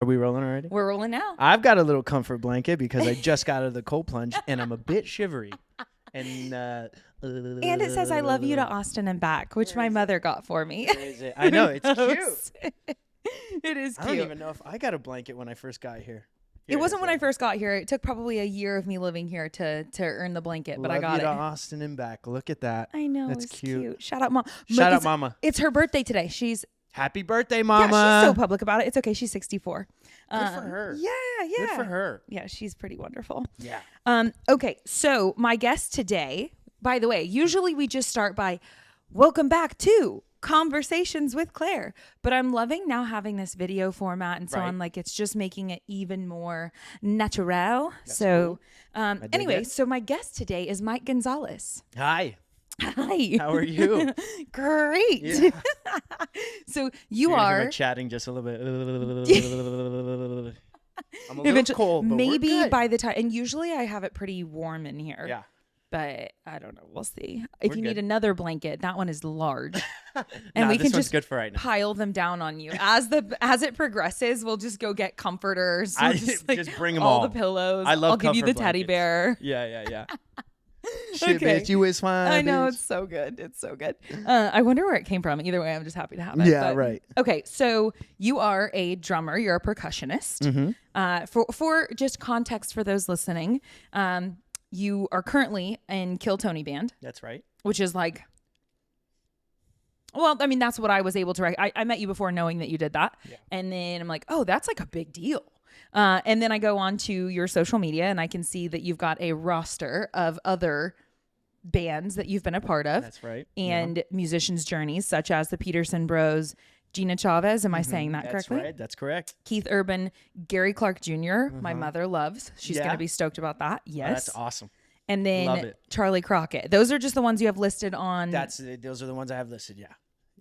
Are we rolling already? We're rolling now. I've got a little comfort blanket because I just got out of the cold plunge and I'm a bit shivery. And it says I love you to Austin and back, which my mother got for me. Where is it? I know, it's cute. It is cute. I don't even know if I got a blanket when I first got here. It wasn't when I first got here. It took probably a year of me living here to earn the blanket, but I got Love you it. to Austin and back. Look at that. I know. That's it's cute. Shout out, Mom. Shout out, Mama. It's her birthday today. She's Happy birthday, Mama. Yeah, she's so public about it. It's okay. She's 64. Good for her. Yeah. Good for her. Yeah, she's pretty wonderful. Yeah. Okay, so my guest today, by the way, usually we just start by welcome back to Conversations with Claire, but I'm loving now having this video format and so on. Like it's just making it even more natural. That's so cool. Anyway, so my guest today is Mike Gonzales. Hi. Hi. How are you? Great. Yeah. So you are chatting just a little bit. I'm a little cold, but maybe we're good. by the time, and usually I have it pretty warm in here. Yeah. But I don't know. We'll see. If you need another blanket, that one is large, and we this can one's just good for right now. pile them down on you as it progresses. We'll just go get comforters. We'll just bring them all the pillows. I'll give you the teddy bear. Yeah. Shit, Okay. bitch, you is fine. I know, bitch. it's so good. It's so good. I wonder where it came from. Either way, I'm just happy to have it. Yeah, right. Okay, so you are a drummer. You're a percussionist. Mm-hmm. For just context for those listening, you are currently in Kill Tony Band. That's right. Which is like, well, I mean, that's what I was able to. I met you before knowing that you did that, and then I'm like, oh, that's like a big deal. And then I go on to your social media and I can see that you've got a roster of other bands that you've been a part of. That's right. And musicians' journeys such as the Peterson Bros, Gina Chavez. Am I saying that correctly? That's right. That's correct. Keith Urban, Gary Clark Jr. My mother loves. She's going to be stoked about that. Yes. Oh, that's awesome. And Love then it. Charley Crockett. Those are just the ones you have listed on. Those are the ones I have listed. Yeah.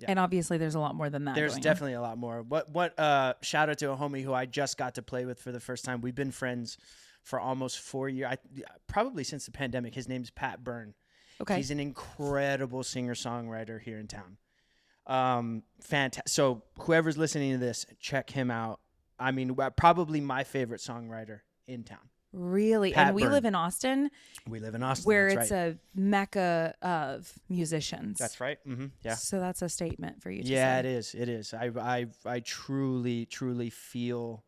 And obviously there's a lot more than that. There's going definitely a lot more. What shout out to a homie who I just got to play with for the first time. We've been friends for almost 4 years. Probably since the pandemic. His name's Pat Byrne. Okay. He's an incredible singer-songwriter here in town. Fantastic. So whoever's listening to this, check him out. I mean, probably my favorite songwriter in town. Really? Pat and we Byrne. live in Austin. We live in Austin. Where that's it's right. a mecca of musicians. That's right. Mm-hmm. Yeah. So that's a statement for you to Yeah, say. it is. It is. I truly, truly feel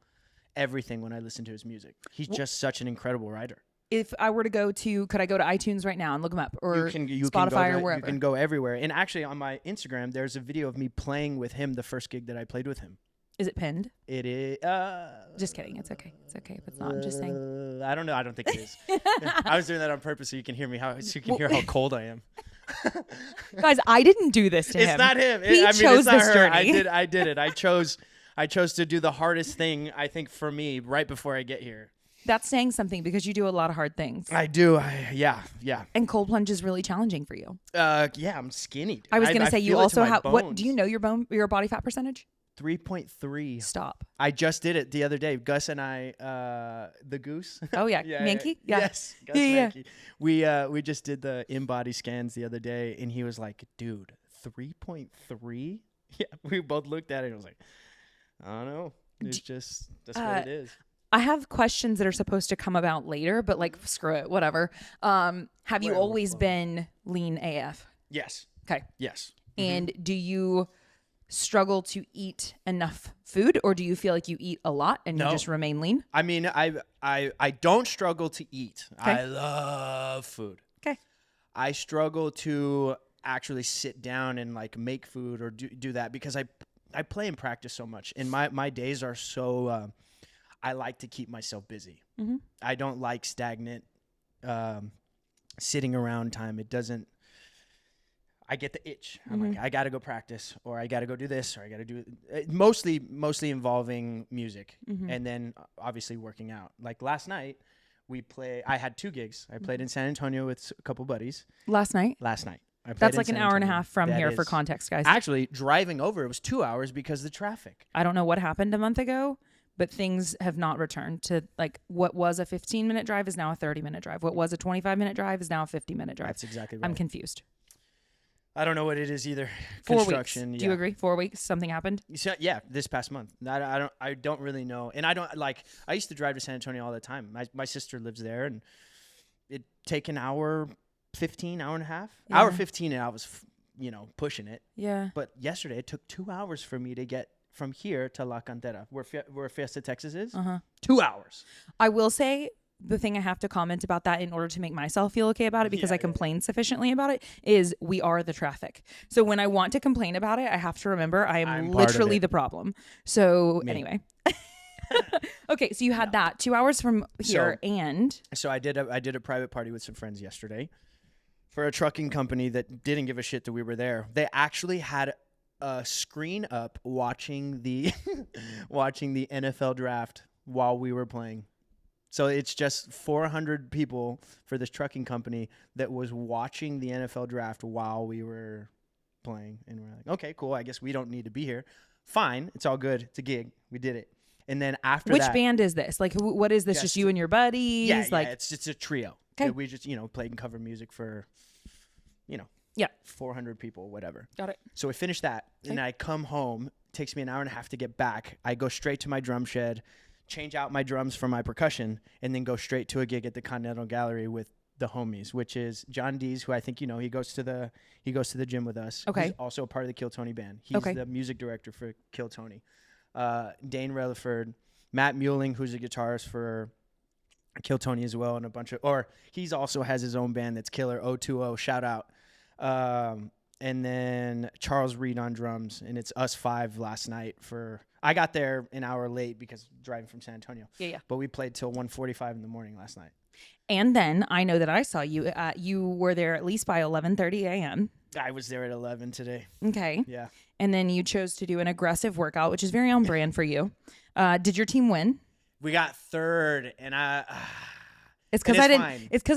everything when I listen to his music. He's just such an incredible writer. If I were to could I go to iTunes right now and look him up, or you Spotify go or wherever? You can go everywhere. And actually on my Instagram, there's a video of me playing with him the first gig that I played with him. Is it pinned? It is. Just kidding. It's okay. It's okay if it's not. I'm just saying. I don't know. I don't think it is. I was doing that on purpose so you can hear me hear how cold I am. Guys, I didn't do this to him. It's not him. He it's chose not this her. journey. I did it. I chose to do the hardest thing I think for me right before I get here. That's saying something because you do a lot of hard things. I do. Yeah. And cold plunge is really challenging for you. Yeah, I'm skinny. Dude. I was going to say you feel it also to my have what? bones. Do you know your body fat percentage? 3.3. Stop. I just did it the other day. Gus and I, the goose. Oh yeah, Mankey. Yeah. Yes, Gus Yeah. Mankey. We just did the in-body scans the other day, and he was like, "Dude, 3.3." Yeah, we both looked at it and was like, "I don't know. It's just that's what it is." I have questions that are supposed to come about later, but like screw it, whatever. Have you always been lean AF? Yes. Okay. Yes. And do you struggle to eat enough food, or do you feel like you eat a lot and you just remain lean? I mean, I don't struggle to eat. Okay. I love food. Okay. I struggle to actually sit down and like make food or do that because I play and practice so much, and my days are so. I like to keep myself busy. Mm-hmm. I don't like stagnant sitting around time. It doesn't. I get the itch. I'm like, I got to go practice, or I got to go do this, or I got to do it. Mostly involving music, and then obviously working out. Like last night, I had 2 gigs. I played in San Antonio with a couple buddies. Last night. That's like an hour and a half from here for context, guys. Actually, driving over, it was 2 hours because of the traffic. I don't know what happened a month ago, but things have not returned to like what was a 15-minute drive is now a 30-minute drive. What was a 25-minute drive is now a 50-minute drive. That's exactly right. I'm confused. I don't know what it is either. 4 Construction. weeks. Do you agree? 4 weeks. Something happened. So, yeah, this past month. I don't really know, and I don't like. I used to drive to San Antonio all the time. My sister lives there, and it take an hour 15, hour and a half, hour 15, and I was pushing it. Yeah. But yesterday it took 2 hours for me to get from here to La Cantera, where Fiesta, Texas is. 2 hours. I will say, the thing I have to comment about that in order to make myself feel okay about it, because I complain sufficiently about it, is we are the traffic. So when I want to complain about it, I have to remember I'm literally the problem. So anyway. Okay, so you had that 2 hours from here, so I did a private party with some friends yesterday for a trucking company that didn't give a shit that we were there. They actually had a screen up watching the NFL draft while we were playing. So it's just 400 people for this trucking company that was watching the NFL draft while we were playing. And we're like, okay, cool. I guess we don't need to be here. Fine. It's all good. It's a gig. We did it. And then after Which band is this? Like, what is this? Just you and your buddies? Yeah, like, it's a trio. Okay. We just, played and covered music for, 400 people, whatever. Got it. So we finished that. Okay. And I come home. It takes me an hour and a half to get back. I go straight to my drum shed, change out my drums for my percussion, and then go straight to a gig at the Continental Gallery with the homies, which is John Dees, who I think he goes to the gym with us. Okay. He's also a part of the Kill Tony band. He's the music director for Kill Tony. Dane Relaford, Matt Muehling, who's a guitarist for Kill Tony as well, and he's also has his own band that's killer, 020, shout out. And then Charles Reed on drums, and it's us 5 last night I got there an hour late because driving from San Antonio. Yeah. But we played till 1:45 in the morning last night. And then I know that I saw you. You were there at least by 11:30 a.m. I was there at 11 today. Okay. Yeah. And then you chose to do an aggressive workout, which is very on brand for you. Did your team win? We got third, and It's because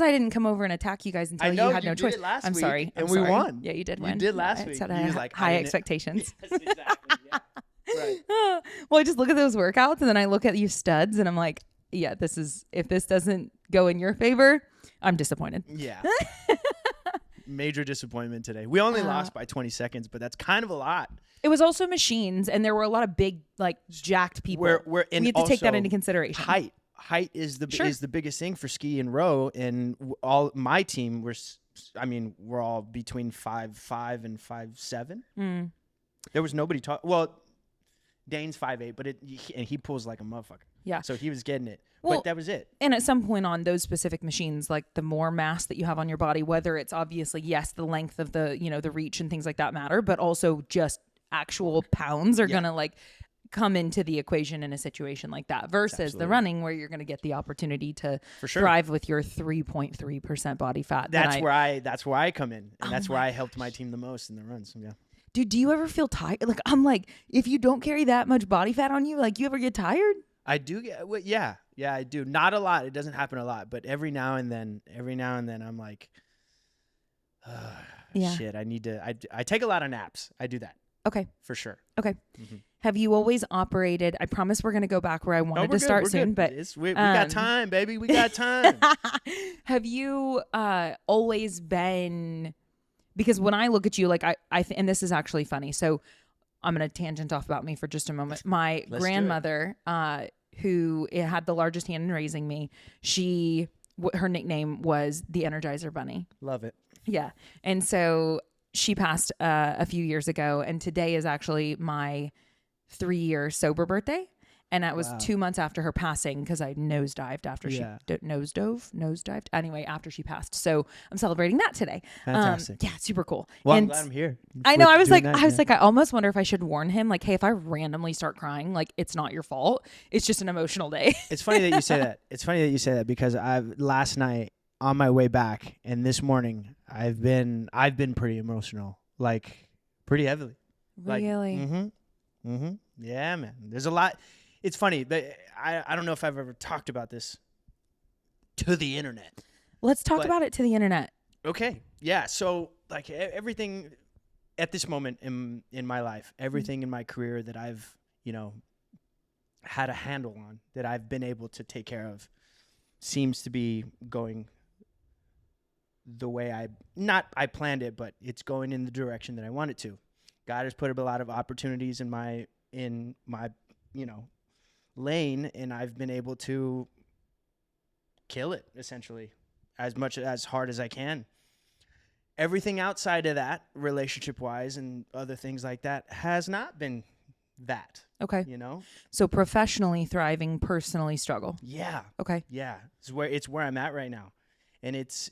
I didn't come over and attack you guys until you had no choice. I'm sorry. And we won. Yeah, you did win. You did last week. Set high expectations. Yes, exactly. Yeah. Right. Well, I just look at those workouts and then I look at you studs and I'm like, yeah, if this doesn't go in your favor, I'm disappointed. Yeah. Major disappointment today. We only lost by 20 seconds, but that's kind of a lot. It was also machines, and there were a lot of big, jacked people. We have to take that into consideration. Height is the biggest thing for ski and row, and all my team we're all between 5'5" and 5'7". There was nobody Well, Dane's 5'8", but he pulls like a motherfucker. Yeah. So he was getting it. Well, but that was it. And at some point on those specific machines, the more mass that you have on your body, whether it's obviously, yes, the length of the, the reach and things like that matter, but also just actual pounds are going to come into the equation in a situation like that versus the running where you're going to get the opportunity to thrive with your 3.3% body fat. That's where I come in. And that's where I helped my team the most in the runs. Yeah. Dude, do you ever feel tired? If you don't carry that much body fat on you, you ever get tired? I do get, yeah, I do. Not a lot. It doesn't happen a lot, but every now and then I'm like, shit, I take a lot of naps. I do that. Okay. For sure. Okay. Mm-hmm. Have you always operated, I promise we're going to go back where I wanted to start soon, but we got time, baby. We got time. Have you always been, because when I look at you, and this is actually funny. So I'm going to tangent off about me for just a moment. My grandmother, who had the largest hand in raising me, her nickname was the Energizer Bunny. Love it. Yeah. And so she passed a few years ago, and today is actually my 3-year sober birthday. And that was 2 months after her passing because I nosedived after she nosedived. Anyway, after she passed. So I'm celebrating that today. Fantastic. Yeah, super cool. Well, I'm glad I'm here. I know. I was like, I almost wonder if I should warn him, hey, if I randomly start crying, it's not your fault. It's just an emotional day. It's funny that you say that. It's funny that you say that because last night on my way back and this morning, I've been pretty emotional, pretty heavily. Really? Yeah, man. There's a lot. It's funny, but I don't know if I've ever talked about this to the internet. Let's talk about it to the internet. Okay. Yeah. So everything at this moment in my life, everything in my career that I've, had a handle on, that I've been able to take care of, seems to be going the way I planned it, but it's going in the direction that I want it to. God has put a lot of opportunities in my lane, and I've been able to kill it essentially as hard as I can. Everything outside of that, relationship wise and other things like that, has not been that. Okay. So professionally thriving, personally struggle. Yeah. Okay. Yeah. It's where I'm at right now. And it's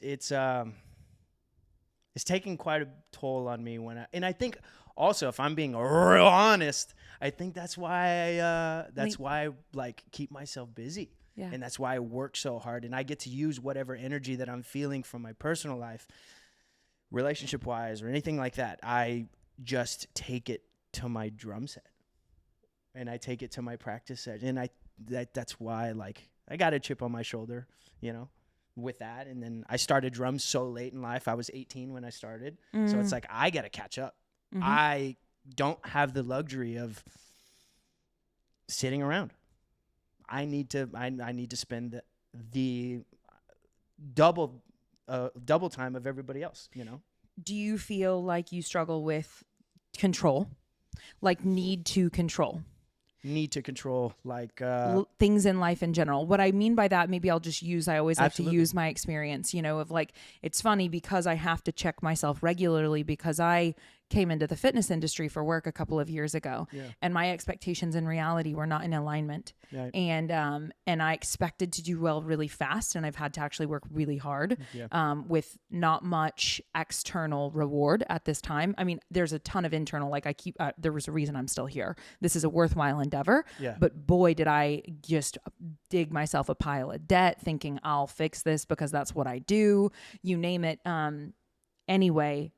taking quite a toll on me and I think also, if I'm being real honest, I think that's why I like keep myself busy. Yeah. And that's why I work so hard, and I get to use whatever energy that I'm feeling from my personal life, relationship wise or anything like that. I just take it to my drum set, and I take it to my practice set. And that's why like I got a chip on my shoulder, with that. And then I started drums so late in life. I was 18 when I started. So it's like, I got to catch up. Mm-hmm. I don't have the luxury of sitting around. I need to spend the double time of everybody else, Do you feel like you struggle with control? Like need to control? Need to control, like things in life in general. What I mean by that, maybe I'll just use, I always like to use my experience, of like, it's funny because I have to check myself regularly because I came into the fitness industry for work a couple of years ago, and my expectations and reality were not in alignment. Right. And I expected to do well really fast, and I've had to actually work really hard with not much external reward at this time. I mean, there's a ton of internal, like there was a reason I'm still here. This is a worthwhile endeavor, but boy, did I just dig myself a pile of debt thinking I'll fix this because that's what I do, you name it. Anyway,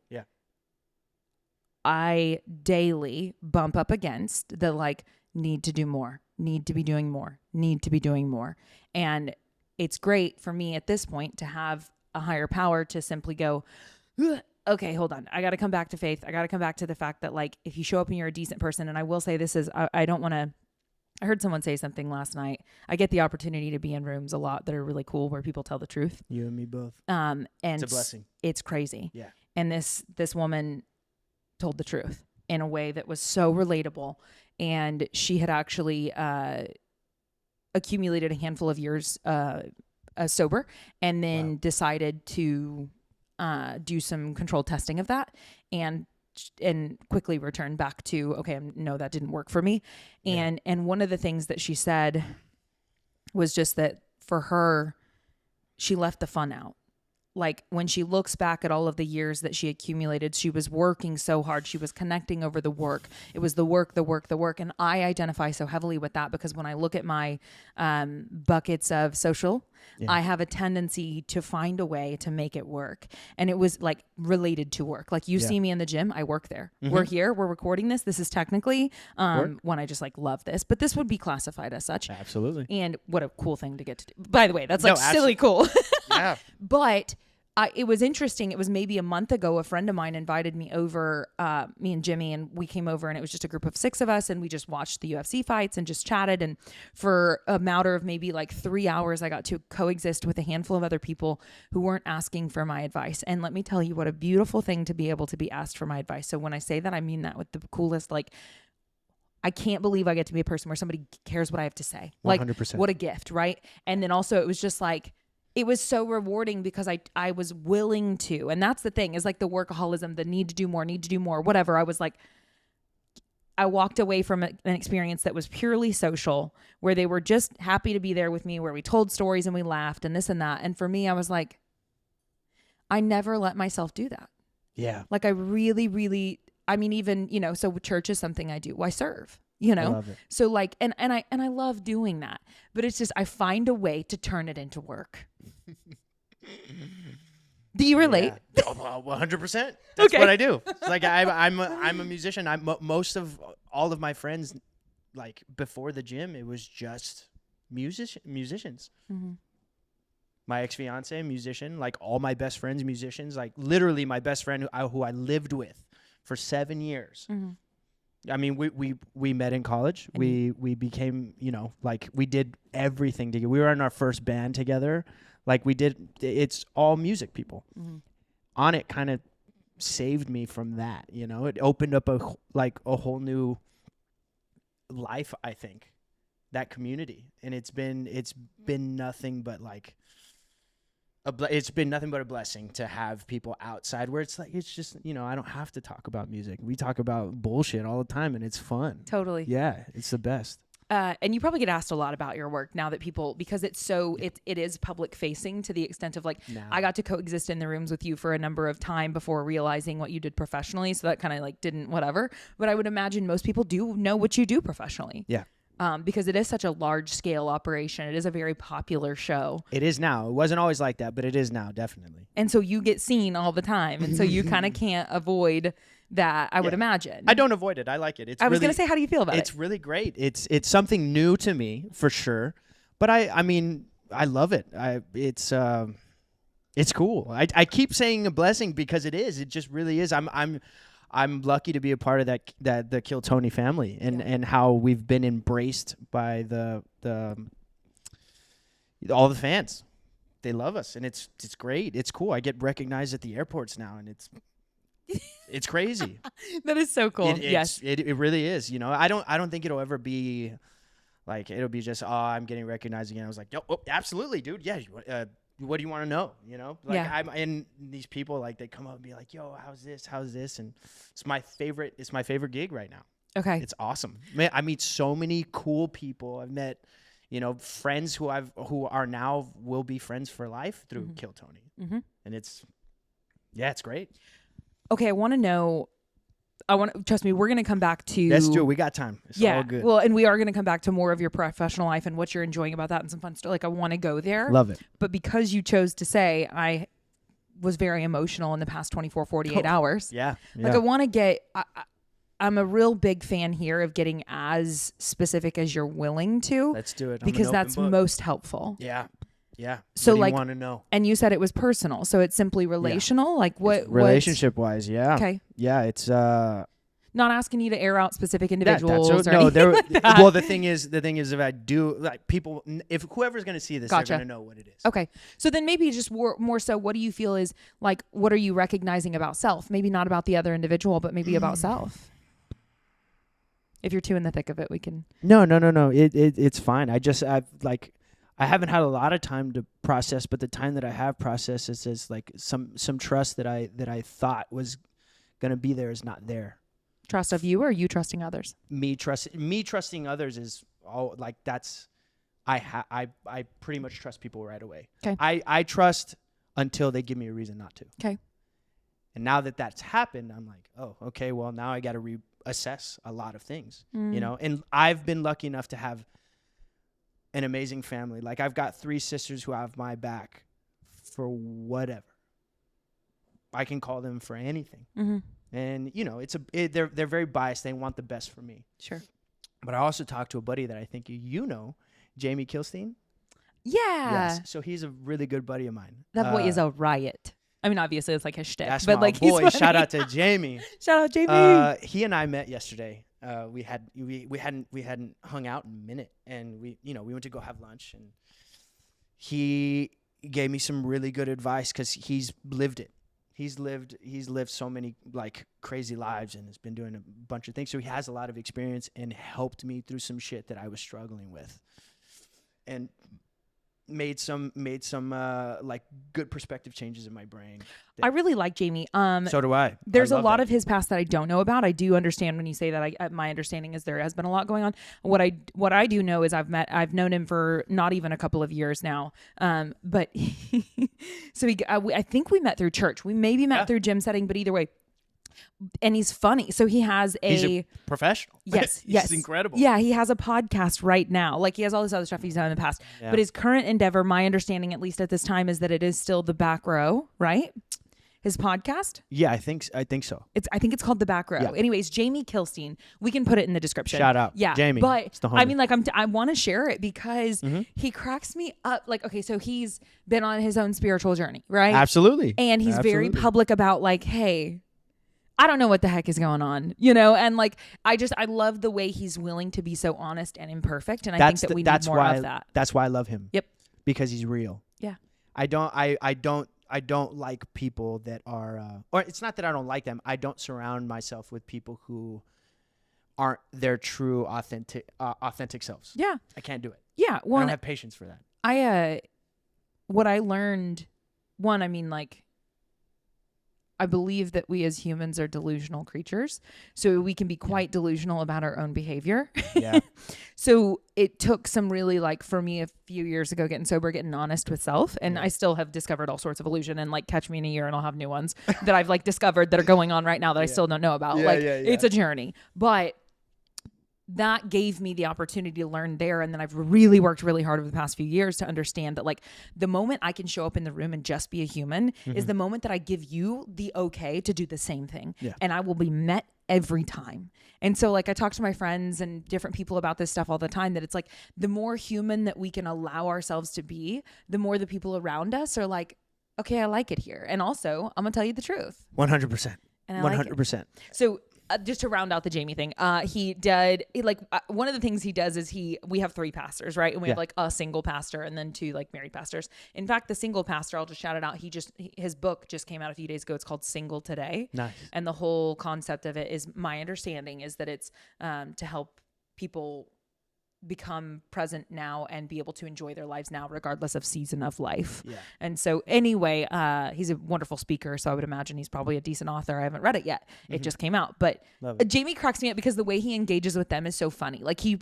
I daily bump up against the like need to do more, need to be doing more, need to be doing more. And it's great for me at this point to have a higher power to simply go, okay, hold on. I got to come back to faith. I got to come back to the fact that like, if you show up and you're a decent person, and I will say this is, I don't want to, I heard someone say something last night. I get the opportunity to be in rooms a lot that are really cool where people tell the truth. You and me both. And it's a blessing. It's crazy. Yeah. And this woman told the truth in a way that was so relatable. And she had actually accumulated a handful of years sober, and then decided to do some controlled testing of that, and quickly returned back to, okay, no, that didn't work for me. And one of the things that she said was just that for her, she left the fun out. Like when she looks back at all of the years that she accumulated, she was working so hard. She was connecting over the work. It was the work. And I identify so heavily with that because when I look at my buckets of social, I have a tendency to find a way to make it work. And it was like related to work. Like you see me in the gym, I work there. Mm-hmm. We're here, we're recording this. This is technically when I just like love this, but this would be classified as such. Absolutely. And what a cool thing to get to do. By the way, that's like silly cool. Yeah. But it was interesting. It was maybe a month ago, a friend of mine invited me over, me and Jimmy, and we came over, and it was just a group of 6 of us, and we just watched the UFC fights and just chatted. And for a matter of maybe like 3 hours, I got to coexist with a handful of other people who weren't asking for my advice. And let me tell you what a beautiful thing to be able to be asked for my advice. So when I say that, I mean that with the coolest, like, I can't believe I get to be a person where somebody cares what I have to say. 100%. Like, what a gift, right? And then also it was just like, it was so rewarding because I was willing to. And that's the thing, is like the workaholism, the need to do more, whatever. I was like, I walked away from an experience that was purely social, where they were just happy to be there with me, where we told stories and we laughed and this and that. And for me, I was like, I never let myself do that. Yeah. Like I really, really, I mean, even, so church is something I do. I serve. I love it. So like, and I love doing that, but it's just, I find a way to turn it into work. Do you relate? Yeah. 100%. That's what I do. Like I'm a musician. Most of all of my friends, like before the gym, it was just musicians. Mm-hmm. My ex-fiance, musician, like all my best friends, musicians, like literally my best friend who I lived with for 7 years. Mm-hmm. I mean, we met in college. We became, like we did everything together. We were in our first band together. Like we did, it's all music people. Mm-hmm. On It kind of saved me from that, you know. It opened up a whole new life, I think, that community. And it's been nothing but like it's been nothing but a blessing to have people outside where it's like, it's just, you know, I don't have to talk about music. We talk about bullshit all the time and it's fun. Totally. Yeah, it's the best. And you probably get asked a lot about your work now that people, because it's so, it is public facing to the extent of like, I got to coexist in the rooms with you for a number of time before realizing what you did professionally. So that kind of like didn't whatever, but I would imagine most people do know what you do professionally. Yeah. Because it is such a large scale operation. It is a very popular show. It is now. It wasn't always like that, but it is now, definitely. And so you get seen all the time. And so you kind of can't avoid that, I would imagine. I don't avoid it. I like it. I was going to say, how do you feel about it? It's really great. It's something new to me for sure. But I mean, I love it. It's cool. I keep saying a blessing because it is. It just really is. I'm lucky to be a part of the Kill Tony family and how we've been embraced by all the fans. They love us and it's great. It's cool. I get recognized at the airports now and it's crazy. That is so cool. Yes. It really is. You know, I don't think it'll ever be like, it'll be just, I'm getting recognized again. I was like, oh, absolutely, dude. Yeah. What do you want to know? You know, like and these people, like, they come up and be like, yo, how's this? And it's my favorite gig right now. Okay. It's awesome. Man, I meet so many cool people. I've met, you know, friends who are now will be friends for life through Kill Tony. Mm-hmm. And it's great. Okay. I want to know, trust me, we're going to come back to. Let's do it. We got time. It's all good. Well, and we are going to come back to more of your professional life and what you're enjoying about that and some fun stuff. Like, I want to go there. Love it. But because you chose to say, I was very emotional in the past 24, 48 hours. Yeah. Like, I want to get, I'm a real big fan here of getting as specific as you're willing to. Let's do it. Because that's most helpful. Yeah. Yeah. So, what do like, you want to know? And you said it was personal. So it's simply relational. Like what? Relationship wise. Yeah. Okay. Yeah. It's, not asking you to air out specific individuals well, the thing is, if I do, like, people, if whoever's going to see this, they're going to know what it is. Okay. So then maybe just more so, what do you feel is, like, what are you recognizing about self? Maybe not about the other individual, but maybe about self. If you're too in the thick of it, we can. No. It's fine. I haven't had a lot of time to process, but the time that I have processed is like some trust that I thought was going to be there is not there. Trust of you, or you trusting others? Me trusting others is all, like, that's, I pretty much trust people right away. Okay. I trust until they give me a reason not to. Okay. And now that that's happened, I'm like, oh, okay, well, now I got to reassess a lot of things, you know? And I've been lucky enough to have an amazing family. Like, I've got 3 sisters who have my back for whatever. I can call them for anything. Mm-hmm. And, you know, they're very biased. They want the best for me. Sure. But I also talked to a buddy that I think you know, Jamie Kilstein. Yeah. Yes. So he's a really good buddy of mine. That boy is a riot. I mean, obviously it's like his shtick. That's but my like, boy. He's Shout out to Jamie. Shout out Jamie. He and I met yesterday. We hadn't hung out in a minute, and we went to go have lunch, and he gave me some really good advice because he's lived it. He's lived so many, like, crazy lives and has been doing a bunch of things. So he has a lot of experience and helped me through some shit that I was struggling with, and made some like good perspective changes in my brain. I really like Jamie. So do I. There's a lot of his past that I don't know about. I do understand when you say that. My understanding is there has been a lot going on. What I do know is I've known him for not even a couple of years now. But I think we met through church. We maybe met through gym setting, but either way. And he's funny. So he's a professional. Yes. He's incredible. Yeah. He has a podcast right now. Like, he has all this other stuff he's done in the past, but his current endeavor, my understanding, at least at this time, is that it is still The Back Row, right? His podcast. Yeah, I think so. I think it's called The Back Row. Yeah. Anyways, Jamie Kilstein. We can put it in the description. Shout out. Yeah. Jamie. But I mean, like, I want to share it because he cracks me up. Like, okay, so he's been on his own spiritual journey, right? Absolutely. And he's very public about, like, hey, I don't know what the heck is going on, you know? And, like, I love the way he's willing to be so honest and imperfect. And I think that we need more of that. That's why I love him. Yep. Because he's real. Yeah. I don't like people that are, or it's not that I don't like them. I don't surround myself with people who aren't their true authentic selves. Yeah. I can't do it. Yeah. I don't have patience for that. What I learned, I mean, like, I believe that we as humans are delusional creatures. So we can be quite delusional about our own behavior. Yeah. So it took some really, like, for me a few years ago, getting sober, getting honest with self. And I still have discovered all sorts of illusion, and like catch me in a year and I'll have new ones that I've like discovered that are going on right now that I still don't know about. It's a journey, but that gave me the opportunity to learn there. And then I've really worked really hard over the past few years to understand that, like, the moment I can show up in the room and just be a human is the moment that I give you the okay to do the same thing. Yeah. And I will be met every time. And so, like, I talk to my friends and different people about this stuff all the time, that it's like, the more human that we can allow ourselves to be, the more the people around us are like, okay, I like it here. And also, I'm gonna tell you the truth. 100%. And I 100%. Like so just to round out the Jamie thing, one of the things he does is we have 3 pastors, right? And we have like a single pastor and then 2 like married pastors. In fact, the single pastor, I'll just shout it out. His book just came out a few days ago. It's called Single Today. Nice. And the whole concept of it is, my understanding is that it's to help people become present now and be able to enjoy their lives now, regardless of season of life. Yeah. And so anyway, he's a wonderful speaker, so I would imagine he's probably a decent author. I haven't read it yet. It just came out, but Jamie cracks me up because the way he engages with them is so funny. Like he's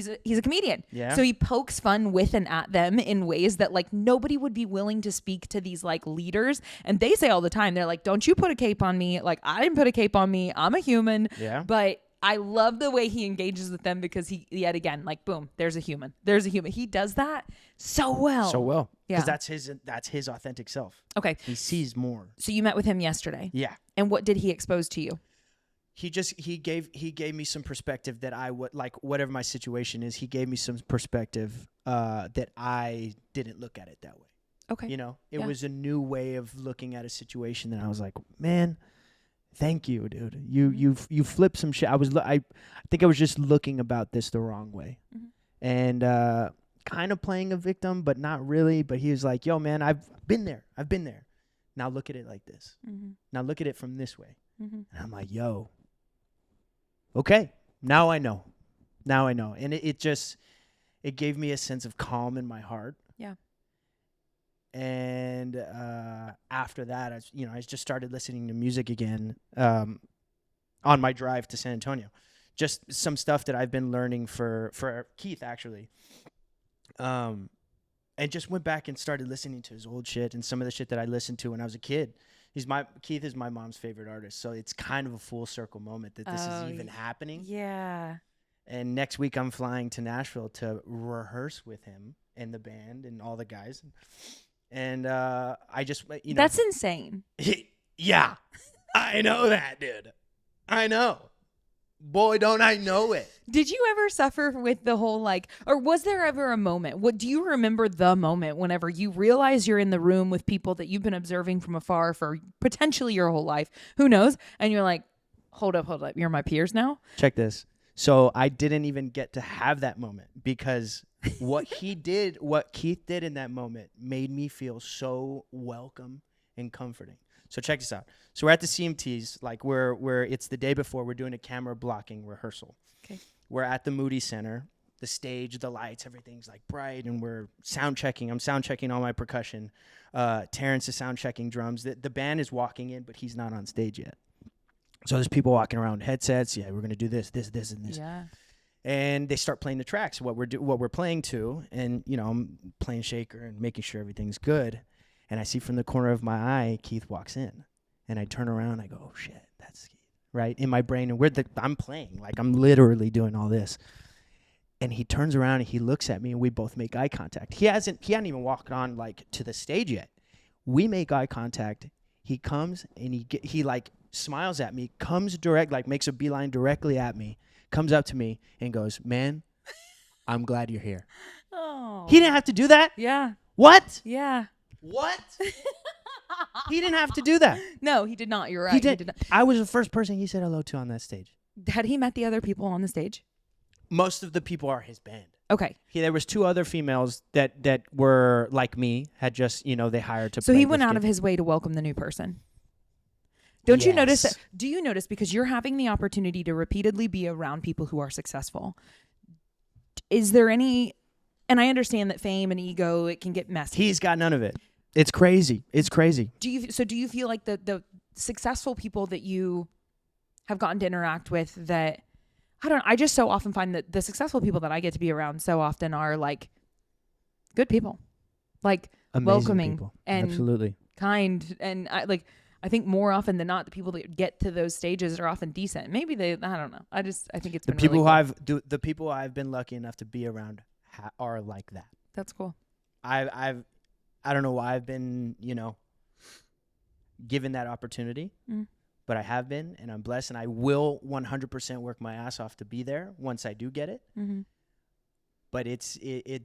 a comedian. Yeah. So he pokes fun with and at them in ways that, like, nobody would be willing to speak to these like leaders. And they say all the time, they're like, don't you put a cape on me. Like, I didn't put a cape on me. I'm a human. Yeah. But I love the way he engages with them because he, yet again, like, boom, there's a human. He does that so well. Yeah. Because that's his authentic self. Okay. He sees more. So you met with him yesterday. Yeah. And what did he expose to you? He gave me some perspective that I would, like, whatever my situation is, he gave me some perspective that I didn't look at it that way. Okay. You know, it was a new way of looking at a situation that I was like, man, thank you, dude. You flipped some shit. I think I was just looking about this the wrong way, and kind of playing a victim, but not really. But he was like, "Yo, man, I've been there. Now look at it like this. Now look at it from this way." And I'm like, "Yo, okay. Now I know. And it gave me a sense of calm in my heart. Yeah. And after that, I just started listening to music again on my drive to San Antonio. Just some stuff that I've been learning for Keith, actually. And just went back and started listening to his old shit and some of the shit that I listened to when I was a kid. Keith is my mom's favorite artist, so it's kind of a full circle moment that this is even happening. Yeah. And next week I'm flying to Nashville to rehearse with him and the band and all the guys. And I just, that's insane. Yeah, I know that, dude. I know. Boy, don't I know it. Did you ever suffer with the whole, like, or was there ever a moment? What do you remember the moment whenever you realize you're in the room with people that you've been observing from afar for potentially your whole life? Who knows? And you're like, hold up. You're my peers now? Check this. So I didn't even get to have that moment because what Keith did in that moment made me feel so welcome and comforting. So check this out. So we're at the CMTs, like we're it's the day before, we're doing a camera blocking rehearsal. Okay. We're at the Moody Center, the stage, the lights, everything's like bright, and we're sound checking. I'm sound checking all my percussion. Terrence is sound checking drums. The band is walking in, but he's not on stage yet. So there's people walking around, headsets. Yeah, we're gonna do this, and this. Yeah. And they start playing the tracks, what we're playing to, and I'm playing shaker and making sure everything's good. And I see from the corner of my eye, Keith walks in, and I turn around. I go, "Oh shit, that's Keith!" Right in my brain, and I'm playing, like I'm literally doing all this. And he turns around and he looks at me, and we both make eye contact. He hadn't even walked on like to the stage yet. We make eye contact. He comes and he like smiles at me, comes direct, like makes a beeline directly at me, comes up to me and goes, "Man, I'm glad you're here." Oh. He didn't have to do that. Yeah. What? Yeah. What? He didn't have to do that. No, he did not. You're right. He did not. I was the first person he said hello to on that stage. Had he met the other people on the stage? Most of the people are his band. Okay. There was 2 other females that were like me, had just, they hired to So play he went this out game. of his way to welcome the new person. Don't you notice that? Yes. Do you notice, because you're having the opportunity to repeatedly be around people who are successful? Is there any, and I understand that fame and ego, it can get messy. He's got none of it. It's crazy. It's crazy. Do you feel like the successful people that you have gotten to interact with, that, I just so often find that the successful people that I get to be around so often are like good people, like Amazing welcoming people. and Absolutely. kind. And I think more often than not, the people that get to those stages are often decent. Maybe I don't know. I think it's been really cool. The people I've been lucky enough to be around are like that. That's cool. I don't know why I've been, given that opportunity, but I have been, and I'm blessed, and I will 100% work my ass off to be there once I do get it. Mm-hmm. But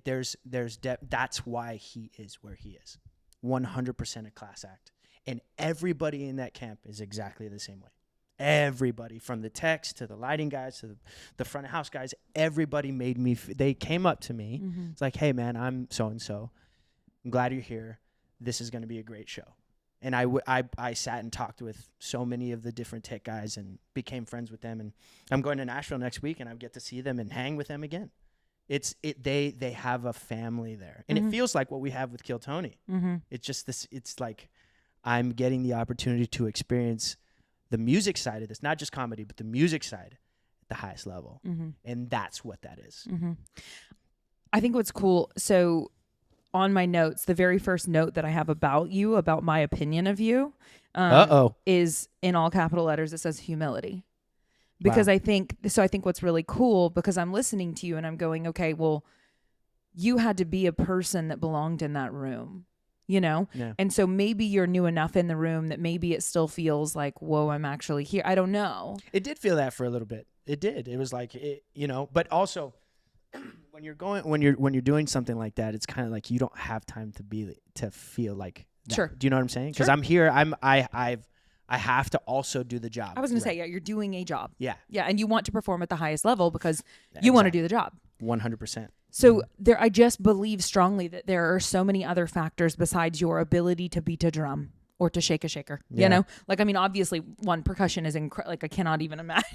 there's depth. That's why he is where he is. 100% a class act. And everybody in that camp is exactly the same way. Everybody, from the techs to the lighting guys to the front of house guys, everybody made me. They came up to me. Mm-hmm. It's like, hey man, I'm so and so. I'm glad you're here. This is going to be a great show. And I sat and talked with so many of the different tech guys and became friends with them. And I'm going to Nashville next week, and I get to see them and hang with them again. They have a family there, and it feels like what we have with Kill Tony. Mm-hmm. It's just this. It's like I'm getting the opportunity to experience the music side of this, not just comedy, but the music side at the highest level. Mm-hmm. And that's what that is. Mm-hmm. I think what's cool. So on my notes, the very first note that I have about you, about my opinion of you, is in all capital letters. It says humility. Because wow. I think what's really cool, because I'm listening to you and I'm going, okay, well, you had to be a person that belonged in that room. Yeah. And so maybe you're new enough in the room that maybe it still feels like, whoa, I'm actually here. I don't know. It did feel that for a little bit. It did. It was like, but also when you're doing something like that, it's kind of like you don't have time to feel like that. Sure. Do you know what I'm saying? Because I'm here. I have to also do the job. I was going to say, yeah, you're doing a job. Yeah. Yeah. And you want to perform at the highest level because you want to do the job. 100%. So I just believe strongly that there are so many other factors besides your ability to beat a drum or to shake a shaker, obviously one, percussion is I cannot even imagine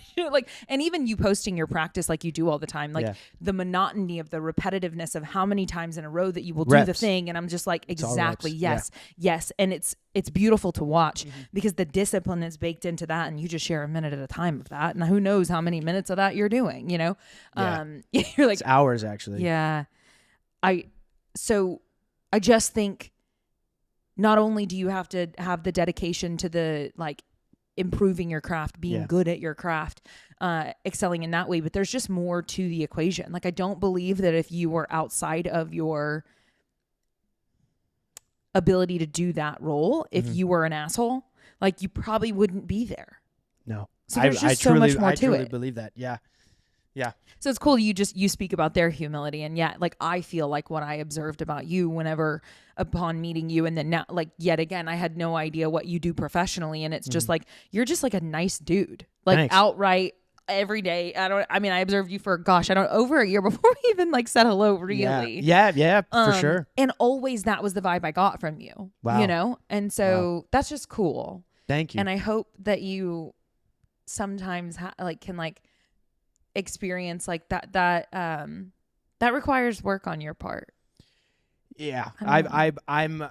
and even you posting your practice like you do all the time, the monotony of the repetitiveness of how many times in a row that you will do the thing. And I'm just like, exactly. Yes. And it's beautiful to watch because the discipline is baked into that. And you just share a minute at a time of that. And who knows how many minutes of that you're doing, you're like, it's hours actually. Yeah. I just think, not only do you have to have the dedication to the improving your craft, being good at your craft, excelling in that way, but there's just more to the equation. I don't believe that if you were outside of your ability to do that role, if you were an asshole, you probably wouldn't be there. No. So there's just so much more to it. I truly believe that. Yeah. Yeah. So it's cool. You speak about their humility, and yet I feel like what I observed about you whenever upon meeting you, and then now yet again, I had no idea what you do professionally. And it's just you're just a nice dude, Thanks. Outright every day. I observed you for over a year before we even said hello really. Yeah. For sure. And always that was the vibe I got from you, wow. And so that's just cool. Thank you. And I hope that you sometimes can experience that requires work on your part. Yeah. I'm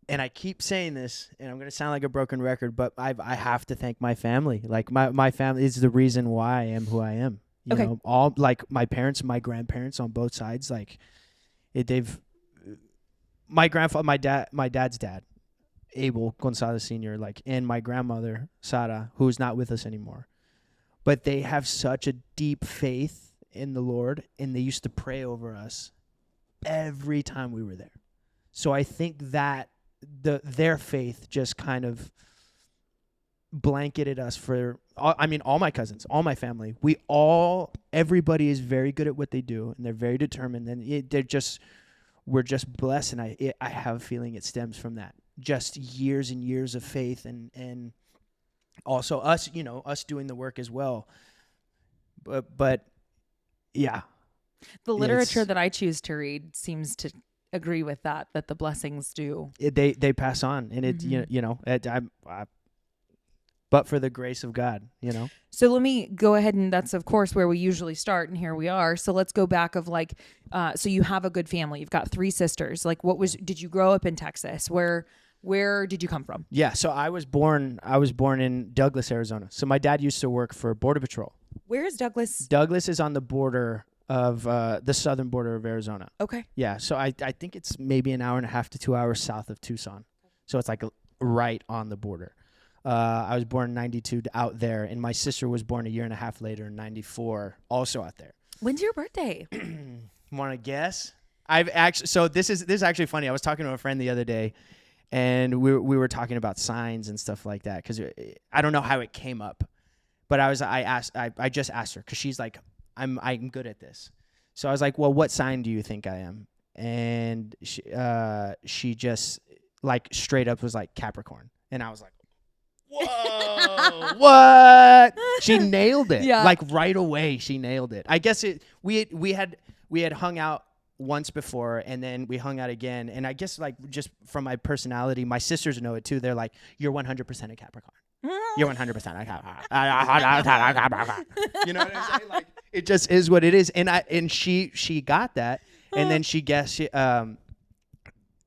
and I keep saying this, and I'm going to sound like a broken record, but I have to thank my family. My family is the reason why I am who I am. You know, all my parents and my grandparents on both sides, my grandfather, my dad's dad, Abel Gonzales Sr., and my grandmother, Sara, who's not with us anymore. But they have such a deep faith in the Lord, and they used to pray over us every time we were there. So I think that their faith just kind of blanketed us for, all my cousins, all my family. Everybody is very good at what they do, and they're very determined, and we're just blessed, and I have a feeling it stems from that. Just years and years of faith, and also us doing the work as well. But yeah, The literature that I choose to read seems to agree with that the blessings do. They pass on, and it but for the grace of God, So let me go ahead, and that's of course where we usually start, and here we are. So let's go back of like, so you have a good family. You've got 3 sisters. Like, did you grow up in Texas? Where did you come from? Yeah, so I was born in Douglas, Arizona. So my dad used to work for Border Patrol. Where is Douglas? Douglas is on the border of the southern border of Arizona. Okay. Yeah, so I think it's maybe an hour and a half to 2 hours south of Tucson. So it's like right on the border. I was born in 92 out there, and my sister was born a year and a half later in 94, also out there. When's your birthday? Want to guess? This is actually funny. I was talking to a friend the other day, and we were talking about signs and stuff like that, because I don't know how it came up, but I just asked her, because she's like, I'm good at this. So I was like, well, what sign do you think I am? And she just like straight up was like Capricorn, and I was like, whoa, what? She nailed it. Yeah. Like right away, she nailed it. I guess we had hung out once before, and then we hung out again. And I guess like just from my personality, my sisters know it too. They're like, you're 100% a Capricorn. You're 100% a Capricorn. You know what I'm saying? Like, it just is what it is. And she got that. And then she guessed.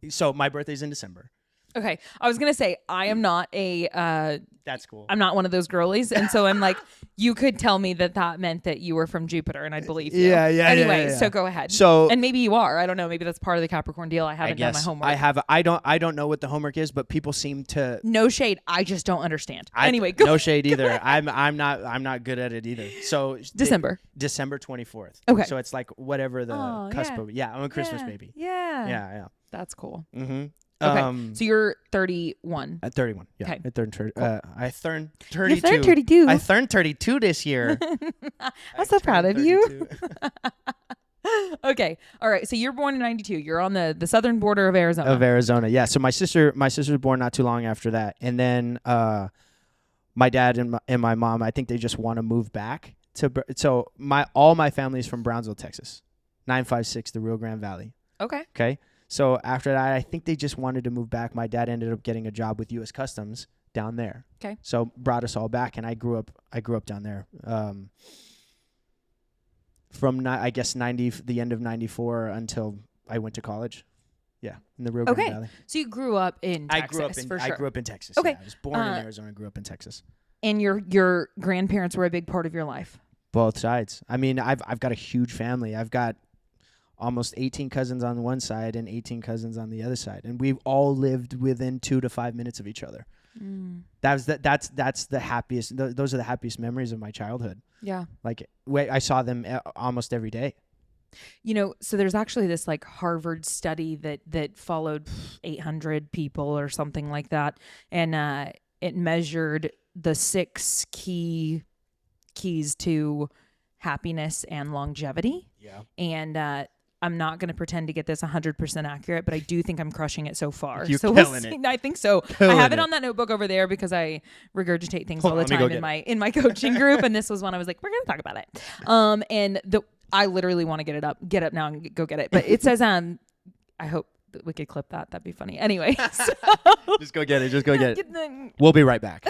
So my birthday's in December. Okay. I was going to say, I am not That's cool. I'm not one of those girlies. And so I'm like, you could tell me that meant that you were from Jupiter, and I'd believe you. Yeah. Anyway, yeah. So go ahead. So, and maybe you are. I don't know. Maybe that's part of the Capricorn deal. I haven't done my homework. I don't know what the homework is, but people seem to. No shade. I just don't understand. Anyway, go. No shade either. I'm not good at it either. So December 24th. Okay. So it's like whatever the cusp of. Yeah, I'm a Christmas baby. Yeah. Yeah. That's cool. Mm-hmm. Okay. So you're 31. At 31. Yeah. Okay. I turned 30. Cool. I turned 32. You turned 32. I turned 32 this year. I'm so proud of you. Okay. All right. So you're born in 92. You're on the southern border of Arizona. Yeah. So my sister was born not too long after that, and then my dad and my mom, I think they just want to move back to. So all my family's from Brownsville, Texas, 956, the Rio Grande Valley. Okay. So after that, I think they just wanted to move back. My dad ended up getting a job with U.S. Customs down there. Okay. So brought us all back, and I grew up down there. From I guess the end of 94 until I went to college. Yeah, in the Rio Grande Valley. So you grew up in Texas. I grew up in Texas. Okay. Yeah. I was born in Arizona, grew up in Texas. And your grandparents were a big part of your life. Both sides. I mean, I've got a huge family. I've got almost 18 cousins on one side and 18 cousins on the other side, and we've all lived within 2 to 5 minutes of each other. That's the happiest. Those are the happiest memories of my childhood. Yeah, like I saw them almost every day. So there's actually this like Harvard study that followed 800 people or something like that, and it measured the 6 keys to happiness and longevity. Yeah, and I'm not going to pretend to get this 100% accurate, but I do think I'm crushing it so far. You're so killing it. I think so. I have it on that notebook over there because I regurgitate things all the time in my coaching group, and this was one I was like, we're going to talk about it. And I literally want to get up now and go get it. But it says, I hope that we could clip that. That'd be funny. Anyway, just go get it. We'll be right back.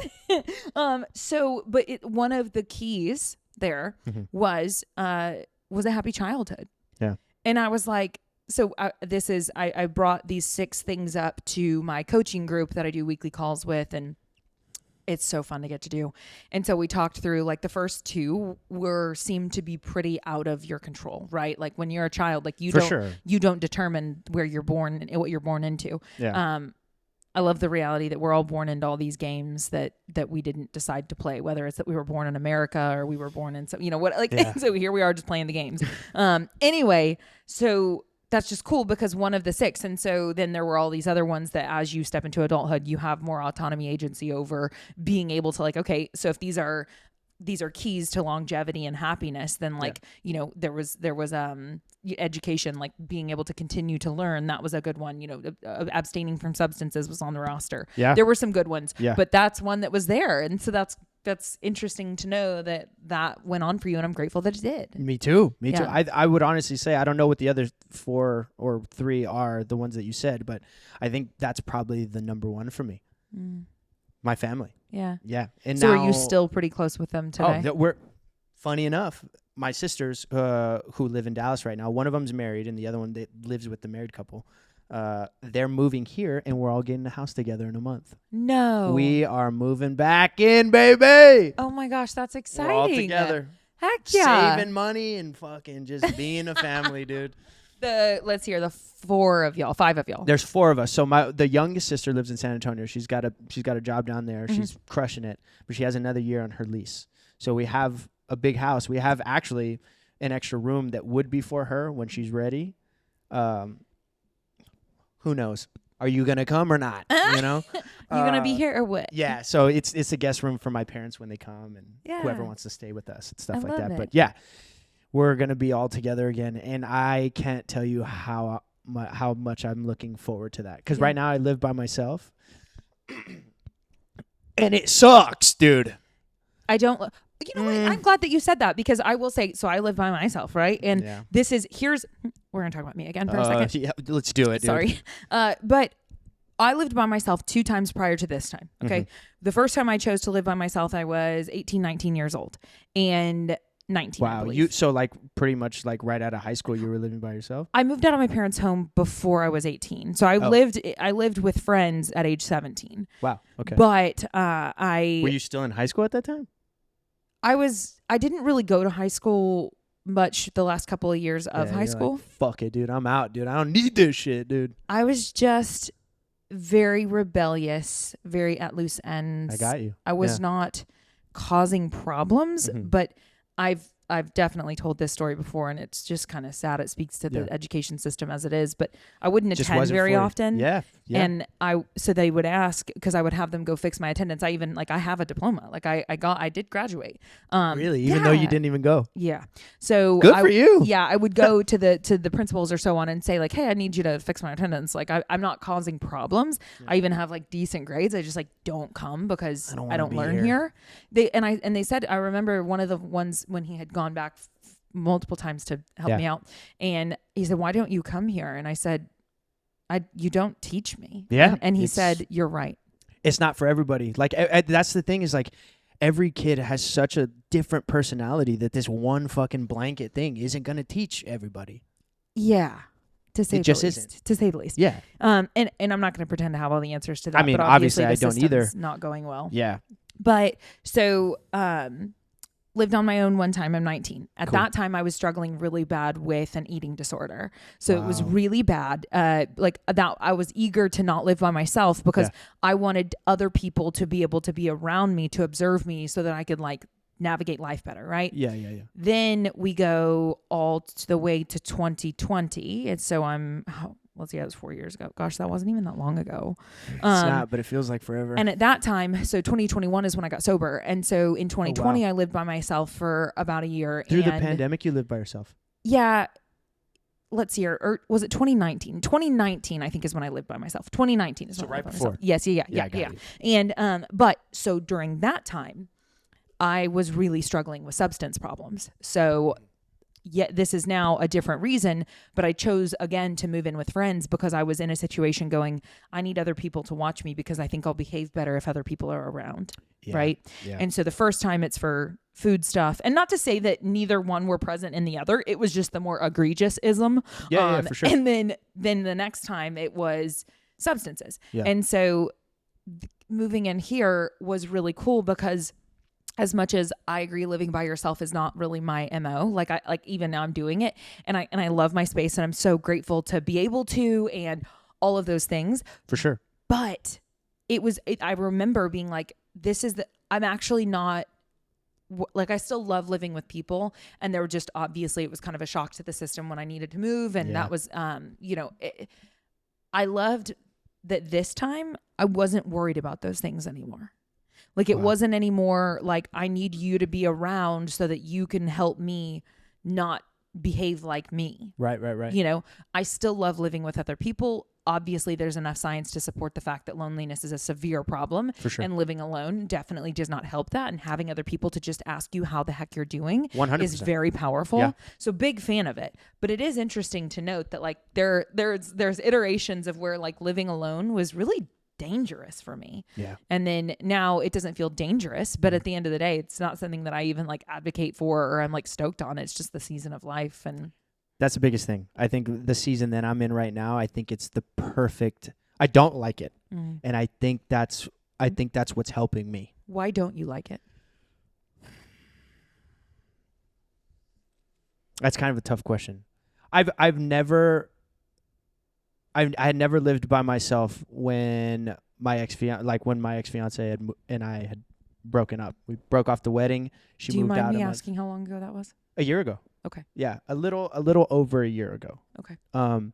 But one of the keys there was a happy childhood. Yeah. And I was like, I brought these 6 things up to my coaching group that I do weekly calls with, and it's so fun to get to do. And so we talked through like the first 2 seemed to be pretty out of your control, right? Like when you're a child, like you don't determine where you're born and what you're born into. Yeah. I love the reality that we're all born into all these games that we didn't decide to play, whether it's that we were born in America or we were born in so here we are just playing the games. Anyway, so that's just cool because one of the 6. And so then there were all these other ones that as you step into adulthood, you have more autonomy, agency over being able to like, okay, so if these are keys to longevity and happiness, then there was education, like being able to continue to learn. That was a good one. Abstaining from substances was on the roster. Yeah. There were some good ones, yeah. But that's one that was there. And so that's that's interesting to know that went on for you, and I'm grateful that it did. Me too. I would honestly say I don't know what the other 4 or 3 are, the ones that you said, but I think that's probably the number one for me. My family. Yeah. Yeah. And so now, are you still pretty close with them today? We're funny enough. My sisters who live in Dallas right now, one of them's married and the other one that lives with the married couple. They're moving here, and we're all getting a house together in a month. No. We are moving back in, baby. Oh my gosh, that's exciting. We're all together. Heck yeah. Saving money and fucking just being a family, dude. Let's hear the 5 of y'all. There's 4 of us. So the youngest sister lives in San Antonio. She's got a job down there. She's crushing it, but she has another year on her lease. So we have a big house. We have actually an extra room that would be for her when she's ready. Who knows? Are you gonna come or not? You know, you gonna be here or what? Yeah. So it's a guest room for my parents when they come, and whoever wants to stay with us and stuff like that. It. But yeah, we're gonna be all together again, and I can't tell you how much I'm looking forward to that. Because right now I live by myself, and it sucks, dude. I don't. You know what? I'm glad that you said that, because I will say, so I live by myself, right? And we're going to talk about me again for a second. Yeah, let's do it, dude. Sorry. But I lived by myself 2 times prior to this time, okay? The first time I chose to live by myself, I was 18, 19 years old. And 19, I believe. So like pretty much like right out of high school, you were living by yourself? I moved out of my parents' home before I was 18. So I lived with friends at age 17. Wow, okay. But Were you still in high school at that time? I didn't really go to high school much the last couple of years of high school. Like, fuck it, dude. I'm out, dude. I don't need this shit, dude. I was just very rebellious, very at loose ends. I got you. I was not causing problems, but I've definitely told this story before, and it's just kind of sad. It speaks to the education system as it is, but I wouldn't attend very often. Yeah. And so they would ask, because I would have them go fix my attendance. I have a diploma. Like I did graduate. Really? Even though you didn't even go? Yeah. So good for you. Yeah. I would go to the principals or so on and say like, hey, I need you to fix my attendance. Like I'm not causing problems. Yeah. I even have like decent grades. I just like don't come because I don't learn here. They said, I remember one of the ones when he had gone back multiple times to help me out, and he said, why don't you come here? And I said, you don't teach me. Yeah. And he said, you're right. It's not for everybody. Like that's the thing, is like every kid has such a different personality that this one fucking blanket thing isn't going to teach everybody. Yeah. To say the least. Yeah. And I'm not going to pretend to have all the answers to that. I mean, but obviously I don't either. Not going well. Yeah. But so, lived on my own one time. I'm 19. At that time, I was struggling really bad with an eating disorder. So it was really bad. I was eager to not live by myself because I wanted other people to be able to be around me, to observe me, so that I could like navigate life better, right? Yeah. Then we go all to the way to 2020. And so let's see, that was 4 years ago. Gosh, that wasn't even that long ago. It's not, but it feels like forever. And at that time, so 2021 is when I got sober. And so in 2020, I lived by myself for about a year. Through the pandemic, you lived by yourself? Yeah. Let's see, or was it 2019? 2019, I think, is when I lived by myself. 2019 is when I lived by myself. Yes, yeah. And, but so during that time, I was really struggling with substance problems. So this is now a different reason, but I chose again to move in with friends because I was in a situation going, I need other people to watch me because I think I'll behave better if other people are around. Yeah, right. Yeah. And so the first time it's for food stuff, and not to say that neither one were present in the other. It was just the more egregious ism. Yeah, for sure. And then the next time it was substances. Yeah. And so moving in here was really cool because as much as I agree living by yourself is not really my MO, like even now I'm doing it and I love my space and I'm so grateful to be able to, and all of those things. For sure. But I remember being like, I'm actually not, like, I still love living with people, and there were just, obviously it was kind of a shock to the system when I needed to move. And that was, I loved that this time I wasn't worried about those things anymore. Like it wasn't anymore like, I need you to be around so that you can help me not behave like me. Right. I still love living with other people. obviously there's enough science to support the fact that loneliness is a severe problem. For sure. And living alone definitely does not help that. And having other people to just ask you how the heck you're doing 100%. is very powerful. Yeah. So big fan of it. But it is interesting to note that like there's iterations of where like living alone was really dangerous for me. Yeah. And then now it doesn't feel dangerous, but at the end of the day, it's not something that I even like advocate for or I'm like stoked on. It's just the season of life. And that's the biggest thing. I think the season that I'm in right now, I think it's the perfect. I don't like it. And I think that's what's helping me. Why don't you like it? That's kind of a tough question. I had never lived by myself when my ex-fiance and I had broken up. We broke off the wedding. She moved out. Do you mind me asking how long ago that was? A year ago. Okay. Yeah, a little over a year ago. Okay. I'm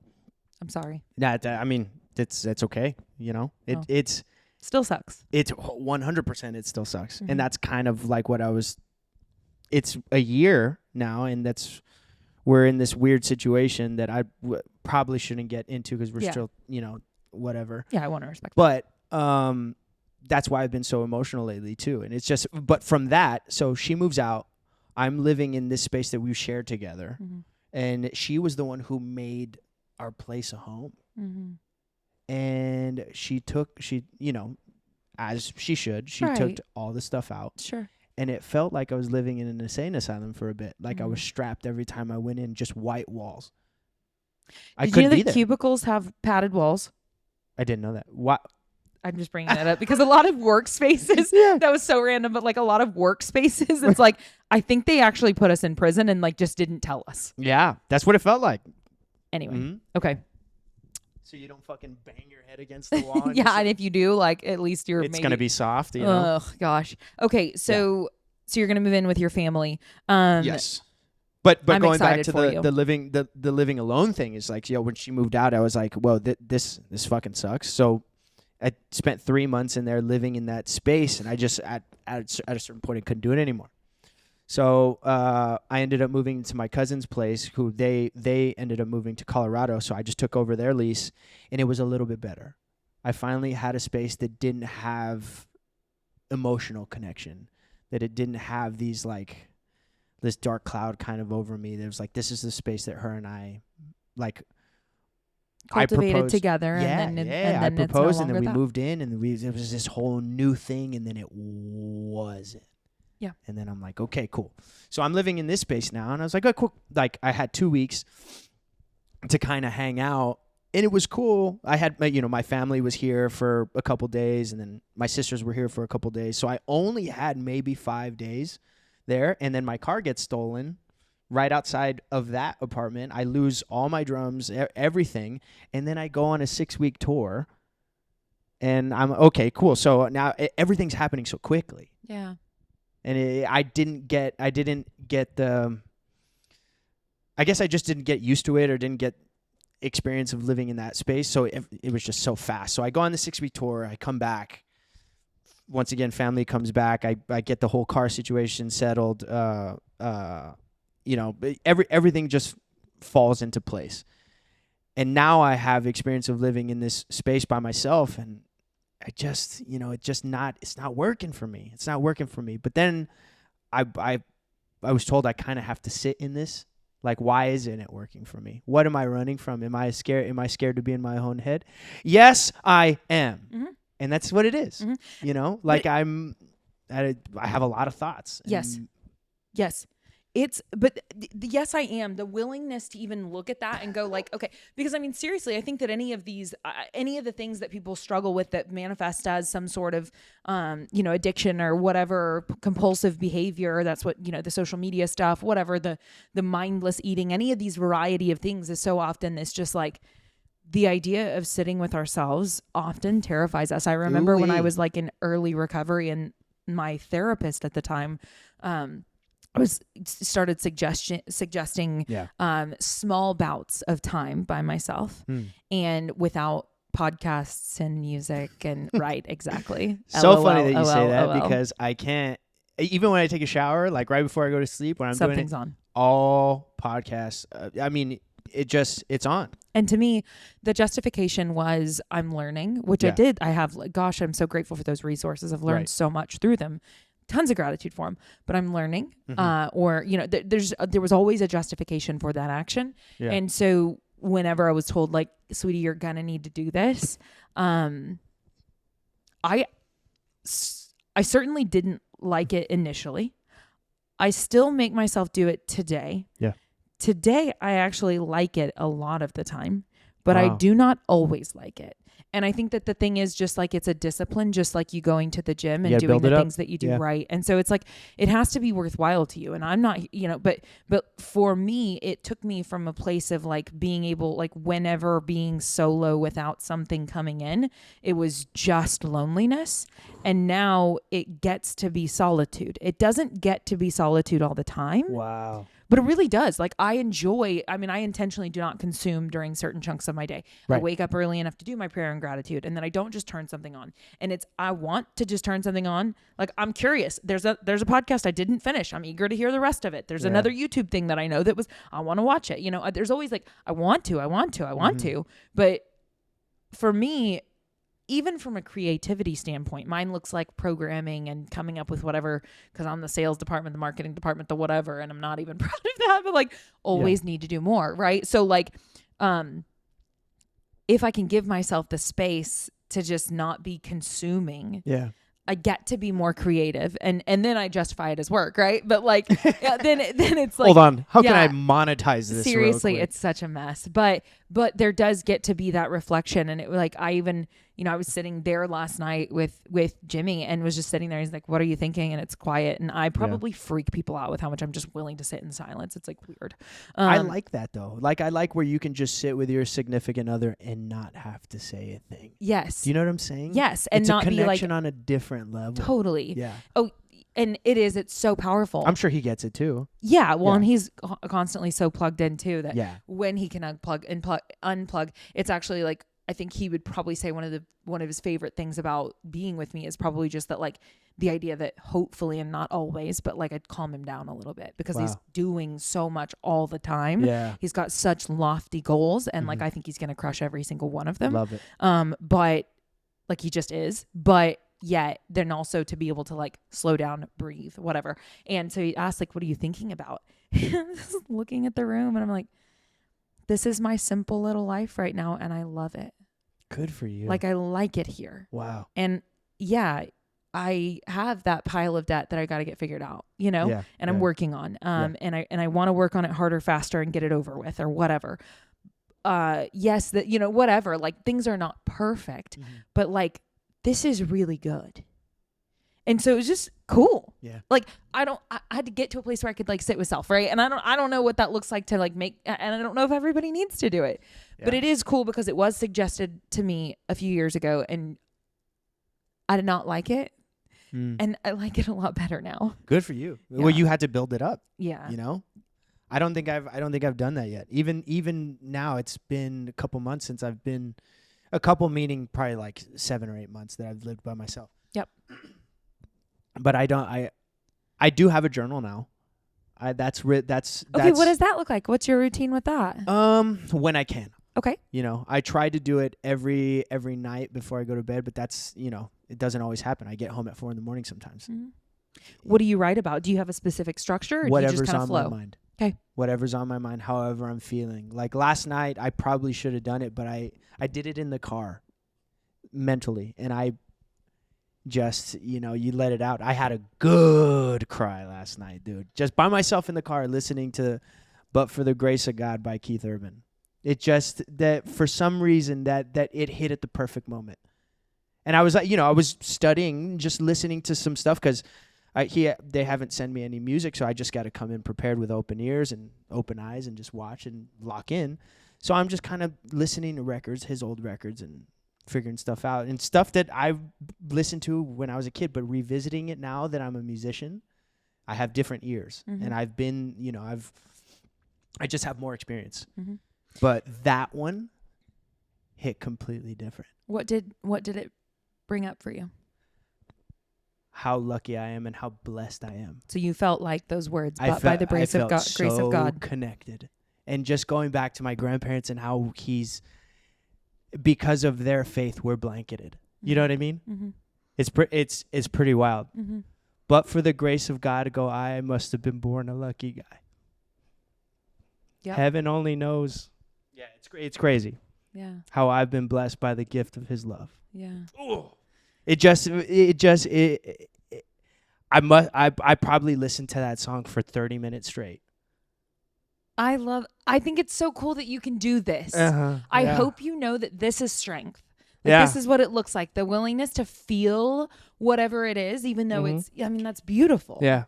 sorry. I mean, it's okay. You know, it's still sucks. It's 100%. It still sucks, and that's kind of like what I was. It's a year now, and we're in this weird situation that I probably shouldn't get into because we're still, whatever. Yeah, I want to respect. But that's why I've been so emotional lately too, and it's just. But from that, so she moves out. I'm living in this space that we've shared together, and she was the one who made our place a home. And she as she should, took all the stuff out. Sure. And it felt like I was living in an insane asylum for a bit. Like I was strapped every time I went in, just white walls. Did you know that cubicles have padded walls? I didn't know that. What? I'm just bringing that up because a lot of workspaces, that was so random, but like a lot of workspaces, it's like, I think they actually put us in prison and like just didn't tell us. Yeah, that's what it felt like. Anyway, okay. So you don't fucking bang your head against the wall. And if you do, like at least it's going to be soft, you know? Oh, gosh. Okay, so you're going to move in with your family. Yes. But I'm going back to the living alone thing is like, when she moved out, I was like, well, this fucking sucks. So I spent 3 months in there living in that space, and I just at a certain point I couldn't do it anymore. So I ended up moving to my cousin's place, who they ended up moving to Colorado. So I just took over their lease, and it was a little bit better. I finally had a space that didn't have emotional connection, that it didn't have these like this dark cloud kind of over me. There was like, this is the space that her and I like. Cultivated together. And then I proposed, and then we moved in, and it was this whole new thing, and then it wasn't. Yeah. And then I'm like, okay, cool. So I'm living in this space now, and I was like, oh, cool. Like I had 2 weeks to kind of hang out, and it was cool. I had my family was here for a couple days, and then my sisters were here for a couple days. So I only had maybe 5 days there, and then my car gets stolen right outside of that apartment. I lose all my drums, everything, and then I go on a 6-week tour, and I'm okay, cool. So now everything's happening so quickly. Yeah. And I didn't get the. I guess I just didn't get used to it, or didn't get experience of living in that space. So it was just so fast. So I go on the 6-week tour. I come back. Once again, family comes back. I get the whole car situation settled. Everything just falls into place. And now I have experience of living in this space by myself, and I just, it's not working for me. It's not working for me. But then I was told I kind of have to sit in this. Like, why isn't it working for me? What am I running from? Am I scared? Am I scared to be in my own head? Yes, I am. Mm-hmm. And that's what it is. Mm-hmm. Like I have a lot of thoughts. Yes. Yes, I am. The willingness to even look at that and go like, okay, because I mean, seriously, I think that any of the things that people struggle with that manifest as some sort of, addiction or whatever, compulsive behavior, that's what, the social media stuff, whatever, the mindless eating, any of these variety of things is so often it's just like, the idea of sitting with ourselves often terrifies us. I remember when I was like in early recovery, and my therapist at the time, started suggesting small bouts of time by myself and without podcasts and music and right, exactly. So LOL, funny that you say that because I can't, even when I take a shower, like right before I go to sleep, when I'm something's doing it, on. all podcasts. It's on. And to me, the justification was I'm learning, which I did. I have, like, gosh, I'm so grateful for those resources. I've learned so much through them. Tons of gratitude for them, but I'm learning. Or, you know, there was always a justification for that action. Yeah. And so whenever I was told, like, sweetie, you're gonna need to do this, I certainly didn't like it initially. I still make myself do it today. Yeah. Today, I actually like it a lot of the time, but I do not always like it. And I think that the thing is just like it's a discipline, just like you going to the gym and doing the things that you do right. And so it's like it has to be worthwhile to you. And I'm not, you know, but for me, it took me from a place of like being able, like whenever being solo without something coming in, it was just loneliness. And now it gets to be solitude. It doesn't get to be solitude all the time. Wow. But it really does. Like I intentionally do not consume during certain chunks of my day. Right. I wake up early enough to do my prayer and gratitude. And then I don't just turn something on. And I want to just turn something on. Like I'm curious. There's a podcast I didn't finish. I'm eager to hear the rest of it. There's another YouTube thing that I know I want to watch it. You know, there's always like, I want to. But for me, even from a creativity standpoint, mine looks like programming and coming up with whatever, because I'm the sales department, the marketing department, the whatever, and I'm not even proud of that, but like always need to do more, right? So like, if I can give myself the space to just not be consuming, I get to be more creative, and then I justify it as work, right? But like, then it's like, hold on, how can I monetize this? Seriously, it's such a mess. But there does get to be that reflection, and it like I even, you know, I was sitting there last night with Jimmy and was just sitting there. He's like, "What are you thinking?" And it's quiet, and I probably freak people out with how much I'm just willing to sit in silence. It's like weird. I like that though. Like I like where you can just sit with your significant other and not have to say a thing. Yes. Do you know what I'm saying? Yes, and it's not a connection be like on a different level. Totally. Yeah. Oh, and it's so powerful. I'm sure he gets it too. Yeah. Well, and he's constantly so plugged in too that when he can unplug, it's actually like, I think he would probably say one of his favorite things about being with me is probably just that, like the idea that hopefully, and not always, but like I'd calm him down a little bit because he's doing so much all the time. Yeah. He's got such lofty goals, and like I think he's going to crush every single one of them. Love it. But like he just is. But yet then also to be able to like slow down, breathe, whatever. And so he asked, like, what are you thinking about? Just looking at the room, and I'm like, this is my simple little life right now, and I love it. Good for you. Like I like it here. Wow. And I have that pile of debt that I got to get figured out, you know, and I'm working on, and I want to work on it harder, faster, and get it over with or whatever. Yes, that, you know, whatever, like things are not perfect, but like, this is really good. And so it was just cool. Yeah. Like I had to get to a place where I could like sit with self, right? And I don't know what that looks like to like make, and I don't know if everybody needs to do it, but it is cool because it was suggested to me a few years ago and I did not like it. And I like it a lot better now. Good for you. Yeah. Well, you had to build it up. Yeah. You know, I don't think I've done that yet. Even now, it's been a couple months since I've been, a couple meaning probably like 7 or 8 months that I've lived by myself. Yep. But I do have a journal now. That's okay. What does that look like? What's your routine with that? When I can. Okay. You know, I try to do it every night before I go to bed, but that's, you know, it doesn't always happen. I get home at 4 a.m. sometimes. Mm-hmm. What do you write about? Do you have a specific structure, or whatever's do you just kind of flow? On my mind. Okay. Whatever's on my mind, however I'm feeling. Like last night, I probably should have done it, but I did it in the car mentally, and I just, you know, you let it out. I had a good cry last night, dude. Just by myself in the car listening to But for the Grace of God by Keith Urban. It just, that for some reason that it hit at the perfect moment. And I was like, you know, I was studying, just listening to some stuff because they haven't sent me any music, so I just got to come in prepared with open ears and open eyes and just watch and lock in. So I'm just kind of listening to records, his old records, and figuring stuff out. And stuff that I've listened to when I was a kid, but revisiting it now that I'm a musician, I have different ears. Mm-hmm. And I've been, you know, I just have more experience. Mm-hmm. But that one hit completely different. What did it bring up for you? How lucky I am and how blessed I am. So you felt like those words, by the grace of God, so connected. And just going back to my grandparents and how because of their faith, we're blanketed. You know what I mean? Mm-hmm. It's pretty wild. Mm-hmm. But for the grace of God, I must have been born a lucky guy. Yep. Heaven only knows. Yeah, it's crazy. Yeah. How I've been blessed by the gift of His love. Yeah. I probably listened to that song for 30 minutes straight. I think it's so cool that you can do this. I hope you know that this is strength. This is what it looks like. The willingness to feel whatever it is, even though that's beautiful. Yeah.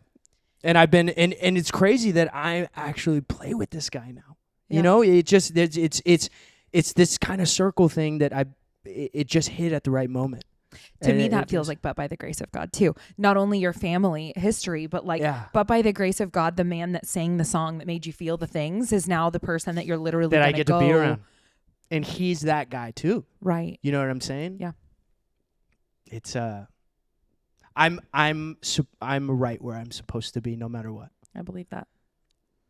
And I've been, and it's crazy that I actually play with this guy now. Yeah. You know, it's this kind of circle thing that it just hit at the right moment. To me, that feels like, but by the grace of God too. Not only your family history, but but by the grace of God, the man that sang the song that made you feel the things is now the person that you're literally that I get to be around. And he's that guy too. Right. You know what I'm saying? Yeah. It's I'm right where I'm supposed to be no matter what. I believe that.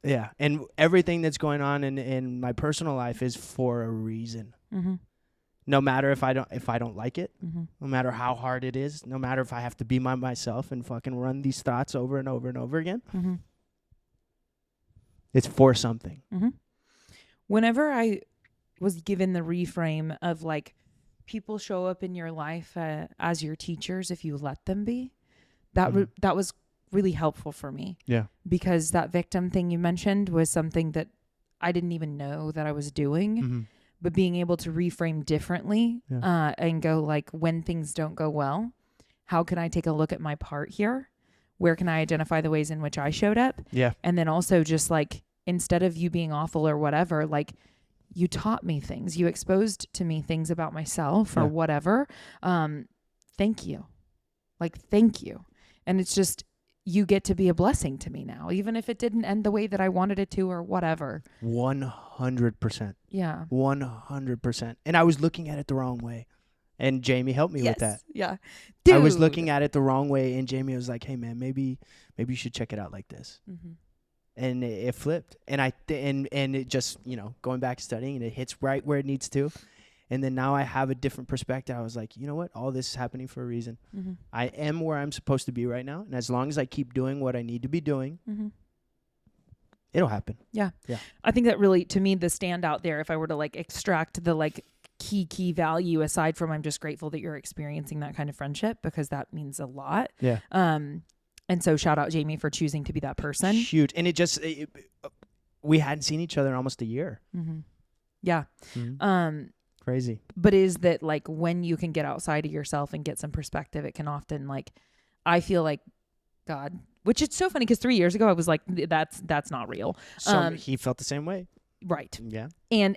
Yeah. And everything that's going on in my personal life is for a reason. Mm-hmm. No matter if I don't like it, mm-hmm. no matter how hard it is, no matter if I have to be myself and fucking run these thoughts over and over and over again. Mm-hmm. It's for something. Mm-hmm. Whenever I was given the reframe of like people show up in your life as your teachers if you let them be, that was really helpful for me. Yeah. Because that victim thing you mentioned was something that I didn't even know that I was doing. Mm-hmm. But being able to reframe differently and go like, when things don't go well, how can I take a look at my part here? Where can I identify the ways in which I showed up? Yeah. And then also just like, instead of you being awful or whatever, like you taught me things, you exposed to me things about myself or whatever. Thank you. Like, thank you. And it's just, you get to be a blessing to me now, even if it didn't end the way that I wanted it to or whatever. 100%. Yeah. 100%. And I was looking at it the wrong way. And Jamie helped me with that. Yeah. Dude. I was looking at it the wrong way, and Jamie was like, hey, man, maybe you should check it out like this. Mm-hmm. And it flipped. And and it just, going back to studying, and it hits right where it needs to. And then now I have a different perspective. I was like, you know what? All this is happening for a reason. Mm-hmm. I am where I'm supposed to be right now. And as long as I keep doing what I need to be doing, it'll happen. Yeah. Yeah. I think that really, to me, the standout there, if I were to like extract the like key value aside from I'm just grateful that you're experiencing that kind of friendship, because that means a lot. Yeah. And so shout out Jamie for choosing to be that person. Huge. And we hadn't seen each other in almost a year. Mm-hmm. Yeah. Mm-hmm. Crazy. But is that like when you can get outside of yourself and get some perspective, it can often like, I feel like God, which it's so funny because 3 years ago I was like, that's not real. So he felt the same way. Right. Yeah. And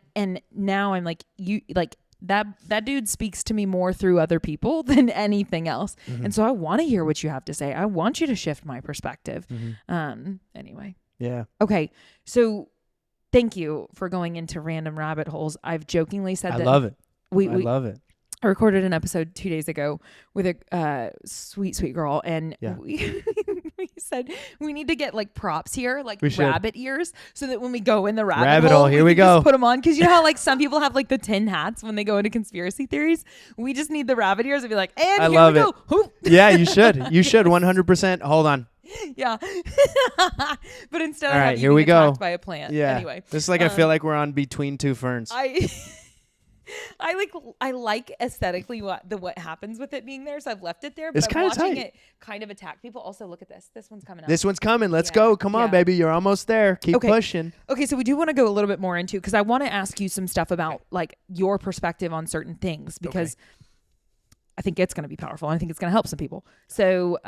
now I'm like, you like that dude speaks to me more through other people than anything else. Mm-hmm. And so I want to hear what you have to say. I want you to shift my perspective. Mm-hmm. Anyway. Yeah. Okay. So thank you for going into random rabbit holes. I've jokingly said that. I love it. I love it. I recorded an episode 2 days ago with a sweet girl, and we said we need to get like props here, like rabbit ears, so that when we go in the rabbit hole, here we go. Just put them on, because you know how like some people have like the tin hats when they go into conspiracy theories. We just need the rabbit ears and be like, and I here love we it. go. Yeah, you should. You should 100%. Hold on. Yeah. But instead all of right, here we go. By a plant. Yeah. Anyway, this is like I feel like we're on Between Two Ferns. I like aesthetically what happens with it being there, so I've left it there. But it's I'm watching tight. it kind of attack people. Also, look at this. This one's coming up. This one's coming. Let's go. Come on, baby. You're almost there. Keep pushing. Okay, so we do want to go a little bit more into, because I want to ask you some stuff about like your perspective on certain things, because I think it's going to be powerful. I think it's going to help some people. So,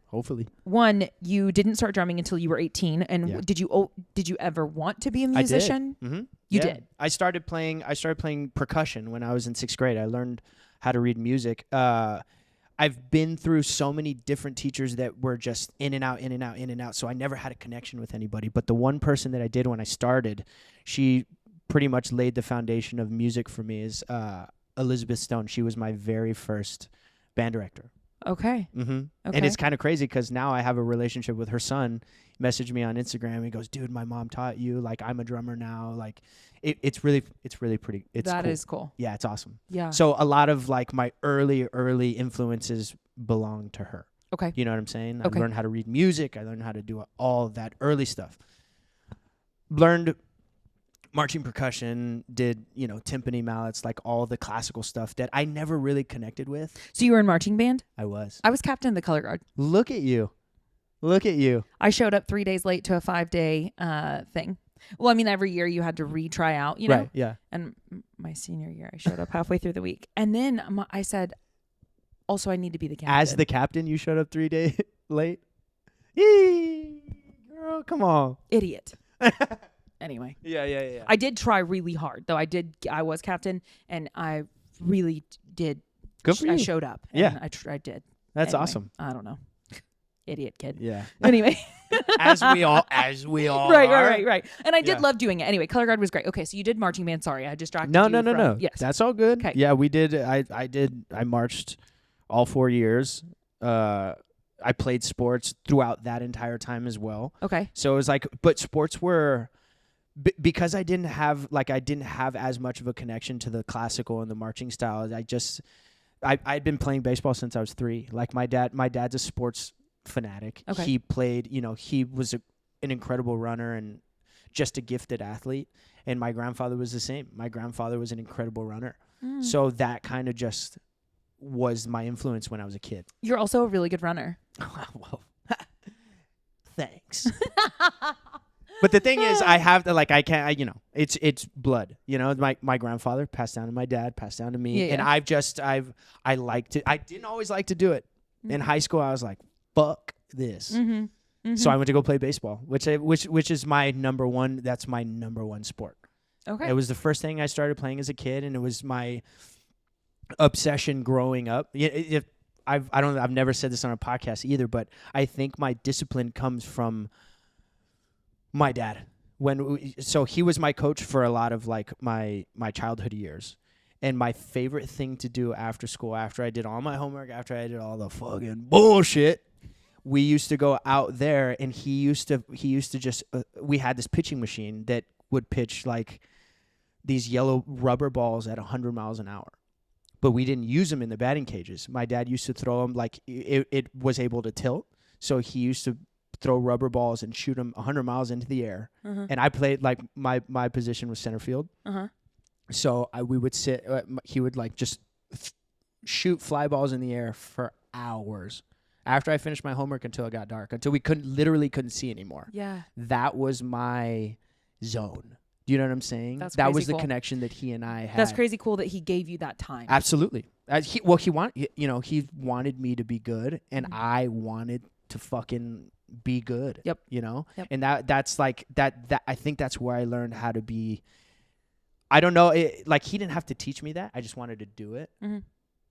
hopefully, one, you didn't start drumming until you were 18, and did you ever want to be a musician? I did. Mm-hmm. You did. I started playing percussion when I was in 6th grade. I learned how to read music. I've been through so many different teachers that were just in and out. So I never had a connection with anybody. But the one person that I did when I started, she pretty much laid the foundation of music for me, is Elizabeth Stone. She was my very first band director. Okay. Mm-hmm. And it's kind of crazy because now I have a relationship with her son. Messaged me on Instagram. He goes, dude, my mom taught you. Like, I'm a drummer now. Like, it's really pretty. That is cool. Yeah, it's awesome. Yeah. So a lot of like my early influences belong to her. Okay. You know what I'm saying? Okay. I learned how to read music. I learned how to do all of that early stuff. Learned marching percussion, did, timpani, mallets, like all the classical stuff that I never really connected with. So you were in marching band? I was. I was captain of the color guard. Look at you. I showed up 3 days late to a 5-day thing. Well, I mean, every year you had to retry out, you know? Right, yeah. And my senior year, I showed up halfway through the week. And then I said, also, I need to be the captain. As the captain, you showed up 3 days late? Yee! Girl, come on. Idiot. Anyway. Yeah. I did try really hard, though. I was captain, and I really did. Good for you. I showed up. And Yeah. I did. That's Anyway, awesome. I don't know. Idiot kid. Yeah. Anyway. as we all Right. And I did Yeah. love doing it. Anyway, color guard was great. Okay, so you did marching band. Sorry, I distracted No. you from- Yes. That's all good. Okay. Yeah, we did. I marched all 4 years. I played sports throughout that entire time as well. Okay. So it was like, but sports were, because I didn't have as much of a connection to the classical and the marching style. I'd been playing baseball since I was 3. Like my dad's a sports fanatic. Okay. He played, he was an incredible runner and just a gifted athlete. And my grandfather was the same. My grandfather was an incredible runner. So that kind of just was my influence when I was a kid. You're also a really good runner. Well, thanks. But the thing is, I have to, like, I can't, it's blood. My grandfather passed down to my dad, passed down to me. Yeah, and I didn't always like to do it. In high school, I was like, fuck this. So I went to go play baseball, which is my number one. That's my number one sport. Okay. It was the first thing I started playing as a kid, and it was my obsession growing up. I've never said this on a podcast either, but I think my discipline comes from my dad. So he was my coach for a lot of like my childhood years. And my favorite thing to do after school, after I did all my homework, after I did all the fucking bullshit, we used to go out there, and he used to just we had this pitching machine that would pitch like these yellow rubber balls at 100 miles an hour. But we didn't use them in the batting cages. My dad used to throw them like it was able to tilt. So he used to throw rubber balls and shoot them 100 miles into the air. And I played, like, my position was center field. So we would sit, he would like just shoot fly balls in the air for hours after I finished my homework until it got dark, until we literally couldn't see anymore. Yeah. That was my zone. Do you know what I'm saying? That was the cool. connection that he and I had. That's crazy cool that he gave you that time. Absolutely. He wanted me to be good, and I wanted to fucking be good. Yep. Yep. And that's like that I think that's where I learned how to be. I don't know, like he didn't have to teach me that. I just wanted to do it.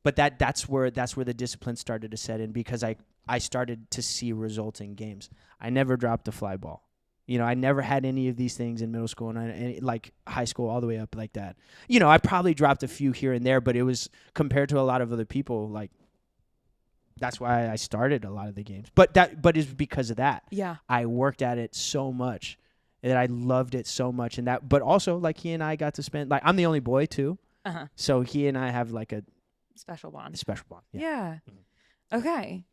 But that's where the discipline started to set in, because I started to see results in games. I never dropped a fly ball. I never had any of these things in middle school and like high school all the way up like that. I probably dropped a few here and there, but it was compared to a lot of other people, like, that's why I started a lot of the games. But it's because of that. Yeah. I worked at it so much that I loved it so much, and but also, like, he and I got to spend, like, I'm the only boy too. So he and I have like a special bond. Yeah. Okay.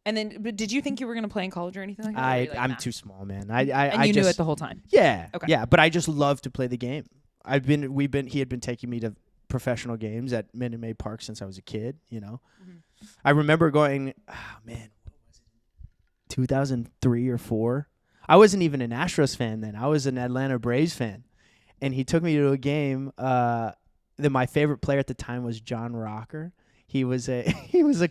And then, but did you think you were going to play in college or anything like that? I'm too small, man. And you knew it the whole time. Yeah. Okay. Yeah, but I just love to play the game. He had been taking me to professional games at Minute Maid Park since I was a kid, I remember going, what was it? 2003 or 4. I wasn't even an Astros fan then. I was an Atlanta Braves fan. And he took me to a game that my favorite player at the time was John Rocker. He was a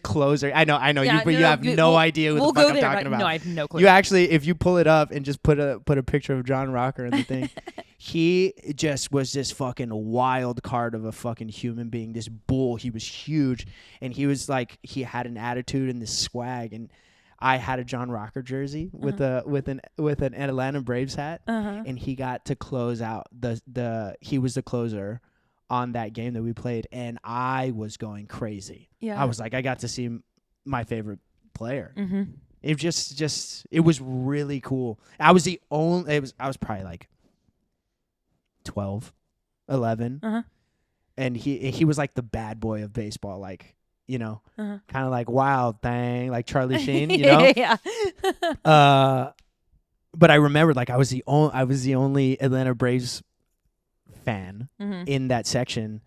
closer. I know. Yeah, you have no idea who the fuck I'm talking about. No, I have no clue. You actually, if you pull it up and just put a picture of John Rocker in the thing, he just was this fucking wild card of a fucking human being. This bull. He was huge, and he was like, he had an attitude and this swag. And I had a John Rocker jersey with an Atlanta Braves hat, and he got to close out he was the closer on that game that we played, and I was going crazy. Yeah. I was like, I got to see my favorite player. It just it was really cool. I was probably like 12, 11. And he was like the bad boy of baseball, like, you know, kind of like Wild Thing, like Charlie Sheen, you know? Yeah. But I remember, like, I was the only Atlanta Braves fan in that section.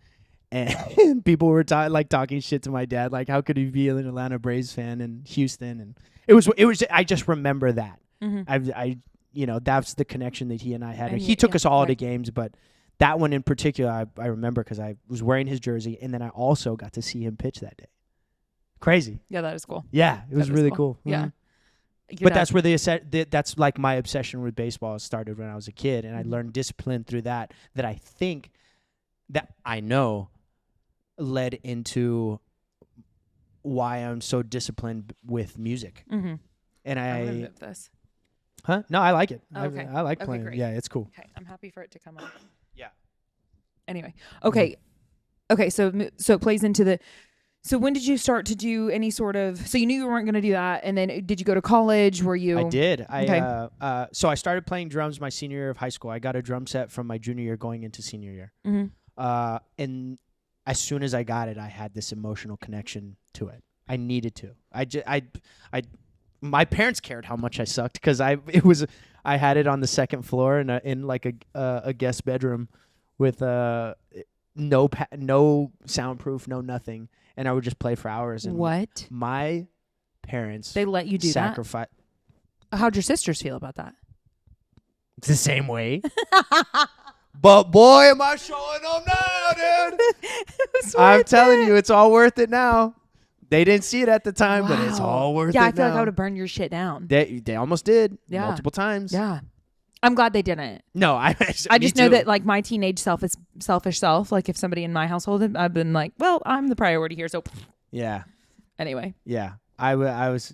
And people were talking shit to my dad, like, how could he be an Atlanta Braves fan in Houston? And it was. I just remember that. You know, that's the connection that he and I had. And he took us all to games, but that one in particular, I remember because I was wearing his jersey, and then I also got to see him pitch that day. Crazy. Yeah, that is cool. Yeah, it was really cool. Yeah. But that's where that's like my obsession with baseball started when I was a kid, and I learned discipline through that I think that I know led into why I'm so disciplined with music. And I'm gonna move this. Huh? No, I like it. Okay. I like playing. Great. Yeah, it's cool. Okay, I'm happy for it to come up. Yeah. Anyway, okay. So it plays into the. So when did you start to do any sort of? So you knew you weren't going to do that, and then did you go to college? Were you? I did. So I started playing drums my senior year of high school. I got a drum set from my junior year going into senior year. And as soon as I got it, I had this emotional connection to it. I needed to. My parents cared how much I sucked because I had it on the second floor in like a guest bedroom with no soundproof, no nothing, and I would just play for hours. And what? My parents, they let you do sacrifice. How'd your sisters feel about that? It's the same way. But boy, am I showing them now, dude. I'm telling you, it's all worth it now. They didn't see it at the time, but it's all worth it now. Yeah, I feel like I would have burned your shit down. They almost did. Multiple times. Yeah. I'm glad they didn't. No, I just know that like my teenage selfish self, like if somebody in my household had, I've been like, well, I'm the priority here. So yeah. Anyway. Yeah. I was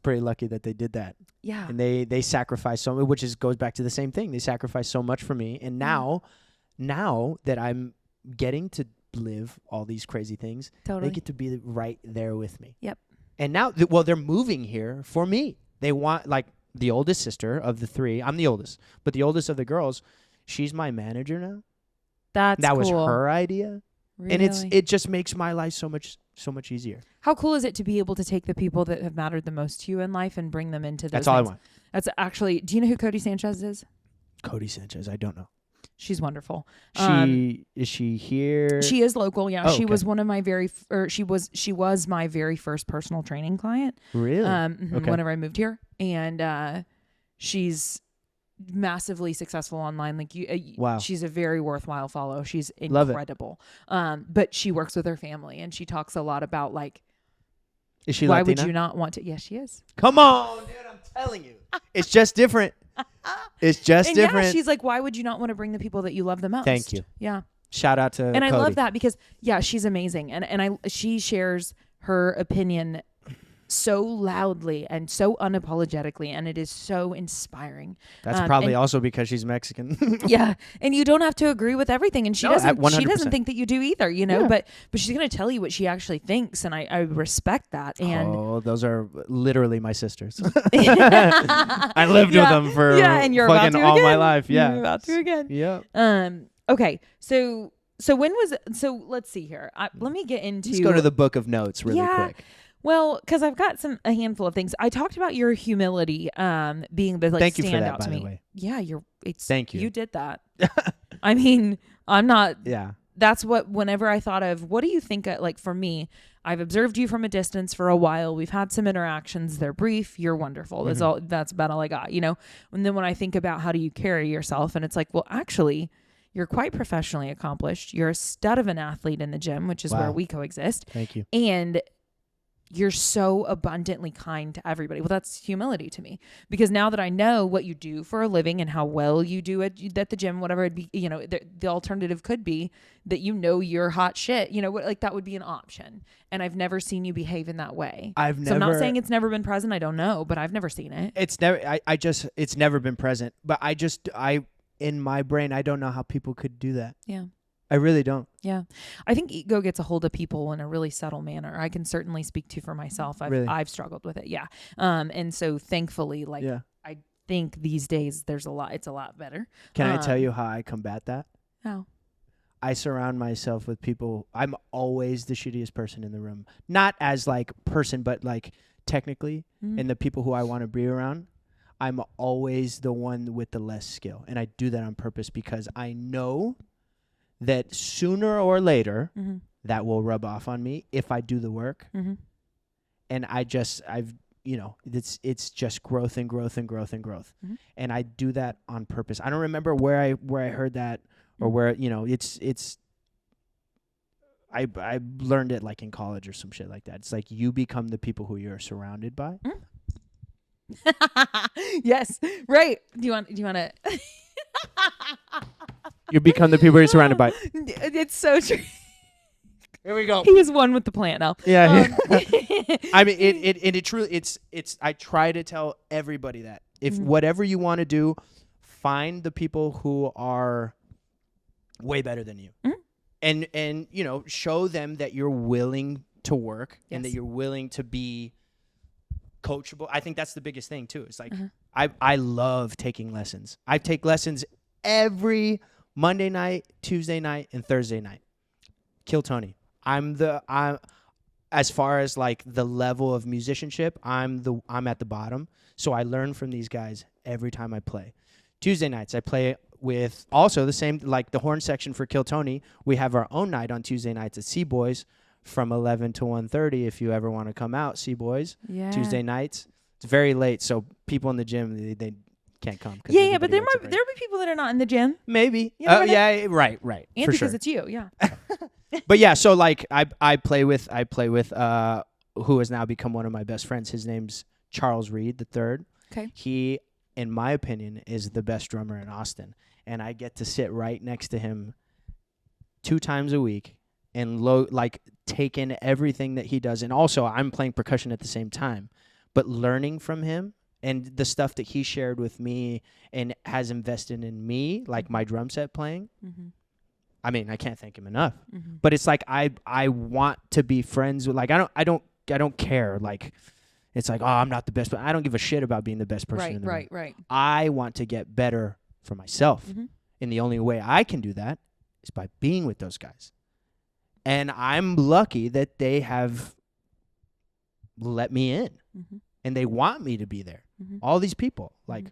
pretty lucky that they did that. Yeah. And they sacrificed so much, which goes back to the same thing. They sacrificed so much for me. And now that I'm getting to live all these crazy things, they get to be right there with me. Yep. And now, they're moving here for me. They want, like, the oldest sister of the three. I'm the oldest, but the oldest of the girls, she's my manager now. That cool. was her idea. Really? And it just makes my life so much easier. How cool is it to be able to take the people that have mattered the most to you in life and bring them into those That's all I want. That's actually, do you know who Cody Sanchez is? Cody Sanchez, I don't know. She's wonderful. Is she here? She is local. Yeah, she okay. was one of my she was my very first personal training client. Really? Okay. Whenever I moved here, and she's massively successful online. Like wow. She's a very worthwhile follow. She's incredible. But she works with her family, and she talks a lot about like. Is she why Latina? would you not want to? Yes, she is. Come on, dude! I'm telling you, it's just different. It's just different. Yeah, she's like, why would you not want to bring the people that you love the most? Thank you. Yeah. Shout out to and Cody. I love that because she's amazing, and she shares her opinion so loudly and so unapologetically, and it is so inspiring. That's probably also because she's Mexican. Yeah, and you don't have to agree with everything, and she doesn't. 100%. She doesn't think that you do either, you know. Yeah. But she's gonna tell you what she actually thinks, and I respect that. And those are literally my sisters. I lived with them for and you're fucking about to all again. my life. Yeah, you're about to again. Yeah. Okay. So when was it? So let's see here. Let me get into. Let's go to the book of notes really quick. Well, because I've got a handful of things. I talked about your humility being the Thank you for standout that, to by me. the way. Yeah, Thank you. You did that. I mean, I'm not. Yeah. That's what. Whenever I thought of, what do you think? Like for me, I've observed you from a distance for a while. We've had some interactions. They're brief. You're wonderful. That's all. That's about all I got. You know. And then when I think about how do you carry yourself, and it's like, well, actually. You're quite professionally accomplished. You're a stud of an athlete in the gym, which is where we coexist. Thank you. And you're so abundantly kind to everybody. Well, that's humility to me, because now that I know what you do for a living and how well you do it at the gym, whatever it be, you know, the alternative could be that you're hot shit. You know, like that would be an option. And I've never seen you behave in that way. So I'm not saying it's never been present. I don't know, but I've never seen it. It's never. It's never been present. But in my brain, I don't know how people could do that. Yeah. I really don't. Yeah. I think ego gets a hold of people in a really subtle manner. I can certainly speak to for myself. I've struggled with it. Yeah. And so thankfully, like, I think these days it's a lot better. Can I tell you how I combat that? How? I surround myself with people. I'm always the shittiest person in the room. Not as like person, but like technically, and the people who I want to be around, I'm always the one with the less skill. And I do that on purpose because I know that sooner or later that will rub off on me if I do the work. And it's just growth and growth and growth and growth. And I do that on purpose. I don't remember where I heard that or where, I learned it like in college or some shit like that. It's like you become the people who you're surrounded by. Yes. Right. Do you want to You become the people you're surrounded by. It's so true. Here we go. He is one with the plant now. Yeah. I mean, it truly, it's, I try to tell everybody that if whatever you want to do, find the people who are way better than you and, show them that you're willing to work and that you're willing to be coachable. I think that's the biggest thing too. It's like, I love taking lessons. I take lessons every Monday night, Tuesday night, and Thursday night. Kill Tony. I'm as far as like the level of musicianship, I'm at the bottom. So I learn from these guys every time I play. Tuesday nights I play with also the same, like the horn section for Kill Tony. We have our own night on Tuesday nights at Sea Boys from 11 to 1:30. If you ever want to come out, Sea Boys. Yeah. Tuesday nights. It's very late, so people in the gym they can't come. Yeah, but there be people that are not in the gym. Maybe. Yeah, right. And for because sure. it's you, yeah. But yeah, so like I play with who has now become one of my best friends. His name's Charles Reed III. Okay. He, in my opinion, is the best drummer in Austin, and I get to sit right next to him 2 times a week and take in everything that he does. And also, I'm playing percussion at the same time, but learning from him. And the stuff that he shared with me and has invested in me, like my drum set playing, I mean, I can't thank him enough. But it's like I want to be friends with, like, I don't care. Like, it's like, oh, I'm not the best, but I don't give a shit about being the best person in the room. Right. I want to get better for myself, and the only way I can do that is by being with those guys. And I'm lucky that they have let me in. And they want me to be there. All these people, like,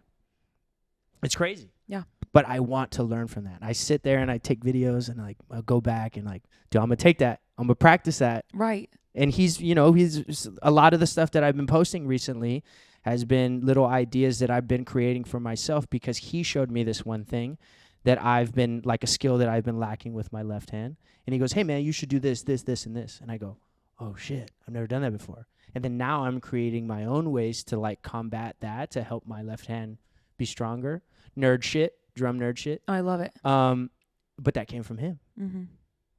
it's crazy. Yeah. But I want to learn from that. I sit there and I take videos and like I'll go back and like, dude, I'm gonna take that. I'm gonna practice that. Right. And he's a lot of the stuff that I've been posting recently has been little ideas that I've been creating for myself because he showed me this one thing that I've been like a skill that I've been lacking with my left hand. And he goes, hey man, you should do this, this, this, and this. And I go, oh shit, I've never done that before. And then now I'm creating my own ways to like combat that to help my left hand be stronger. Drum nerd shit. Oh, I love it. But that came from him.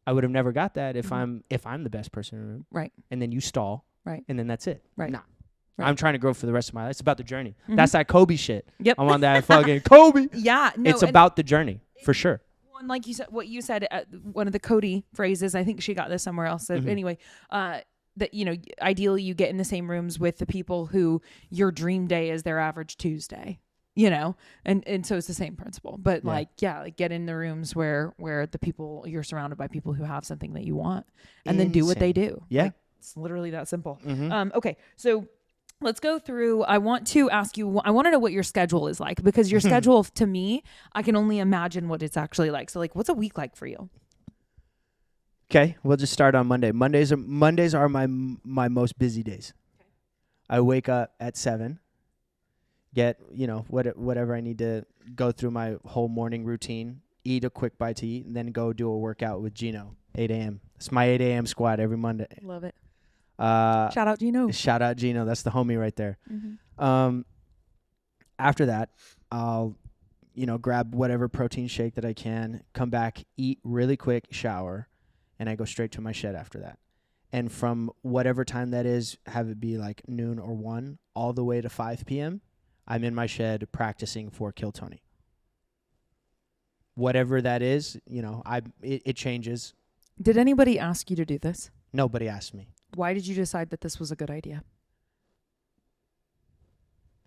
I would have never got that if I'm the best person in the room. Right. And then you stall. Right. And then that's it. Right. Nah. Right. I'm trying to grow for the rest of my life. It's about the journey. That's that Kobe shit. Yep. I'm on that fucking Kobe. Yeah. No. It's about the journey for sure. And like you said, what you said, one of the Cody phrases, I think she got this somewhere else. So anyway, that, ideally you get in the same rooms with the people who your dream day is their average Tuesday, and so it's the same principle, but get in the rooms where the people you're surrounded by people who have something that you want and then do what they do. Yeah. Like, it's literally that simple. Okay. So let's go through. I want to ask you, I want to know what your schedule is like because your schedule to me, I can only imagine what it's actually like. So like, what's a week like for you? Okay, we'll just start on Monday. Mondays are my most busy days. Okay. I wake up at 7, get whatever I need to go through my whole morning routine, eat a quick bite to eat, and then go do a workout with Gino. 8 a.m. It's my 8 a.m. squat every Monday. Love it. Shout out Gino. Shout out Gino. That's the homie right there. After that, I'll grab whatever protein shake that I can, come back, eat really quick, shower. And I go straight to my shed after that. And from whatever time that is, have it be like noon or 1, all the way to 5 p.m., I'm in my shed practicing for Kill Tony. whatever that is, it changes. Did anybody ask you to do this? Nobody asked me. Why did you decide that this was a good idea?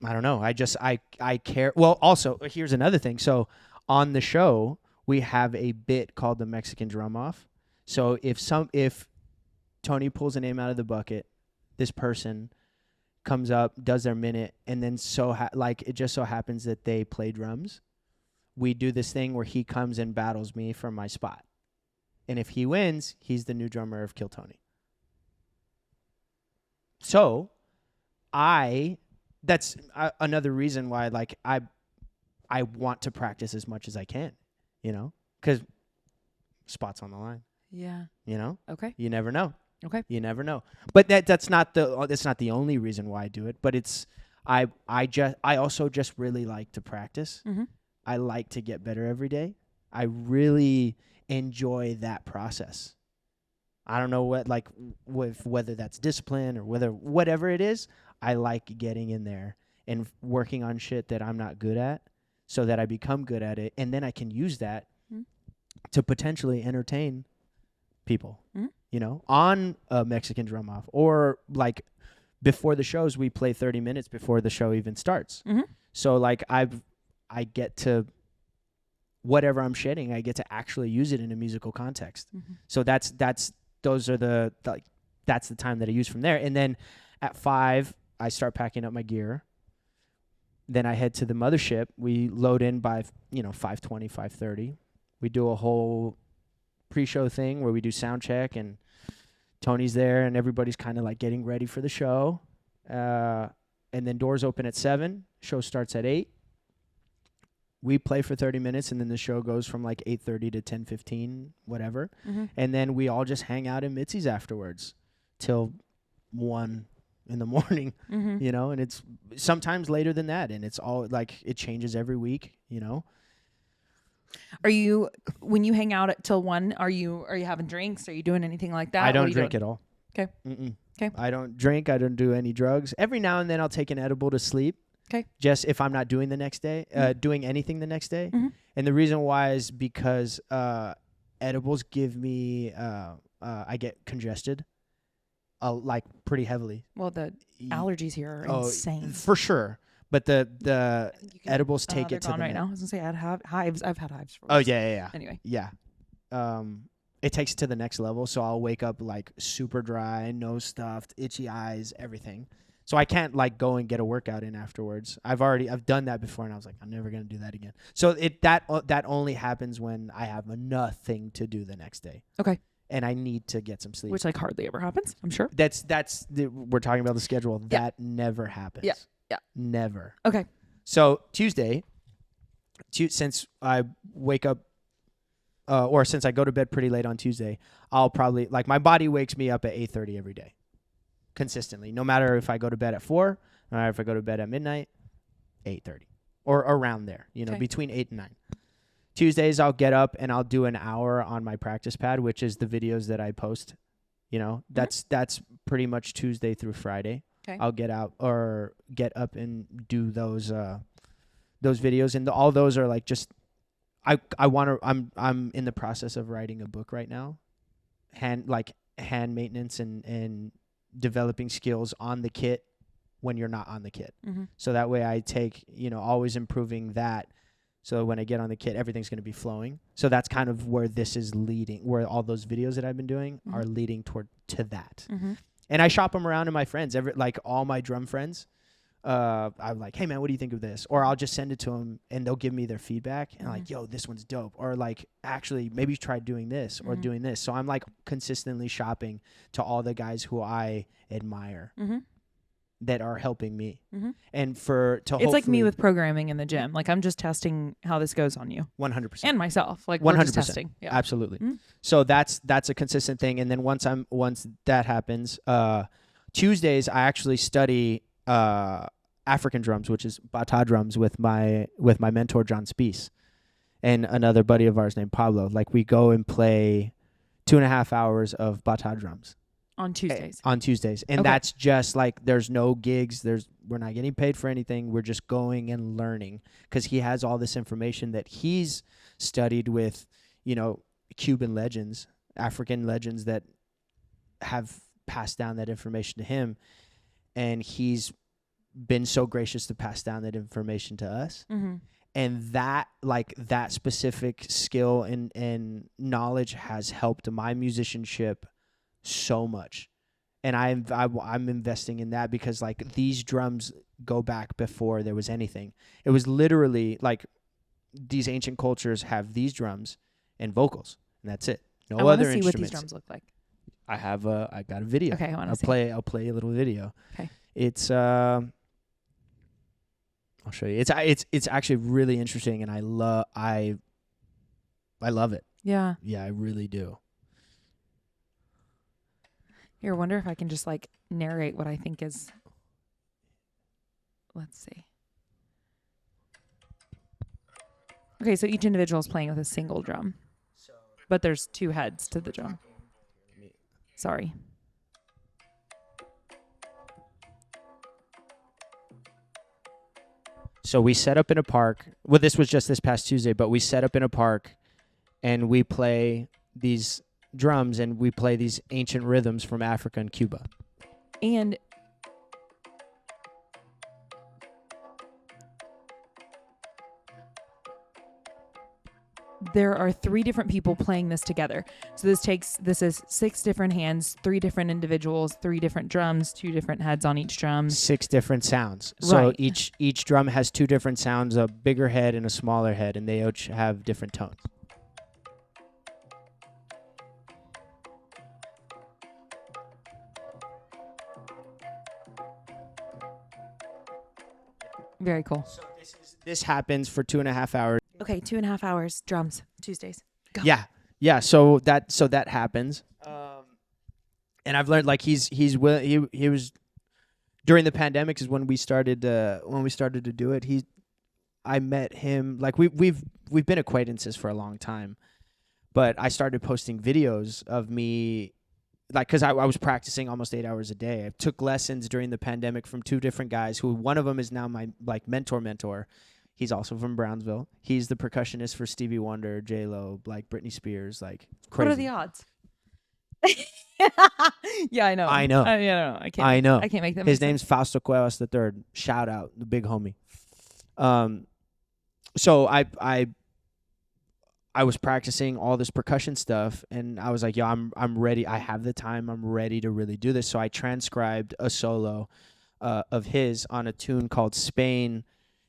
I don't know. I care. Well, also, here's another thing. So on the show, we have a bit called the Mexican drum off. So if Tony pulls a name out of the bucket, this person comes up, does their minute, and then it just so happens that they play drums. We do this thing where he comes and battles me for my spot. And if he wins, he's the new drummer of Kill Tony. So that's another reason why I want to practice as much as I can, because spots on the line. Yeah. Okay. You never know. Okay. You never know. But that's not the only reason why I do it. But it's I also just really like to practice. Mm-hmm. I like to get better every day. I really enjoy that process. I don't know whether that's discipline or whatever it is. I like getting in there and working on shit that I'm not good at, so that I become good at it, and then I can use that to potentially entertain people. On a Mexican drum off, or before the shows, we play 30 minutes before the show even starts. Mm-hmm. So I get to, whatever I'm shedding, I get to actually use it in a musical context. Mm-hmm. So that's the time that I use from there. And then at 5, I start packing up my gear. Then I head to the mothership. We load in by 5:20, 5:30. We do a whole pre-show thing where we do sound check, and Tony's there, and everybody's kind of getting ready for the show. And then doors open at 7. Show starts at 8. We play for 30 minutes, and then the show goes from 8:30 to 10:15, whatever. Mm-hmm. And then we all just hang out in Mitzi's afterwards till 1 in the morning, mm-hmm. And it's sometimes later than that, and it's all it changes every week, Are you, when you hang out till 1, are you having drinks? Are you doing anything like that? I don't drink at all. Okay. Okay. I don't drink. I don't do any drugs. Every now and then I'll take an edible to sleep. Okay. Just if I'm not doing the next day, doing anything the next day. Mm-hmm. And the reason why is because edibles give me, I get congested, pretty heavily. Well, the allergies here are insane. For sure. But the edibles take it to the right now. I was gonna say I had hives. I've had hives for weeks. Yeah. Anyway. Yeah. It takes it to the next level. So I'll wake up super dry, nose stuffed, itchy eyes, everything. So I can't go and get a workout in afterwards. I've done that before, and I was like, I'm never gonna do that again. So that only happens when I have nothing to do the next day. Okay. And I need to get some sleep. Which hardly ever happens, I'm sure. We're talking about the schedule. Yeah. That never happens. Yeah. Never. Okay. So Tuesday, since I wake up, or since I go to bed pretty late on Tuesday, I'll probably my body wakes me up at 8:30 every day, consistently. No matter if I go to bed at 4, no matter if I go to bed at midnight, 8:30 or around there. Between 8 and 9. Tuesdays I'll get up and I'll do an hour on my practice pad, which is the videos that I post. That's pretty much Tuesday through Friday. Okay. I'll get up and do those videos, and all those are I'm in the process of writing a book right now, hand maintenance and developing skills on the kit when you're not on the kit. Mm-hmm. So that way I take, always improving that. So when I get on the kit, everything's going to be flowing. So that's kind of where this is leading, where all those videos that I've been doing mm-hmm. are leading to that. Mm-hmm. And I shop them around to my friends, all my drum friends. I'm like, hey man, what do you think of this? Or I'll just send it to them, and they'll give me their feedback, and mm-hmm. Yo, this one's dope. Or actually, maybe try doing this or mm-hmm. doing this. So I'm consistently shopping to all the guys who I admire. Mm-hmm. That are helping me. Mm-hmm. And it's like me with programming in the gym. I'm just testing how this goes on you. 100%. And myself. 100%. We're just testing. Yeah. Absolutely. Mm-hmm. So that's a consistent thing. And then once that happens, Tuesdays I actually study African drums, which is bata drums with my mentor John Spees and another buddy of ours named Pablo. We go and play 2.5 hours of bata drums. On Tuesdays. On Tuesdays. And that's just like, there's no gigs. We're not getting paid for anything. We're just going and learning, because he has all this information that he's studied with, Cuban legends, African legends that have passed down that information to him. And he's been so gracious to pass down that information to us. Mm-hmm. And that specific skill and knowledge has helped my musicianship so much. And I'm investing in that, because like these drums go back before there was anything. It was literally like these ancient cultures have these drums and vocals, and that's it. No other instruments. I want to see what these drums look like. I got a video. Okay, I want to see. I'll play a little video. Okay. It's I'll show you. It's actually really interesting, and I love it. Yeah. Yeah, I really do. Here, I wonder if I can just like narrate what I think is. Let's see. Okay, so each individual is playing with a single drum, but there's 2 heads to the drum. Sorry. So we set up in a park. Well, this was just this past Tuesday, but we set up in a park, and we play these drums, and we play these ancient rhythms from Africa and Cuba. And there are 3 different people playing this together. So this is 6 different hands, 3 different individuals, 3 different drums, 2 different heads on each drum. 6 different sounds. So each drum has 2 different sounds, a bigger head and a smaller head, and they each have different tones. Very cool. So this happens for 2.5 hours. Okay, 2.5 hours, drums, Tuesdays. Go. Yeah. So that happens. And I've learned, like, he was during the pandemic is when we started to do it. I met him, like we've been acquaintances for a long time, but I started posting videos of me. Like, because I was practicing almost 8 hours a day. I took lessons during the pandemic from 2 different guys, who one of them is now my like mentor. He's also from Brownsville. He's the percussionist for Stevie Wonder, J-Lo, like Britney Spears, like crazy. What are the odds? Yeah, I know. I know. I can't make them. His name's Fausto Cuevas III. Shout out, the big homie. So I was practicing all this percussion stuff, and I was like, yo, I'm ready. I have the time. I'm ready to really do this. So I transcribed a solo of his on a tune called Spain.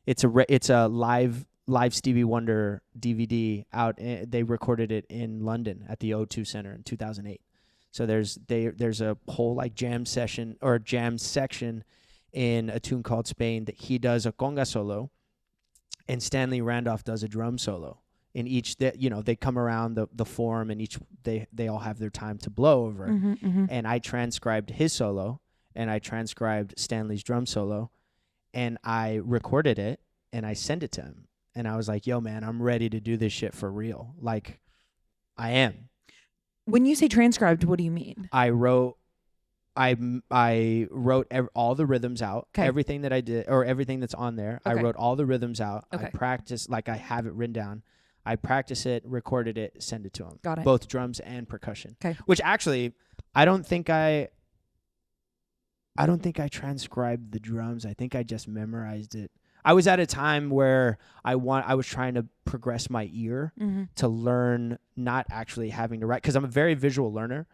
It's a live Stevie Wonder DVD out. They recorded it in London at the O2 Center in 2008. So there's a whole like jam section or jam section in a tune called Spain that he does a conga solo, and Stanley Randolph does a drum solo. In each, they come around the form, and each they all have their time to blow over. Mm-hmm. And I transcribed his solo, and I transcribed Stanley's drum solo, and I recorded it, and I sent it to him. And I was like, yo, man, I'm ready to do this shit for real. Like, I am. When you say transcribed, what do you mean? I wrote all the rhythms out. Okay. Everything that I did, or everything that's on there. Okay. I wrote all the rhythms out. Okay. I practiced, like I have it written down. I practice it, recorded it, send it to him. Got it. Both drums and percussion. Okay. Which actually, I don't think I transcribed the drums. I think I just memorized it. I was at a time where I was trying to progress my ear to learn not actually having to write, because I'm a very visual learner.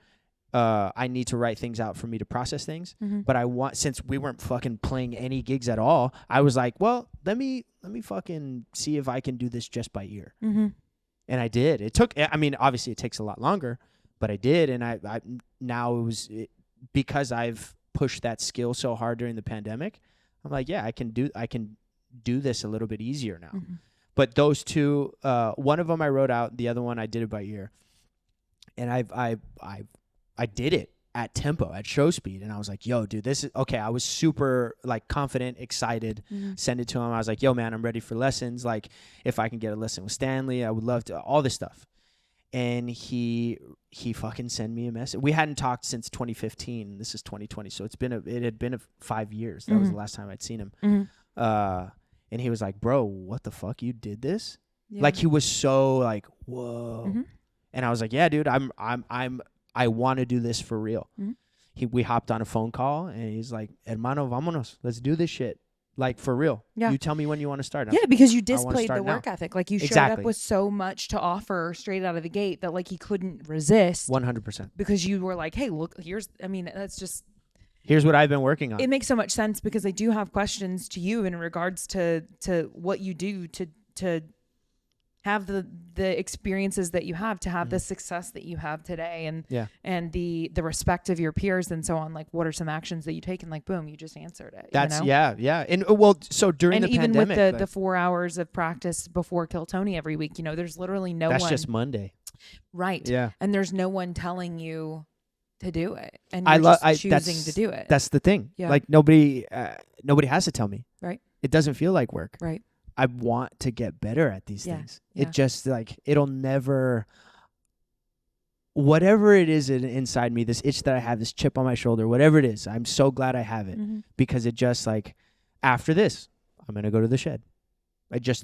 I need to write things out for me to process things. Mm-hmm. But since we weren't fucking playing any gigs at all, I was like, well, let me fucking see if I can do this just by ear. Mm-hmm. And I did. It took, I mean, obviously it takes a lot longer, but I did. And I now because I've pushed that skill so hard during the pandemic, I'm like, yeah, I can do this a little bit easier now. Mm-hmm. But those 2, one of them I wrote out, the other one I did it by ear. And I did it at tempo, at show speed. And I was like, yo, dude, this is okay. I was super like confident, excited, send it to him. I was like, yo, man, I'm ready for lessons. Like, if I can get a lesson with Stanley, I would love to, all this stuff. and he fucking sent me a message. We hadn't talked since 2015. This is 2020, so it had been 5 years. That was the last time I'd seen him. And he was like, "Bro, what the fuck? You did this?" Yeah. Like he was so like, "Whoa." And I was like, "Yeah, dude, I want to do this for real." We hopped on a phone call, and he's like, "Hermano, vámonos. Let's do this shit. Like, for real. Yeah. You tell me when you want to start." Yeah, because you displayed the work ethic. Like, you showed up with so much to offer straight out of the gate that, like, he couldn't resist. 100%. Because you were like, hey, look, here's what I've been working on. It makes so much sense because I do have questions to you in regards to what you do to have the experiences that you have, to have the success that you have today, and the respect of your peers and so on. Like, what are some actions that you take? And like, boom, you just answered it. That's you know? yeah. And well, so during the even pandemic, with the 4 hours of practice before Kill Tony every week, you know, there's literally no one. That's just Monday. Right. Yeah. And there's no one telling you to do it, and you're choosing to do it. That's the thing. Yeah. Like nobody has to tell me. Right. It doesn't feel like work. Right. I want to get better at these things. Yeah. It just like, it'll never, whatever it is inside me, this itch that I have, this chip on my shoulder, whatever it is, I'm so glad I have it because it just like, after this, I'm going to go to the shed.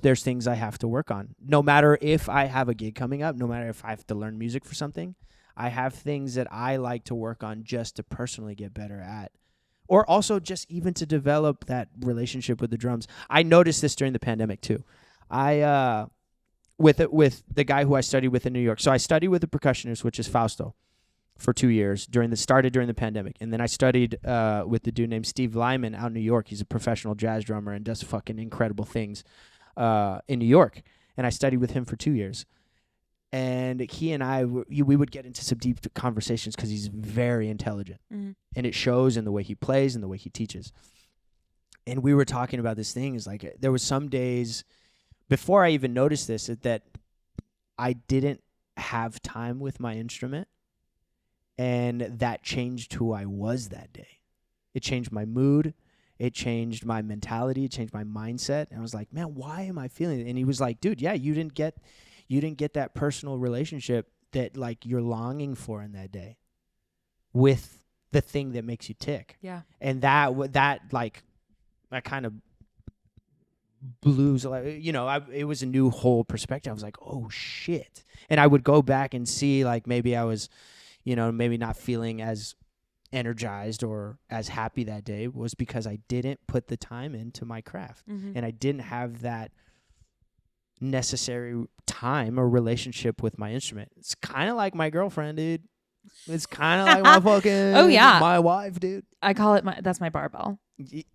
There's things I have to work on. No matter if I have a gig coming up, no matter if I have to learn music for something, I have things that I like to work on just to personally get better at. Or also just even to develop that relationship with the drums. I noticed this during the pandemic too. With the guy who I studied with in New York. So I studied with a percussionist, which is Fausto, for 2 years started during the pandemic. And then I studied with the dude named Steve Lyman out in New York. He's a professional jazz drummer and does fucking incredible things in New York. And I studied with him for 2 years. And he and I, we would get into some deep conversations because he's very intelligent. And it shows in the way he plays and the way he teaches. And we were talking about this thing. Is like, there was some days before I even noticed this that I didn't have time with my instrument. And that changed who I was that day. It changed my mood. It changed my mentality. It changed my mindset. And I was like, man, why am I feeling it? And he was like, dude, yeah, you didn't get that personal relationship that like you're longing for in that day with the thing that makes you tick. Yeah. And that kind of blues, you know, it was a new whole perspective. I was like, oh shit. And I would go back and see like maybe I was, you know, maybe not feeling as energized or as happy that day was because I didn't put the time into my craft and I didn't have that necessary time or relationship with my instrument. It's kind of like my girlfriend, dude. It's kind of like my fucking my wife, dude. I call it that's my barbell.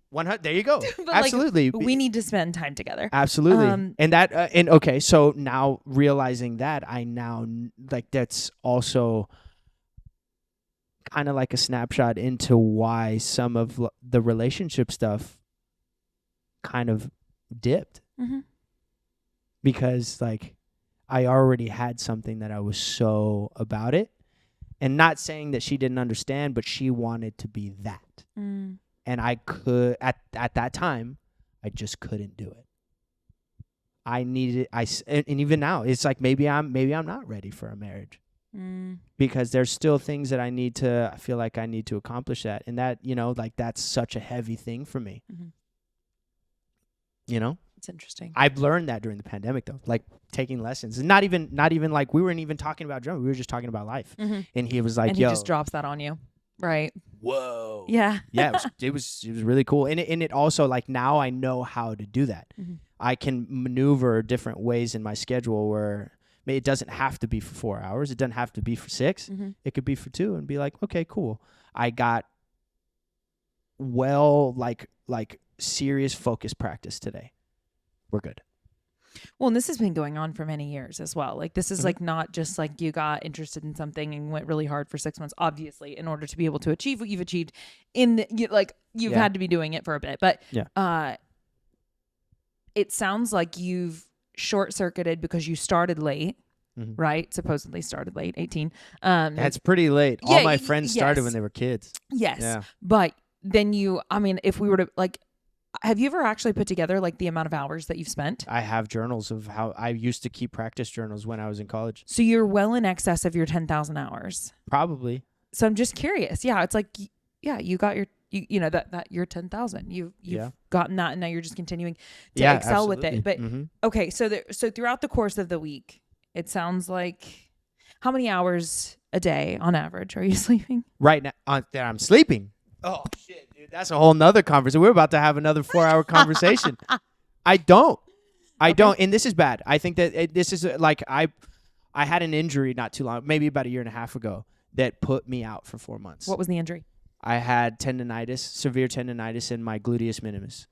100. There you go. Absolutely. Like, we need to spend time together. Absolutely. And that and okay, so now realizing that, I now like that's also kind of like a snapshot into why some of the relationship stuff kind of dipped. Because like I already had something that I was so about it, and not saying that she didn't understand, but she wanted to be that. And I could at that time, I just couldn't do it. I needed and even now it's like maybe I'm not ready for a marriage. Because there's still things that I feel like I need to accomplish that, and that, you know, like that's such a heavy thing for me. You know? It's interesting. I've learned that during the pandemic though, like taking lessons, and not even like we weren't even talking about drumming. We were just talking about life. And he was like, and he just drops that on you. Right. Whoa. Yeah. Yeah. It was really cool. And it also like now I know how to do that. I can maneuver different ways in my schedule where it doesn't have to be for 4 hours. It doesn't have to be for 6. It could be for 2 and be like, okay, cool. I got like serious focus practice today. We're good. Well, and this has been going on for many years as well. Like this is like not just like you got interested in something and went really hard for 6 months, obviously, in order to be able to achieve what you've achieved you've had to be doing it for a bit. But it sounds like you've short-circuited because you started late, right? Supposedly started late, 18. That's pretty late. All my friends started when they were kids. Yes. Yeah. But then if we were to like, Have you ever actually put together like the amount of hours that you've spent? I have journals of how I used to keep practice journals when I was in college. So you're well in excess of your 10,000 hours. Probably. So I'm just curious. Yeah, it's like, yeah, you got your, you know, that you're 10,000. You've gotten that, and now you're just continuing to excel with it. But okay, so throughout the course of the week, it sounds like, how many hours a day on average are you sleeping? Right now, that I'm sleeping. Oh shit, dude, that's a whole nother conversation. We're about to have another 4-hour conversation. I don't, and this is bad. I think that this is like I had an injury not too long, maybe about a year and a half ago, that put me out for 4 months. What was the injury? I had tendonitis, severe tendonitis in my gluteus minimus,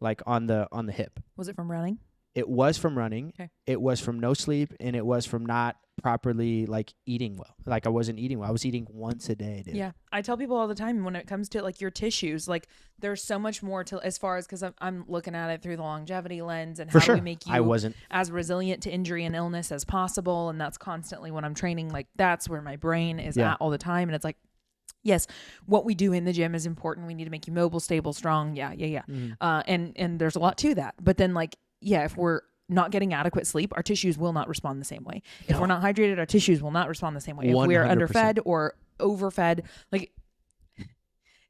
like on the hip. Was it from running? It was from running. Okay. It was from no sleep, and it was from not properly like eating well. Like I wasn't eating well. I was eating once a day, dude. Yeah. I tell people all the time when it comes to like your tissues, like there's so much more to, as far as, because I'm looking at it through the longevity lens and how do we make you as resilient to injury and illness as possible. And that's constantly when I'm training, like that's where my brain is at all the time. And it's like, yes, what we do in the gym is important. We need to make you mobile, stable, strong. Yeah. Mm-hmm. And there's a lot to that. But then like, yeah, if we're not getting adequate sleep, our tissues will not respond the same way. If we're not hydrated, our tissues will not respond the same way. 100%. If we're underfed or overfed, like,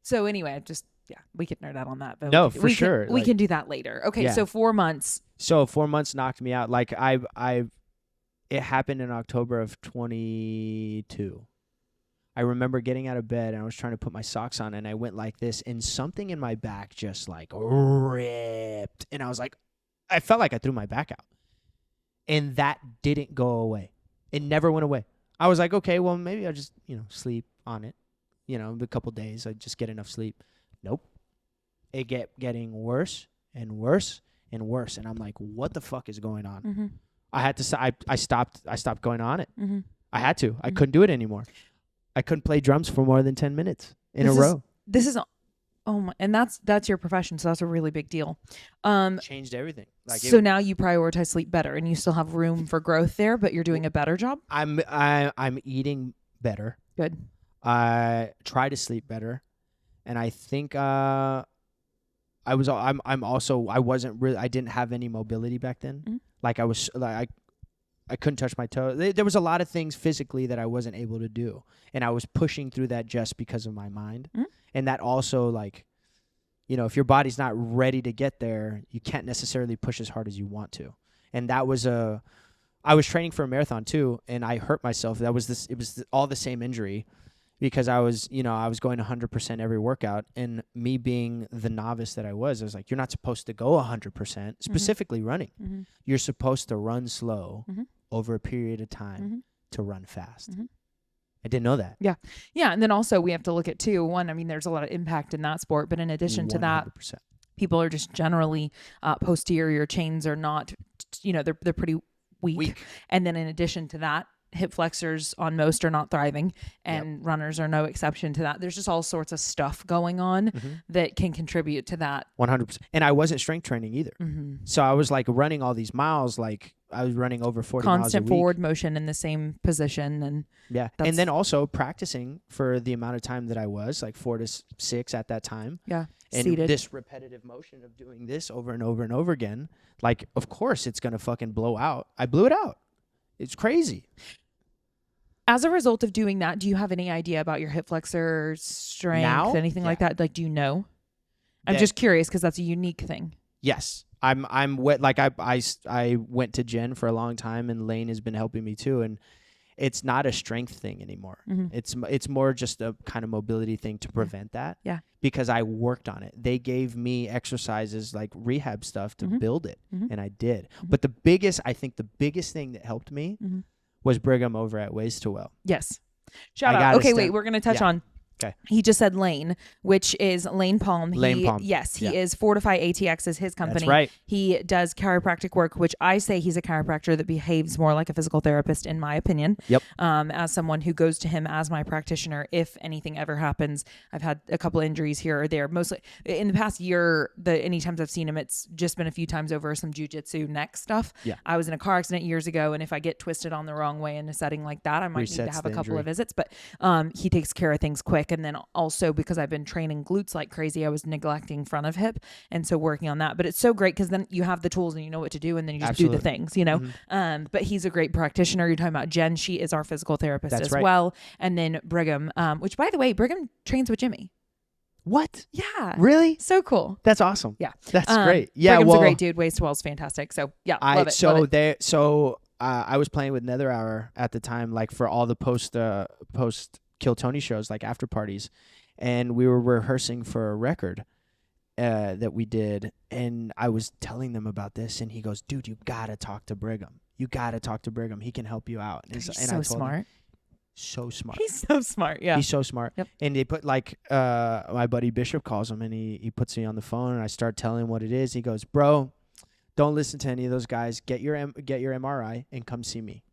so anyway, we could nerd out on that. But we can do that later. Okay. So 4 months. So 4 months knocked me out. Like it happened in October of 22. I remember getting out of bed and I was trying to put my socks on and I went like this and something in my back just like ripped. And I was like, I felt like I threw my back out. And that didn't go away. It never went away. I was like, okay, well, maybe I'll just, sleep on it. A couple days, I'd just get enough sleep. Nope. It kept getting worse and worse and worse. And I'm like, what the fuck is going on? Mm-hmm. I had to, I stopped going on it. Mm-hmm. I had to. I couldn't do it anymore. I couldn't play drums for more than 10 minutes in a row. This is, oh my, and that's your profession. So that's a really big deal. Changed everything. Like so now you prioritize sleep better and you still have room for growth there, but you're doing a better job. I'm eating better. Good. I try to sleep better. And I think, I didn't have any mobility back then. Mm-hmm. Like I couldn't touch my toe. There was a lot of things physically that I wasn't able to do. And I was pushing through that just because of my mind. Mm-hmm. And that also, like, if your body's not ready to get there, you can't necessarily push as hard as you want to. And that was I was training for a marathon too, and I hurt myself. It was all the same injury because I was going 100% every workout. And me being the novice that I was like, you're not supposed to go 100%, specifically running. Mm-hmm. You're supposed to run slow over a period of time to run fast. Mm-hmm. I didn't know that. Yeah. Yeah. And then also we have to look at too, there's a lot of impact in that sport, but in addition 100%. To that, people are just generally posterior chains are not, they're pretty weak. And then in addition to that, hip flexors on most are not thriving and runners are no exception to that. There's just all sorts of stuff going on that can contribute to that. 100%. And I wasn't strength training either. Mm-hmm. So I was like running all these miles, like I was running over 40 miles a week. Constant forward motion in the same position. And and then also practicing for the amount of time that I was, like 4 to 6 at that time. Yeah. And seated. This repetitive motion of doing this over and over and over again, like, of course it's going to fucking blow out. I blew it out. It's crazy. As a result of doing that, do you have any idea about your hip flexor strength, anything like that? Like, do you know? I'm just curious because that's a unique thing. Yes. I'm like I went to Jen for a long time and Lane has been helping me too. And it's not a strength thing anymore. Mm-hmm. It's more just a kind of mobility thing to prevent that. Yeah. Because I worked on it. They gave me exercises like rehab stuff to build it. Mm-hmm. And I did. Mm-hmm. But the biggest thing that helped me was Brigham over at Ways to Well. Yes. Shout out. Okay, wait, we're going to touch on. Okay. He just said Lane, which is Lane Palm. Lane Palm. Yes, he is Fortify ATX is his company. That's right. He does chiropractic work, which I say he's a chiropractor that behaves more like a physical therapist, in my opinion. Yep. As someone who goes to him as my practitioner, if anything ever happens, I've had a couple injuries here or there. Mostly in the past year, any times I've seen him, it's just been a few times over some jujitsu neck stuff. Yeah. I was in a car accident years ago, and if I get twisted on the wrong way in a setting like that, I might need to have a couple of visits. But he takes care of things quick. And then also because I've been training glutes like crazy, I was neglecting front of hip. And so working on that. But it's so great because then you have the tools and you know what to do and then you just do the things, you know. Mm-hmm. But he's a great practitioner. You're talking about Jen. She is our physical therapist as well. And then Brigham, which by the way, Brigham trains with Jimmy. What? Yeah. Really? So cool. That's awesome. Yeah. That's great. Yeah. Brigham's a great dude. Waist to Well's fantastic. So yeah, love it. So love it. I was playing with Nether Hour at the time, like for all the post Kill Tony shows, like after parties, and we were rehearsing for a record that we did, and I was telling them about this, and he goes, "Dude, you gotta talk to Brigham. You gotta talk to Brigham. He can help you out." He's and so smart. So smart. He's so smart. Yeah. He's so smart. Yep. And they put like my buddy Bishop calls him, and he puts me on the phone, and I start telling him what it is. He goes, "Bro, don't listen to any of those guys. Get your MRI and come see me."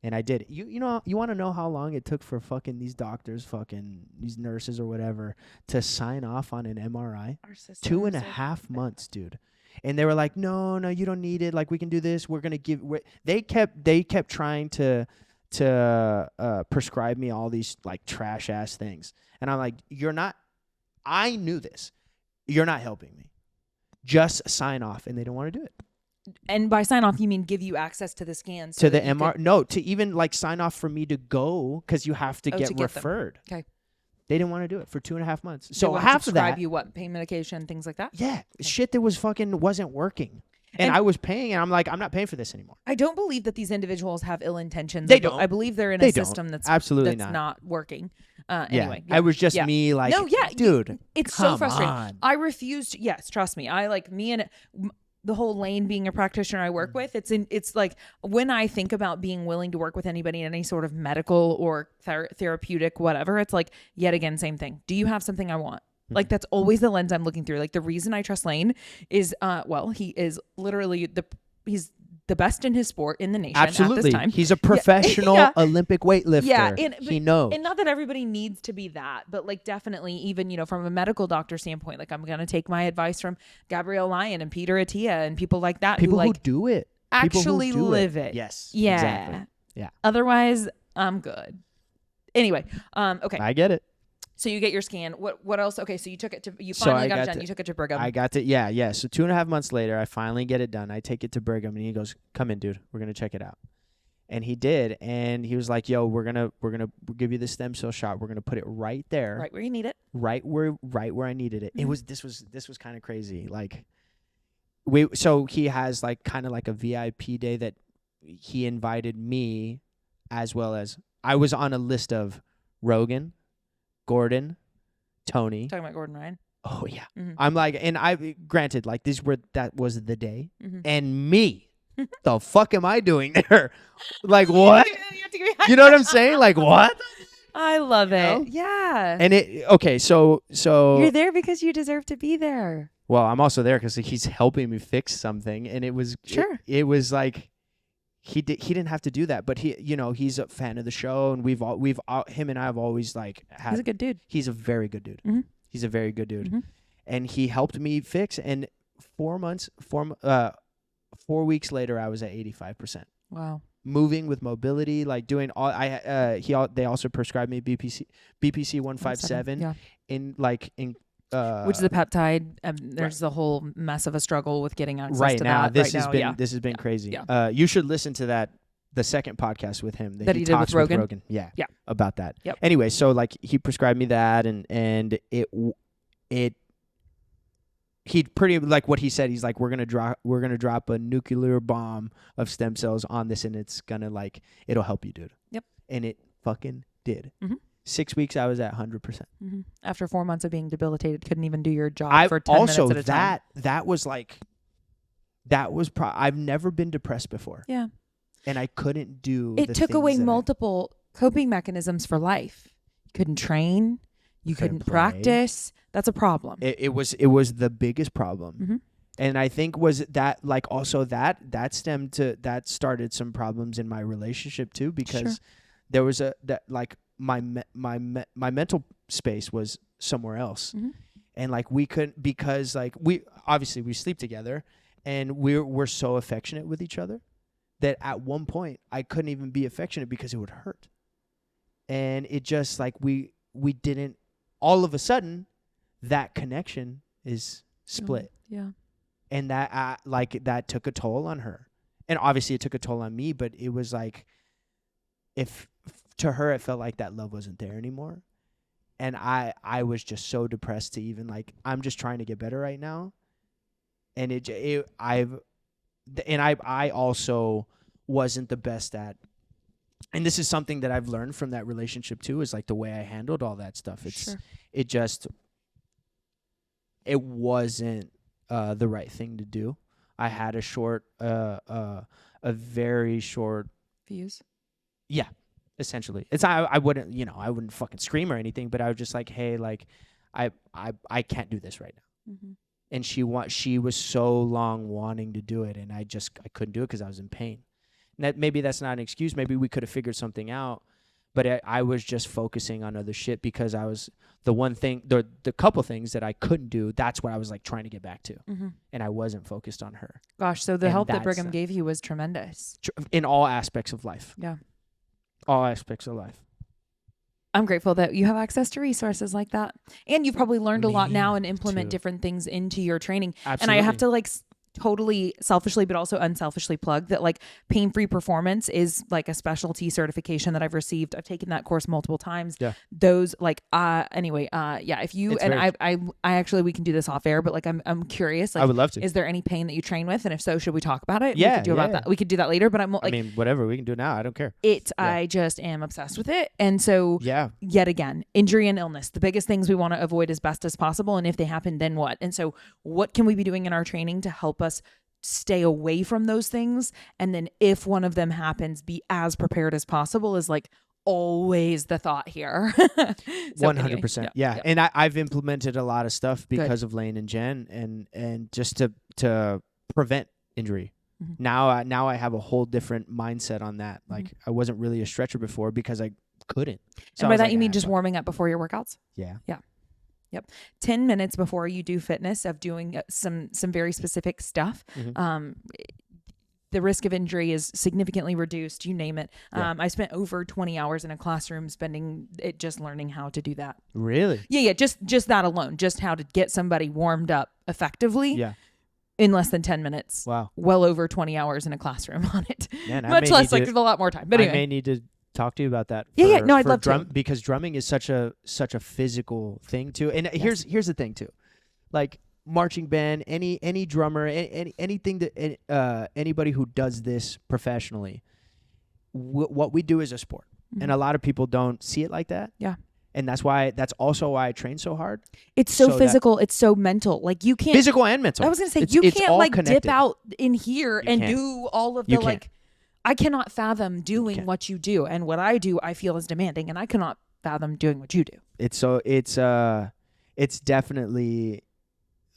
And I did. You know, you want to know how long it took for fucking these doctors, fucking these nurses or whatever, to sign off on an MRI? 2.5 months, dude. And they were like, no, you don't need it. Like, we can do this. We're gonna give. They kept trying to prescribe me all these like trash ass things, and I'm like, you're not. I knew this. You're not helping me. Just sign off, and they don't want to do it. And by sign off, you mean give you access to the scans? To the MR? No, to even like sign off for me to go, because you have to get referred. Okay. They didn't want to do it for 2.5 months. So half of that. Prescribe you what? Pain medication, things like that? Yeah. Okay. Shit that wasn't working. And I was paying, and I'm like, I'm not paying for this anymore. I don't believe that these individuals have ill intentions. They don't. I believe they're in a system that's absolutely not working. Anyway, it was just me, like, no, yeah, dude, it's so frustrating. I refused. Yes, trust me. I like me and the whole lane being a practitioner I work with. It's like when I think about being willing to work with anybody in any sort of medical or therapeutic whatever, it's like yet again same thing. Do you have something I want? Like that's always the lens I'm looking through. Like the reason I trust Lane is, he is literally he's the best in his sport in the nation. Absolutely. At this time. He's a professional Olympic weightlifter. Yeah, he knows. And not that everybody needs to be that, but like definitely even, from a medical doctor standpoint, like I'm going to take my advice from Gabrielle Lyon and Peter Attia and people like that. People who do it. Actually live it. Yes. Yeah. Exactly. Yeah. Otherwise, I'm good. Anyway. Okay. I get it. So you get your scan. What else? Okay, so you took it to finally got it done. You took it to Brigham. I got it. Yeah. So 2.5 months later, I finally get it done. I take it to Brigham, and he goes, "Come in, dude. We're gonna check it out." And he did, and he was like, "Yo, we're gonna give you the stem cell shot. We're gonna put it right there, right where you need it, right where I needed it." Mm-hmm. This was kind of crazy. Like so he has like kind of like a VIP day that he invited me, as well as I was on a list of Rogan, Gordon, Tony. Talking about Gordon Ryan. Oh yeah. Mm-hmm. I'm like, and I granted, like that was the day, mm-hmm. and me, the fuck am I doing there? Like what? You know what I'm saying? Like what? I love it. Yeah. And so you're there because you deserve to be there. Well, I'm also there because he's helping me fix something, and it was sure. It was like. He didn't have to do that, but he's a fan of the show, and him and I have always like had. He's a good dude. He's a very good dude. Mm-hmm. He's a very good dude, mm-hmm. and he helped me fix. And 4 weeks later, I was at 85%. Wow. Moving with mobility, like doing all. They also prescribed me BPC 157 which is a peptide. There's a whole mess of a struggle with getting access right to now. that. This has been crazy. Yeah. You should listen to the second podcast with him that he did with Rogan. Yeah. About that. Yep. Anyway, so like he prescribed me that, and he pretty like what he said. He's like, we're gonna drop a nuclear bomb of stem cells on this, and it's gonna like it'll help you, dude. Yep. And it fucking did. Mm-hmm. 6 weeks, I was at 100%. Mm-hmm. After 4 months of being debilitated, couldn't even do your job for 10 minutes at a time. I've never been depressed before. Yeah. And I couldn't do it. Took away multiple coping mechanisms for life. You couldn't train. You couldn't practice. That's a problem. It was the biggest problem. Mm-hmm. And I think was that like also that started some problems in my relationship too, because there was my mental space was somewhere else. Mm-hmm. And like we couldn't, because like we sleep together, and we're so affectionate with each other that at one point I couldn't even be affectionate because it would hurt. And it just like didn't, all of a sudden, that connection is split. Yeah. And that, that took a toll on her. And obviously it took a toll on me, but it was like, if to her, it felt like that love wasn't there anymore. And I was just so depressed to even like, I'm just trying to get better right now. And I also wasn't the best at, and this is something that I've learned from that relationship too, is like the way I handled all that stuff. It wasn't the right thing to do. I had a very short fuse. Yeah, essentially. I wouldn't fucking scream or anything, but I was just like, hey, like, I can't do this right now. Mm-hmm. And she was so long wanting to do it, and I couldn't do it because I was in pain. And maybe that's not an excuse. Maybe we could have figured something out, but I was just focusing on other shit because I was the one thing, the couple things that I couldn't do. That's what I was like trying to get back to, and I wasn't focused on her. Gosh, so the help that Brigham gave you was tremendous in all aspects of life. Yeah, all aspects of life. I'm grateful that you have access to resources like that. And you've probably learned a lot now and implement different things into your training. Absolutely. And I have to like totally selfishly, but also unselfishly plug that like Pain-Free Performance is like a specialty certification that I've received. I've taken that course multiple times. Yeah. Those like, if you, it's I actually, we can do this off air, but like, I'm curious. Like, I would love to. Is there any pain that you train with? And if so, should we talk about it? Yeah. We could do that later, but I'm like, I mean, whatever, we can do it now. I don't care. I just am obsessed with it. And so yet again, injury and illness, the biggest things we want to avoid as best as possible. And if they happen, then what? And so what can we be doing in our training to help us stay away from those things? And then if one of them happens, be as prepared as possible is like always the thought here. 100%. Yeah. And I've implemented a lot of stuff because of Lane and Jen and just to prevent injury. Mm-hmm. Now I have a whole different mindset on that. Like I wasn't really a stretcher before because I couldn't. So and by that you mean just warming up before your workouts? Yeah. Yeah. Yep. 10 minutes before you do fitness of doing some very specific stuff. Mm-hmm. The risk of injury is significantly reduced. You name it. Yeah. I spent over 20 hours in a classroom spending it just learning how to do that. Really? Yeah. Just that alone, just how to get somebody warmed up effectively. Yeah. In less than 10 minutes. Wow. Well over 20 hours in a classroom on it. Man, much less, like there's a lot more time. But anyway. I may need to talk to you about that. No, I'd love to. Because drumming is such a physical thing too. And here's the thing too. Like marching band, any drummer, anything that anybody who does this professionally, what we do is a sport. Mm-hmm. And a lot of people don't see it like that. Yeah. And that's also why I train so hard. It's so physical. It's so mental. Like you can't. Physical and mental. I was going to say, you can't like connected. Dip out in here and can't. do all of the like. I cannot fathom doing what you do. And what I do, I feel is demanding. And I cannot fathom doing what you do. It's definitely.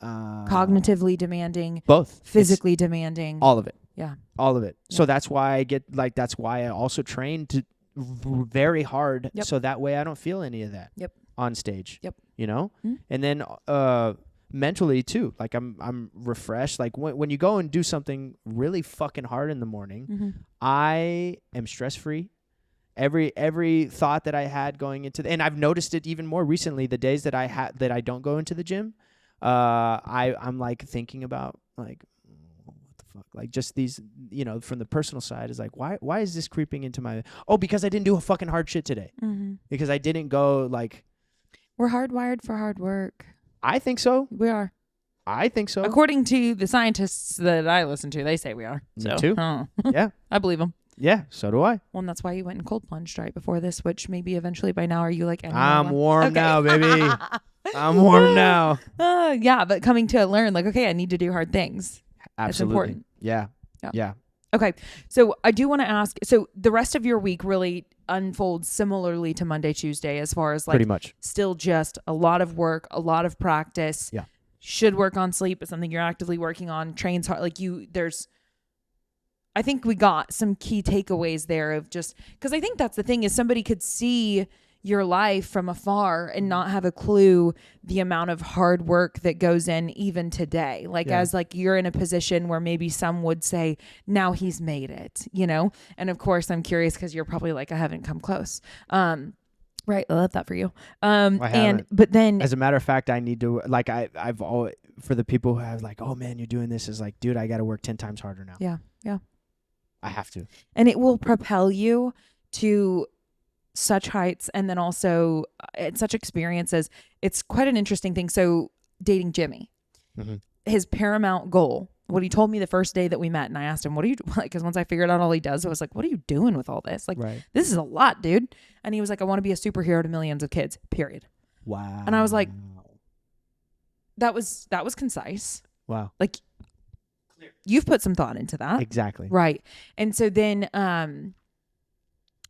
Cognitively demanding. Both. Physically demanding. All of it. Yeah. All of it. Yeah. So that's why that's why I also train to very hard. Yep. So that way I don't feel any of that. Yep. On stage. Yep. You know? Mm-hmm. And then mentally too. Like I'm refreshed. Like when you go and do something really fucking hard in the morning, mm-hmm. I am stress free. Every thought that I had going into and I've noticed it even more recently, the days that I don't go into the gym, I'm like thinking about like like just these, from the personal side is like, why is this creeping into my, because I didn't do a fucking hard shit today. Mm-hmm. Because I didn't go like. We're hardwired for hard work. I think so. We are. I think so. According to the scientists that I listen to, they say we are. Me too. Yeah. I believe them. Yeah, so do I. Well, and that's why you went and cold plunged right before this, which maybe eventually by now, are you like... I'm warm now, baby. I'm warm now. Yeah, but coming to learn like, okay, I need to do hard things. Absolutely. That's important. Yeah. Okay. So I do want to ask, so the rest of your week really unfolds similarly to Monday, Tuesday, as far as like... Pretty much. Still just a lot of work, a lot of practice. Yeah. Should work on sleep. It's something you're actively working on. Trains hard. Like I think we got some key takeaways there of just... Because I think that's the thing is somebody could see your life from afar and not have a clue the amount of hard work that goes in even today. Like as like you're in a position where maybe some would say, now he's made it, And of course I'm curious because you're probably like, I haven't come close. Right. I love that for you. But then, as a matter of fact, I need to, like, I've always, for the people who have like, oh man, you're doing this, is like, dude, I got to work 10 times harder now. Yeah. Yeah. I have to. And it will propel you to such heights. And then also such experiences. It's quite an interesting thing. So dating Jimmy, his paramount goal, what he told me the first day that we met, and I asked him, what are you doing? Because once I figured out all he does, I was like, what are you doing with all this? Like, this is a lot, dude. And he was like, I want to be a superhero to millions of kids, period. Wow. And I was like, that was concise. Wow. Like, you've put some thought into that. Exactly. Right. And so then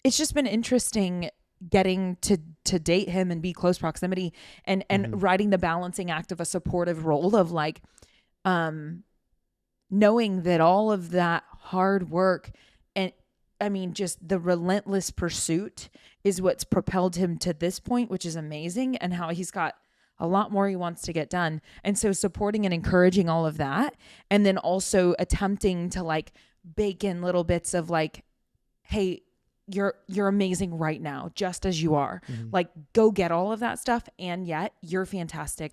it's just been interesting getting to date him and be close proximity and writing the balancing act of a supportive role of like, knowing that all of that hard work and I mean, just the relentless pursuit is what's propelled him to this point, which is amazing, and how he's got a lot more he wants to get done. And so supporting and encouraging all of that, and then also attempting to like bake in little bits of like, hey, you're amazing right now, just as you are. Like, go get all of that stuff, and yet you're fantastic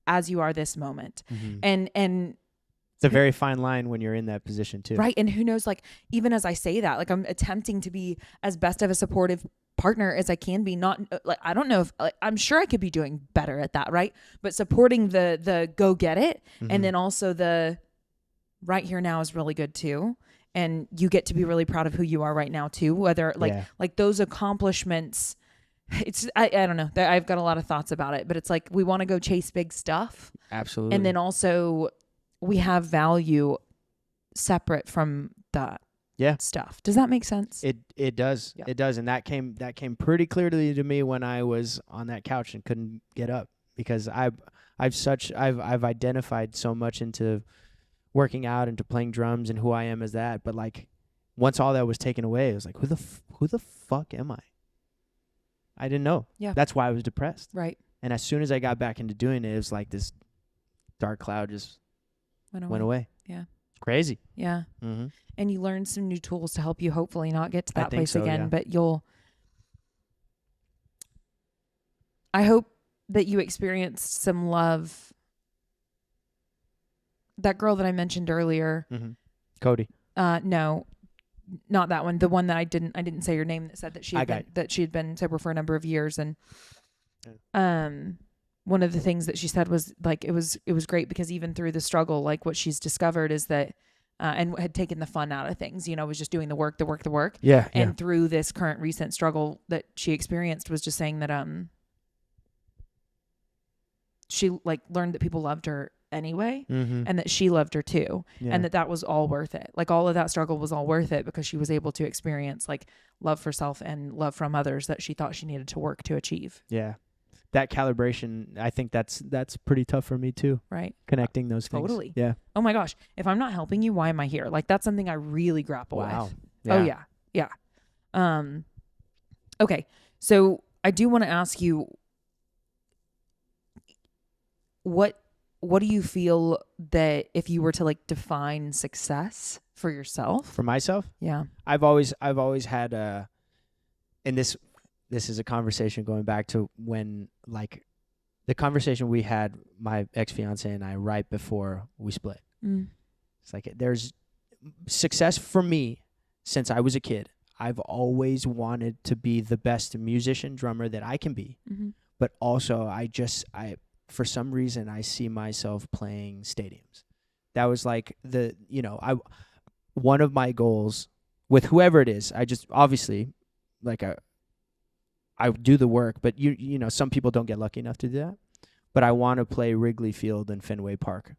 as you are this moment. And it's a very fine line when you're in that position too. Right. And who knows, like, even as I say that, like, I'm attempting to be as best of a supportive partner as I can be. Not like, I don't know if, like, I'm sure I could be doing better at that. Right. But supporting the go get it. And then also the right here now is really good too. And you get to be really proud of who you are right now too. Whether like those accomplishments, it's, I don't know. I've got a lot of thoughts about it, but it's like, we want to go chase big stuff. Absolutely. And then also, we have value separate from that stuff. Does that make sense? It does. Yeah. It does. And that came pretty clearly to me when I was on that couch and couldn't get up, because I've identified so much into working out, into playing drums, and who I am as that. But like, once all that was taken away, it was like, who the fuck am I? I didn't know. Yeah. That's why I was depressed. Right. And as soon as I got back into doing it, it was like this dark cloud just went away. Yeah. It's crazy. Yeah. And you learn some new tools to help you hopefully not get to that place again. Yeah. But I hope that you experienced some love. That girl that I mentioned earlier. Cody. No, not that one. The one that I didn't say her name, that said that she had been sober for a number of years. And one of the things that she said was like, it was great because even through the struggle, like what she's discovered is that, and had taken the fun out of things, was just doing the work. Yeah. And through this current recent struggle that she experienced, was just saying that, she like learned that people loved her anyway, and that she loved her too. And that was all worth it. Like, all of that struggle was all worth it because she was able to experience like love for self and love from others that she thought she needed to work to achieve. Yeah. That calibration, I think that's pretty tough for me too. Right. Connecting those things. Totally. Yeah. Oh my gosh. If I'm not helping you, why am I here? Like, that's something I really grapple with. Yeah. Oh yeah. Yeah. Okay. So I do want to ask you, what do you feel that if you were to like define success for yourself? For myself? Yeah. I've always had and this is a conversation going back to when, like, the conversation we had, my ex-fiance and I, right before we split. It's like, there's success for me since I was a kid. I've always wanted to be the best musician, drummer that I can be. But also I for some reason, I see myself playing stadiums. That was like one of my goals with whoever it is. I just, obviously, like, I do the work, but you know, some people don't get lucky enough to do that. But I want to play Wrigley Field and Fenway Park.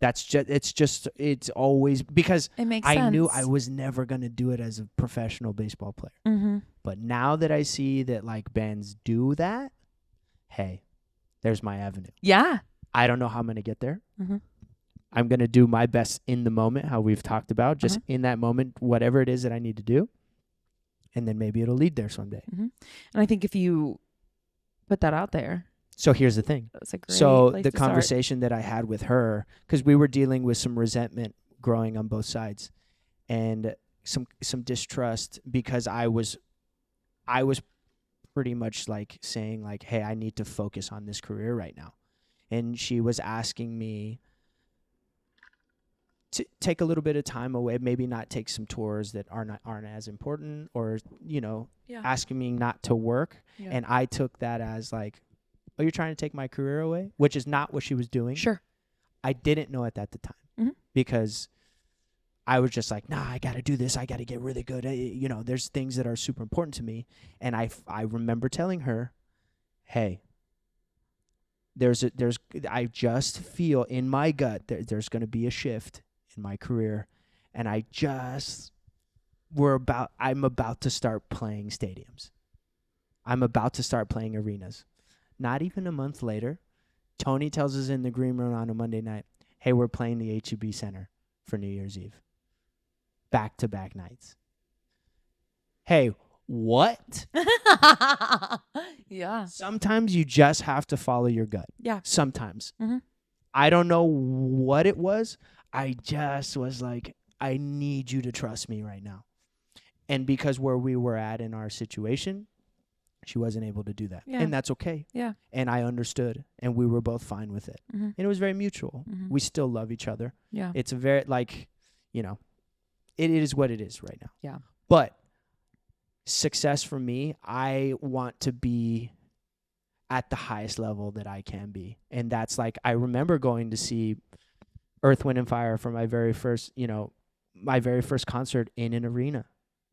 It's always, because it makes I sense. knew I was never going to do it as a professional baseball player. But now that I see that like bands do that, hey, there's my avenue. Yeah. I don't know how I'm going to get there. I'm going to do my best in the moment, how we've talked about, just in that moment, whatever it is that I need to do. And then maybe it'll lead there someday. And I think if you put that out there. So here's the thing. That's a great place the conversation that I had with her, because we were dealing with some resentment growing on both sides and some distrust, because I was pretty much like saying like, hey, I need to focus on this career right now. And she was asking me to take a little bit of time away, maybe not take some tours that aren't as important, or, you know, asking me not to work. Yeah. And I took that as like, oh, you're trying to take my career away, which is not what she was doing. Sure. I didn't know it at the time because I was just like, nah, I got to do this. I got to get really good. You know, there's things that are super important to me. And I remember telling her, hey, I just feel in my gut there's going to be a shift in my career. And I'm about to start playing stadiums. I'm about to start playing arenas. Not even a month later, Tony tells us in the green room on a Monday night, hey, we're playing the HEB Center for New Year's Eve. Back-to-back nights. Hey, what? Yeah. Sometimes you just have to follow your gut. Yeah. Sometimes. I don't know what it was. I just was like, I need you to trust me right now. And because where we were at in our situation, she wasn't able to do that. Yeah. And that's okay. Yeah. And I understood. And we were both fine with it. And it was very mutual. We still love each other. Yeah. It's a very, like, you know, it is what it is right now. Yeah. But success for me, I want to be at the highest level that I can be. And that's like, I remember going to see Earth, Wind, and Fire for my very first, you know, my very first concert in an arena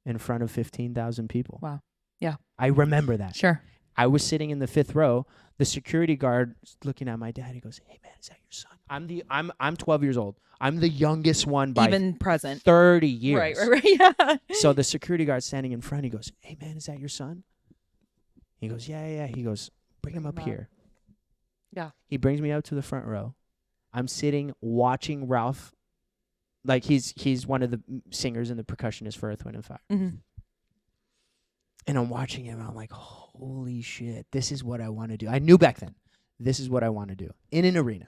in front of 15,000 people. Wow. Yeah. I remember that. Sure. I was sitting in the 5th row. The security guard looking at my dad. He goes, hey, man, is that your son? I'm 12 years old. I'm the youngest one by even present 30 years. Right. Yeah. So the security guard standing in front, he goes, hey, man, is that your son? He goes, yeah. He goes, bring him up here. Yeah. He brings me up to the front row. I'm sitting watching Ralph. Like, he's one of the singers and the percussionist for Earth, Wind, and Fire. And I'm watching him, and I'm like, holy shit, this is what I want to do. I knew back then, this is what I want to do in an arena.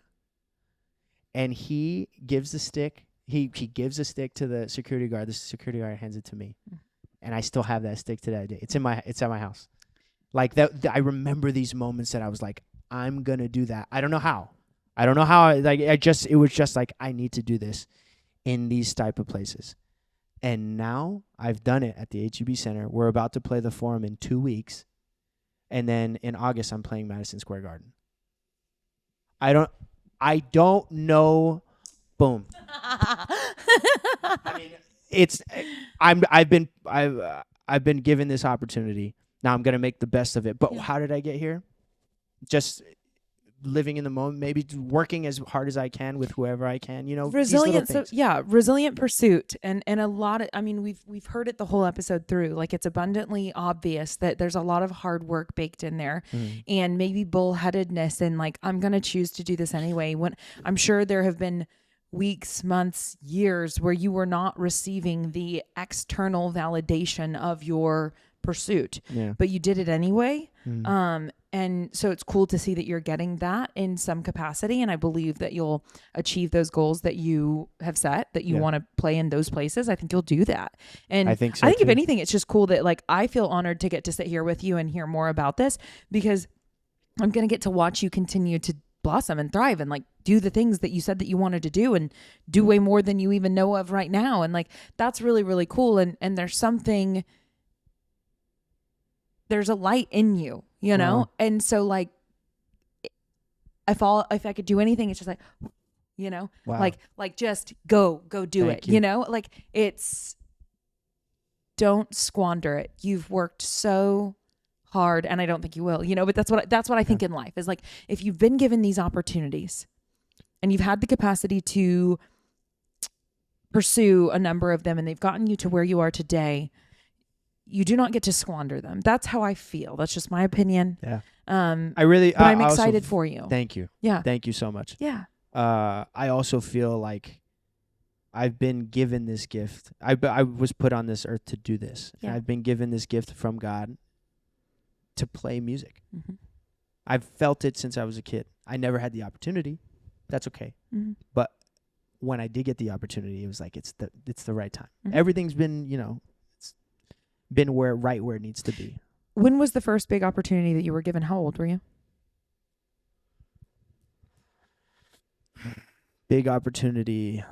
And he gives the stick. He gives a stick to the security guard. The security guard hands it to me. And I still have that stick to that day. It's at my house. Like, that, I remember these moments that I was like, I'm going to do that. I don't know how. It was just like, I need to do this in these type of places. And now I've done it at the HEB Center. We're about to play the Forum in 2 weeks. And then in August, I'm playing Madison Square Garden. I don't know. Boom. I mean, I've been given this opportunity. Now I'm going to make the best of it. But how did I get here? Just living in the moment, maybe working as hard as I can with whoever I can, you know. Resilient. So resilient pursuit. And a lot of, I mean, we've heard it the whole episode through. Like, it's abundantly obvious that there's a lot of hard work baked in there, and maybe bullheadedness, and like, I'm going to choose to do this anyway. When I'm sure there have been weeks, months, years where you were not receiving the external validation of your pursuit, but you did it anyway. And so it's cool to see that you're getting that in some capacity. And I believe that you'll achieve those goals that you have set, that you want to play in those places. I think you'll do that. And I think if anything, it's just cool that, like, I feel honored to get to sit here with you and hear more about this, because I'm going to get to watch you continue to blossom and thrive and, like, do the things that you said that you wanted to do, and do way more than you even know of right now. And, like, that's really, really cool. And there's a light in you, you know? Wow. And so, like, if I could do anything, it's just like, you know, like just go do it, you know? Like, don't squander it. You've worked so hard, and I don't think you will, you know, but that's what I think in life is, like, if you've been given these opportunities and you've had the capacity to pursue a number of them, and they've gotten you to where you are today, you do not get to squander them. That's how I feel. That's just my opinion. Yeah. I'm excited for you. Thank you. Yeah. Thank you so much. Yeah. I also feel like I've been given this gift. I was put on this earth to do this. Yeah. And I've been given this gift from God to play music. I've felt it since I was a kid. I never had the opportunity. That's okay. But when I did get the opportunity, it was like, it's the right time. Everything's been, you know, been where it needs to be. when was the first big opportunity that you were given? How old were you? Big opportunity.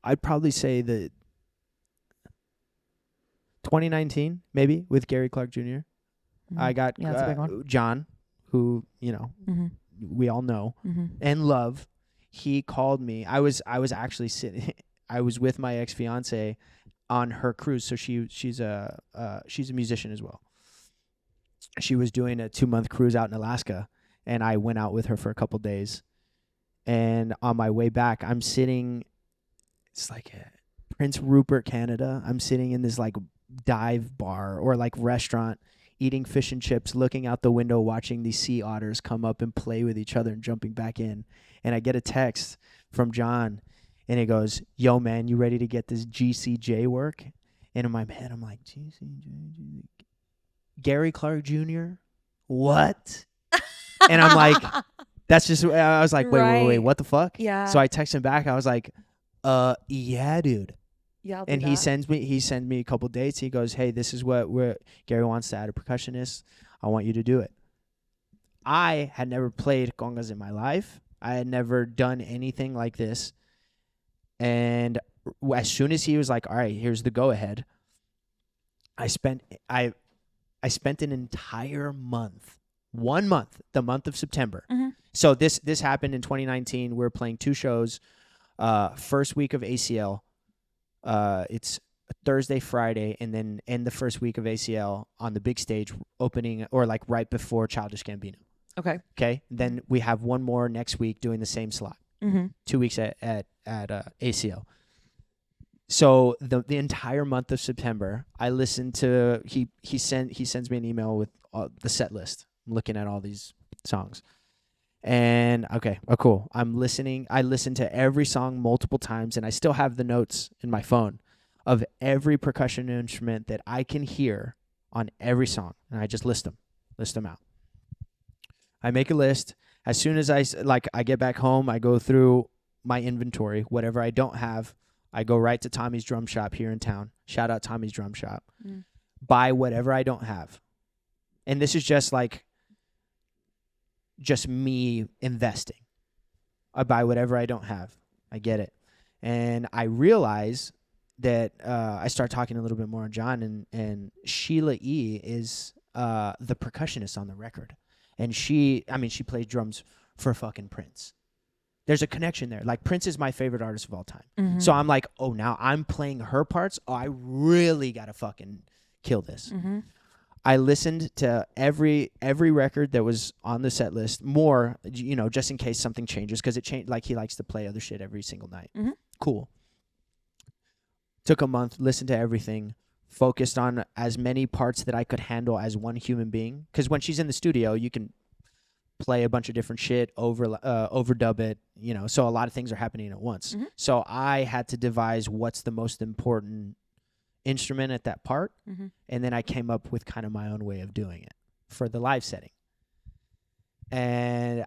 I'd probably say that 2019, maybe, with Gary Clark Jr. Mm-hmm. I got that's a big one. John, who, we all know and love. He called me. I was actually sitting. I was with my ex-fiance on her cruise. So she's a musician as well. She was doing a 2-month cruise out in Alaska, and I went out with her for a couple days. And on my way back, I'm sitting. It's like Prince Rupert, Canada. I'm sitting in this like dive bar or like restaurant, eating fish and chips, looking out the window, watching these sea otters come up and play with each other and jumping back in. And I get a text from John, and it goes, "Yo, man, you ready to get this GCJ work?" And in my head, I'm like, GCJ? Gary Clark Jr.? What? And I'm like, that's just, I was like, wait, what the fuck? Yeah. So I text him back. I was like, yeah, dude. Yeah, and he sends me a couple dates. He goes, "Hey, this is what Gary wants to add a percussionist. I want you to do it." I had never played congas in my life. I had never done anything like this. And as soon as he was like, "All right, here's the go ahead," I spent an entire month, 1 month, the month of September. Mm-hmm. So this happened in 2019. We were playing 2 shows. First week of ACL. It's Thursday, Friday, and then end the first week of ACL on the big stage, opening or like right before Childish Gambino. Okay. Then we have one more next week doing the same slot. 2 weeks at ACL. So the entire month of September, I listened to he sends me an email with the set list. I'm looking at all these songs. And cool. I listened to every song multiple times, and I still have the notes in my phone of every percussion instrument that I can hear on every song, and I just list them out. I make a list. As soon as I get back home, I go through my inventory. Whatever I don't have, I go right to Tommy's Drum Shop here in town. Shout out Tommy's Drum Shop. Buy whatever I don't have. And this is just me investing. I buy whatever I don't have. I get it. And I realize that I start talking a little bit more on John, and Sheila E. is the percussionist on the record. And she plays drums for fucking Prince. There's a connection there. Like, Prince is my favorite artist of all time. So I'm like, oh, now I'm playing her parts. Oh, I really got to fucking kill this. I listened to every record that was on the set list, more, just in case something changes, because it changed. Like, he likes to play other shit every single night. Cool. Took a month, listened to everything, focused on as many parts that I could handle as one human being. Because when she's in the studio, you can play a bunch of different shit, overdub it, so a lot of things are happening at once. So I had to devise what's the most important instrument at that part, and then I came up with kind of my own way of doing it for the live setting. And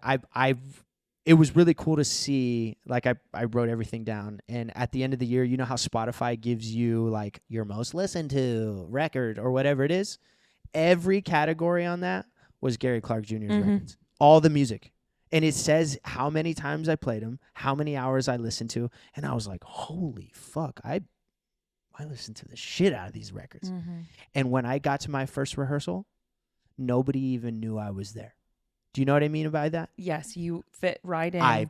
it was really cool to see, like, I wrote everything down, and at the end of the year, you know how Spotify gives you like your most listened to record or whatever it is? Every category on that was Gary Clark Jr.'s records. All the music. And it says how many times I played them, how many hours I listened to, and I was like, holy fuck, I listened to the shit out of these records. And when I got to my first rehearsal, nobody even knew I was there. Do you know what I mean by that? Yes, you fit right in.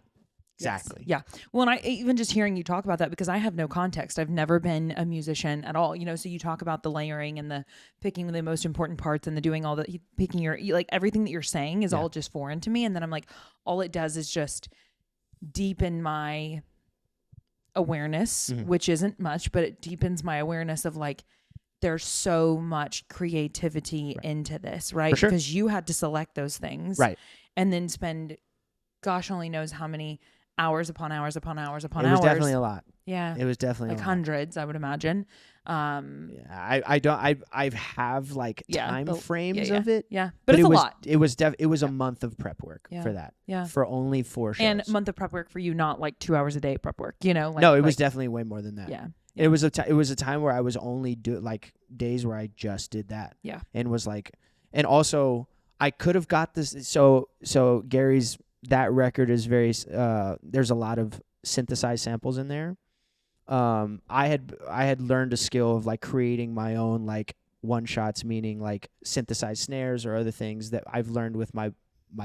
Exactly. Yes. Yeah. Well, and I even just hearing you talk about that, because I have no context. I've never been a musician at all. So you talk about the layering and the picking the most important parts and the doing all the picking like everything that you're saying is all just foreign to me. And then I'm like, all it does is just deepen my awareness, which isn't much, but it deepens my awareness of like, there's so much creativity into this, right? For sure. Because you had to select those things, right, and then spend, gosh only knows how many hours upon hours upon hours upon hours. It was definitely a lot. Yeah, it was definitely like hundreds, I would imagine. I have like time frames of it. Yeah, but it's a lot. It was a month of prep work for that. Yeah, for only 4 shows. And a month of prep work for you, not like 2 hours a day prep work. No, it was definitely way more than that. Yeah. Yeah. It was a time where I was only like days where I just did that. Yeah. And was like, And also I could have got this. So Gary's, that record is very, there's a lot of synthesized samples in there. I had learned a skill of like creating my own like one shots, meaning like synthesized snares or other things that I've learned with my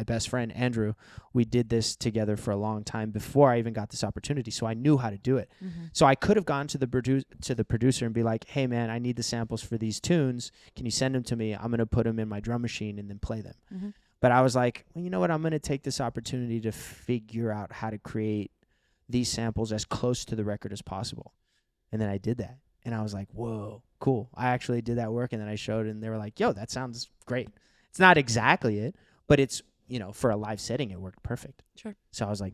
best friend Andrew. We did this together for a long time before I even got this opportunity, so I knew how to do it. So I could have gone to the producer and be like, hey man, I need the samples for these tunes, can you send them to me? I'm gonna put them in my drum machine and then play them. But I was like, well, you know what, I'm gonna take this opportunity to figure out how to create these samples as close to the record as possible. And then I did that. And I was like, whoa, cool. I actually did that work. And then I showed it and they were like, yo, that sounds great. It's not exactly it, but it's, you know, for a live setting, it worked perfect. Sure. So I was like,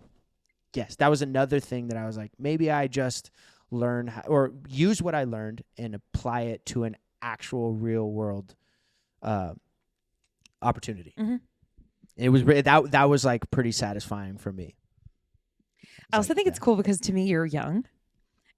yes, that was another thing that I was like, maybe I just learn or use what I learned and apply it to an actual real world opportunity. It was that was like pretty satisfying for me. I also think it's cool because to me you're young.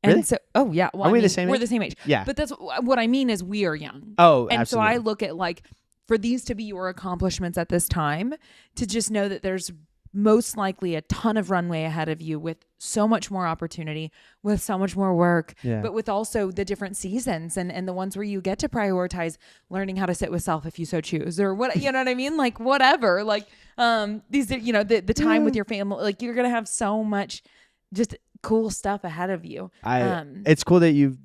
Really? And so, oh yeah. Well, Are we the same age? We're the same age. Yeah. But that's what I mean is we are young. Oh, and absolutely. so I look at like, for these to be your accomplishments at this time, to just know that there's most likely a ton of runway ahead of you with so much more opportunity, with so much more work, but with also the different seasons and the ones where you get to prioritize learning how to sit with self if you so choose, or what, you know what I mean? Like whatever, like, these, you know, the time with your family, like you're going to have so much just cool stuff ahead of you. It's cool that you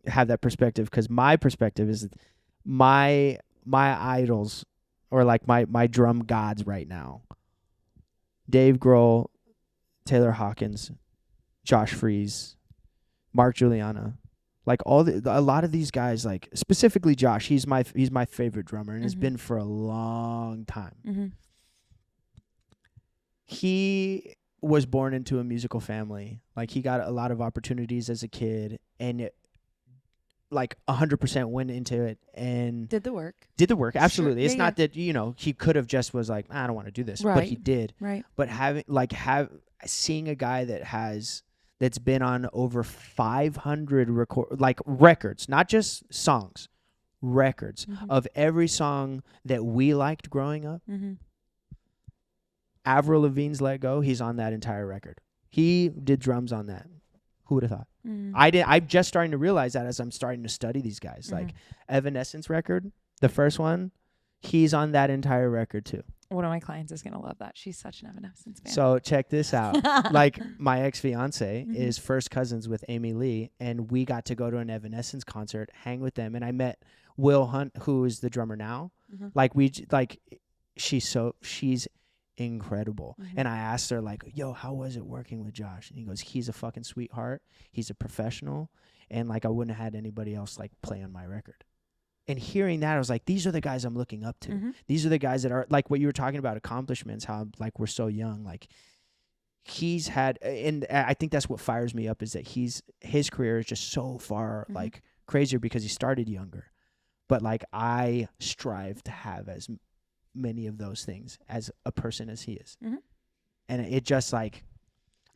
have that perspective, because my perspective is my idols, or like my drum gods right now: Dave Grohl, Taylor Hawkins, Josh Freese, Mark Juliana. Like a lot of these guys, like specifically Josh, he's my favorite drummer and has been for a long time. He was born into a musical family. Like he got a lot of opportunities as a kid, and like 100% went into it and did the work. Absolutely. Sure. It's not that, you know, he could have just was like, I don't want to do this, but he did. Right. But seeing a guy that's been on over 500 records, not just songs, records of every song that we liked growing up. Avril Lavigne's Let Go, he's on that entire record. He did drums on that. Who would have thought? I'm just starting to realize that as I'm starting to study these guys. Like Evanescence record, the first one, he's on that entire record too. One of my clients is going to love that. She's such an Evanescence fan. So check this out. Like my ex-fiance is first cousins with Amy Lee, and we got to go to an Evanescence concert, hang with them, and I met Will Hunt, who is the drummer now. She's incredible. And I asked her like, yo, how was it working with Josh? And he goes, he's a fucking sweetheart, he's a professional, and like I wouldn't have had anybody else like play on my record. And hearing that, I was like, these are the guys I'm looking up to. These are the guys that are like what you were talking about, accomplishments, how like we're so young. Like he's had, and I think that's what fires me up, is that his career is just so far like crazier because he started younger. But like I strive to have as many of those things as a person as he is. And it just like,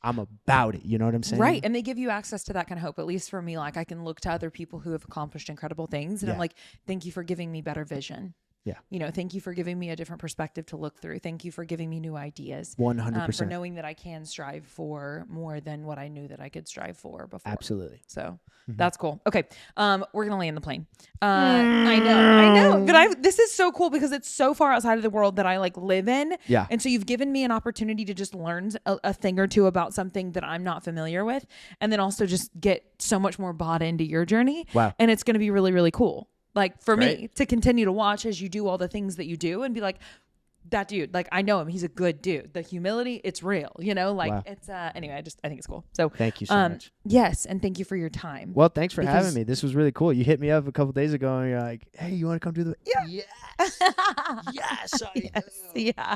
I'm about it. You know what I'm saying? Right. And they give you access to that kind of hope. At least for me, like I can look to other people who have accomplished incredible things. And I'm like, thank you for giving me better vision. Yeah. You know, thank you for giving me a different perspective to look through. Thank you for giving me new ideas. 100%. For knowing that I can strive for more than what I knew that I could strive for before. Absolutely. So that's cool. Okay. We're going to land the plane. I know. But this is so cool because it's so far outside of the world that I like live in. Yeah. And so you've given me an opportunity to just learn a thing or two about something that I'm not familiar with. And then also just get so much more bought into your journey. Wow. And it's going to be really, really cool. Like for me to continue to watch as you do all the things that you do and be like, that dude, like I know him. He's a good dude. The humility, it's real, you know, like it's, anyway, I think it's cool. So thank you so much. Yes. And thank you for your time. Well, thanks for having me. This was really cool. You hit me up a couple days ago and you're like, hey, you want to come do the, yes, yes, I do. Yeah.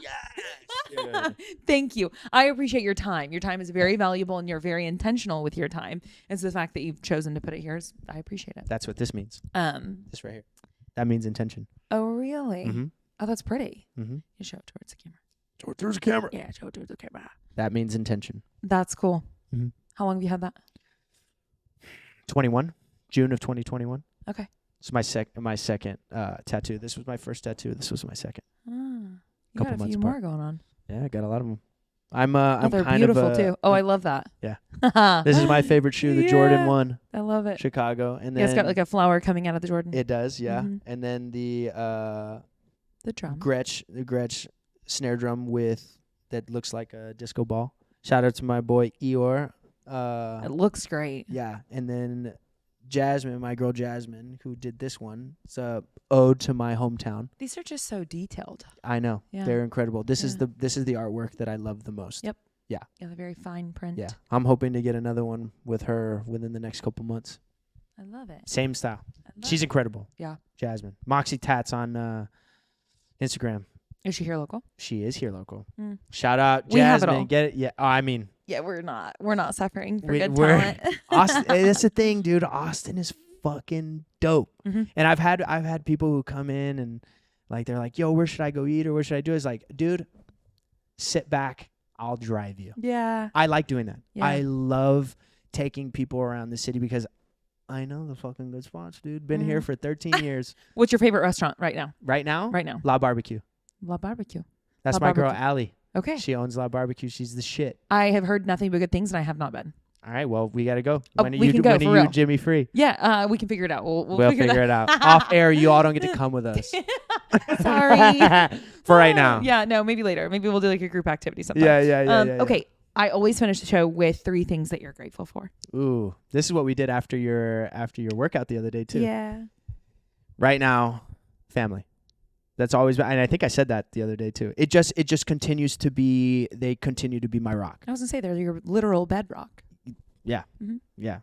Yes. Thank you. I appreciate your time. Your time is very valuable and you're very intentional with your time. And so the fact that you've chosen to put it here is, I appreciate it. That's what this means. This right here. That means intention. Oh, really? Oh, that's pretty. You show it towards the camera. Show it towards the camera. Yeah, show it towards the camera. That means intention. That's cool. How long have you had that? 21. June of 2021. Okay. It's my second tattoo. This was my first tattoo. This was my second. You Couple got a months few more going on. Yeah, I got a lot of them. I'm they're kind beautiful of too. Oh, I love that. Yeah. This is my favorite shoe, the Jordan 1. I love it. Chicago. And then it's got like a flower coming out of the Jordan. It does, yeah. Mm-hmm. And then the drum. Gretsch snare drum that looks like a disco ball. Shout out to my boy Eeyore. It looks great. Yeah. And then Jasmine, my girl Jasmine, who did this one. It's a ode to my hometown. These are just so detailed. I know. Yeah. They're incredible. This is the artwork that I love the most. Yep. Yeah. Yeah, the very fine print. Yeah. I'm hoping to get another one with her within the next couple months. I love it. Same style. She's incredible. Yeah. Jasmine. Moxie Tats on Instagram. Is she here local? She is here local. Shout out Jasmine. We have it all. Get it? Yeah. Oh, I mean. Yeah, we're not suffering for good talent. Austin, that's the thing, dude. Austin is fucking dope. Mm-hmm. And I've had people who come in and like they're like, "Yo, where should I go eat or where should I do?" It's like, dude, sit back. I'll drive you. Yeah. I like doing that. Yeah. I love taking people around the city because I know the fucking good spots, dude. Been here for 13 years. What's your favorite restaurant right now? Right now? Right now. La Barbecue. La Barbecue. That's La my Barbecue. girl, Allie. Okay. She owns La Barbecue. She's the shit. I have heard nothing but good things, and I have not been. All right, well, we got to go. Oh, When are we you, can go, when for are real. you Jimmy free? Yeah, we can figure it out. We'll figure it out. Off air, you all don't get to come with us. Sorry. For right now. Yeah, no, maybe later. Maybe we'll do like a group activity sometime. Yeah. Okay, I always finish the show with 3 things that you're grateful for. Ooh, this is what we did after your workout the other day too. Yeah. Right now, family. That's always been, and I think I said that the other day too. It just continues to be. They continue to be my rock. I was gonna say they're your literal bedrock. Yeah. Mm-hmm. Yeah.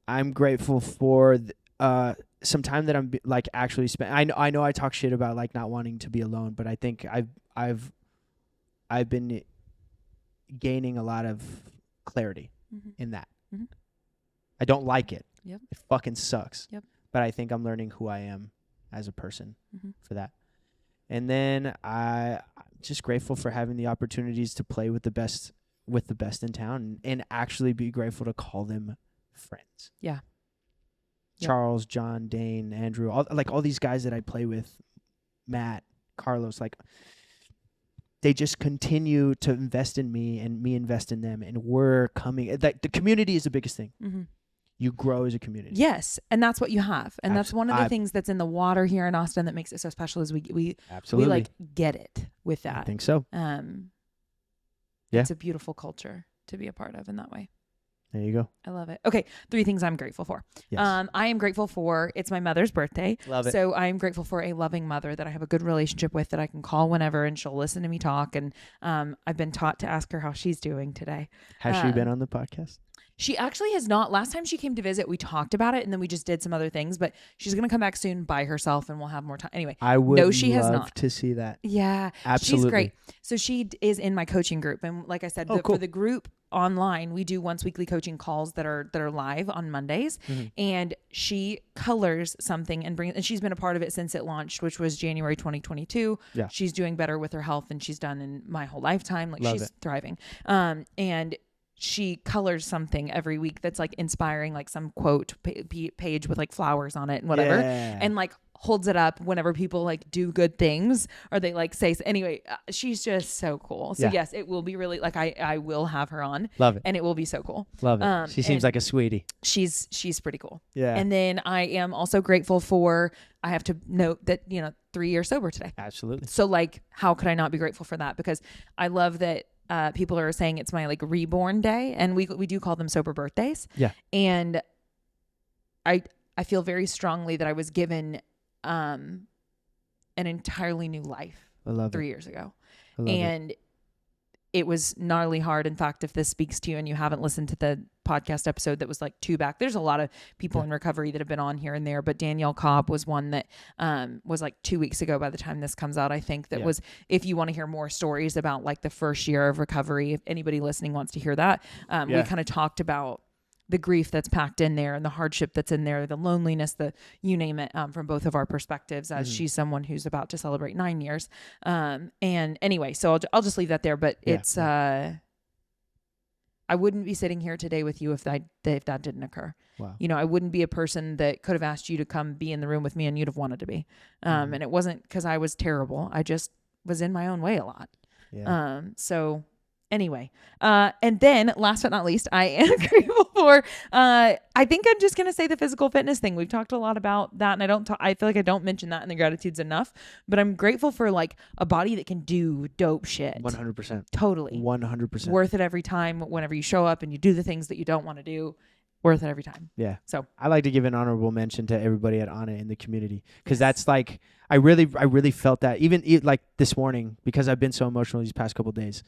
I'm grateful for some time that I'm like actually spent. I know I talk shit about like not wanting to be alone, but I think I've been gaining a lot of clarity in that. Mm-hmm. I don't like it. Yep. It fucking sucks. Yep. But I think I'm learning who I am as a person for that. And then I'm just grateful for having the opportunities to play with the best in town and actually be grateful to call them friends. Yeah. Charles, John, Dane, Andrew, all these guys that I play with, Matt, Carlos, like they just continue to invest in me and me invest in them, and we're coming. Like the community is the biggest thing. Mm-hmm. You grow as a community. Yes, and that's what you have, and that's one of the things that's in the water here in Austin that makes it so special. Is we like get it with that. I think so. It's a beautiful culture to be a part of in that way. There you go. I love it. Okay, 3 things I'm grateful for. Yes. I am grateful for, it's my mother's birthday. Love it. So I'm grateful for a loving mother that I have a good relationship with, that I can call whenever and she'll listen to me talk. And I've been taught to ask her how she's doing today. Has she been on the podcast? She actually has not. Last time she came to visit, we talked about it, and then we just did some other things. But she's going to come back soon by herself, and we'll have more time. Anyway, I would has love not. to see that. Yeah, absolutely. She's great. So she is in my coaching group, and like I said, cool. for the group online, we do once weekly coaching calls that are live on Mondays, and she colors something and brings. And she's been a part of it since it launched, which was January 2022. Yeah, she's doing better with her health than she's done in my whole lifetime. Like she's thriving. And she colors something every week that's like inspiring, like some quote page with like flowers on it and whatever, and like holds it up whenever people like do good things or they like say anyway. She's just so cool. So yes, it will be really like I will have her on. Love it. And it will be so cool. Love it. She seems like a sweetie. She's pretty cool. Yeah. And then I am also grateful for, I have to note that 3 years sober today. Absolutely. So like, how could I not be grateful for that? Because I love that people are saying it's my like reborn day, and we do call them sober birthdays. Yeah. And I feel very strongly that I was given an entirely new life 3 years ago. And it was gnarly hard. In fact, if this speaks to you and you haven't listened to the podcast episode that was like 2 back, there's a lot of people in recovery that have been on here and there, but Danielle Cobb was one that was like 2 weeks ago by the time this comes out, I think, that was, if you want to hear more stories about like the first year of recovery, if anybody listening wants to hear that, we kind of talked about the grief that's packed in there and the hardship that's in there, the loneliness, you name it, from both of our perspectives, as she's someone who's about to celebrate 9 years. And anyway, so I'll just leave that there, but it's, I I wouldn't be sitting here today with you if that didn't occur. Wow. You know, I wouldn't be a person that could have asked you to come be in the room with me and you'd have wanted to be. And it wasn't because I was terrible. I just was in my own way a lot. Yeah. So anyway, and then last but not least, I am grateful for, I think I'm just going to say the physical fitness thing. We've talked a lot about that, and I feel like I don't mention that in the gratitudes enough, but I'm grateful for like a body that can do dope shit. 100%. Totally. 100%. Worth it every time whenever you show up and you do the things that you don't want to do. Worth it every time. Yeah. So I like to give an honorable mention to everybody at Anna in the community, because that's like, I really felt that even like this morning, because I've been so emotional these past couple of days.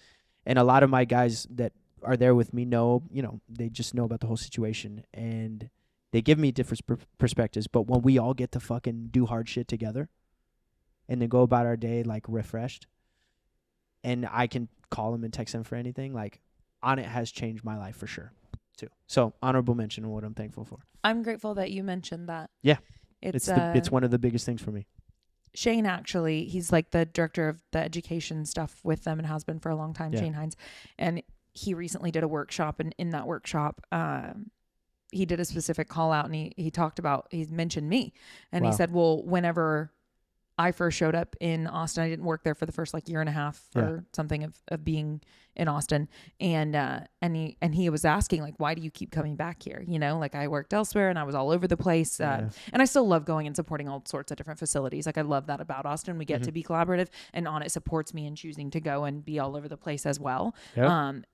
And a lot of my guys that are there with me know, you know, they just know about the whole situation and they give me different perspectives. But when we all get to fucking do hard shit together and then go about our day like refreshed, and I can call them and text them for anything, like on it has changed my life for sure too. So honorable mention on what I'm thankful for. I'm grateful that you mentioned that. Yeah. It's one of the biggest things for me. Shane, actually, he's like the director of the education stuff with them and has been for a long time, Yeah. Shane Hines. And he recently did a workshop, and in that workshop, he did a specific call out, and he mentioned me. And he said, well, whenever I first showed up in Austin, I didn't work there for the first like year and a half or something of being in Austin. And he was asking like, why do you keep coming back here? You know, like I worked elsewhere and I was all over the place. And I still love going and supporting all sorts of different facilities. Like I love that about Austin. We get to be collaborative, and On It supports me in choosing to go and be all over the place as well. Yep.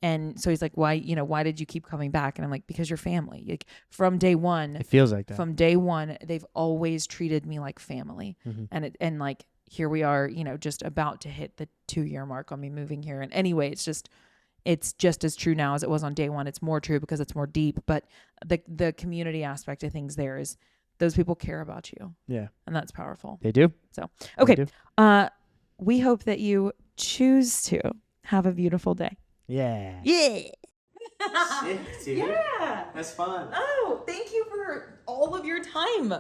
And so he's like, why did you keep coming back? And I'm like, because you're family. Like from day one, it feels like that. From day one, they've always treated me like family. And like, here we are, you know, just about to hit the 2-year mark on me moving here. And anyway, it's just as true now as it was on day one. It's more true because it's more deep, but the community aspect of things there is those people care about you. Yeah. And that's powerful. They do. So, okay. We hope that you choose to have a beautiful day. Yeah. Yeah. Sick, dude. Yeah. That's fun. Oh, thank you for all of your time.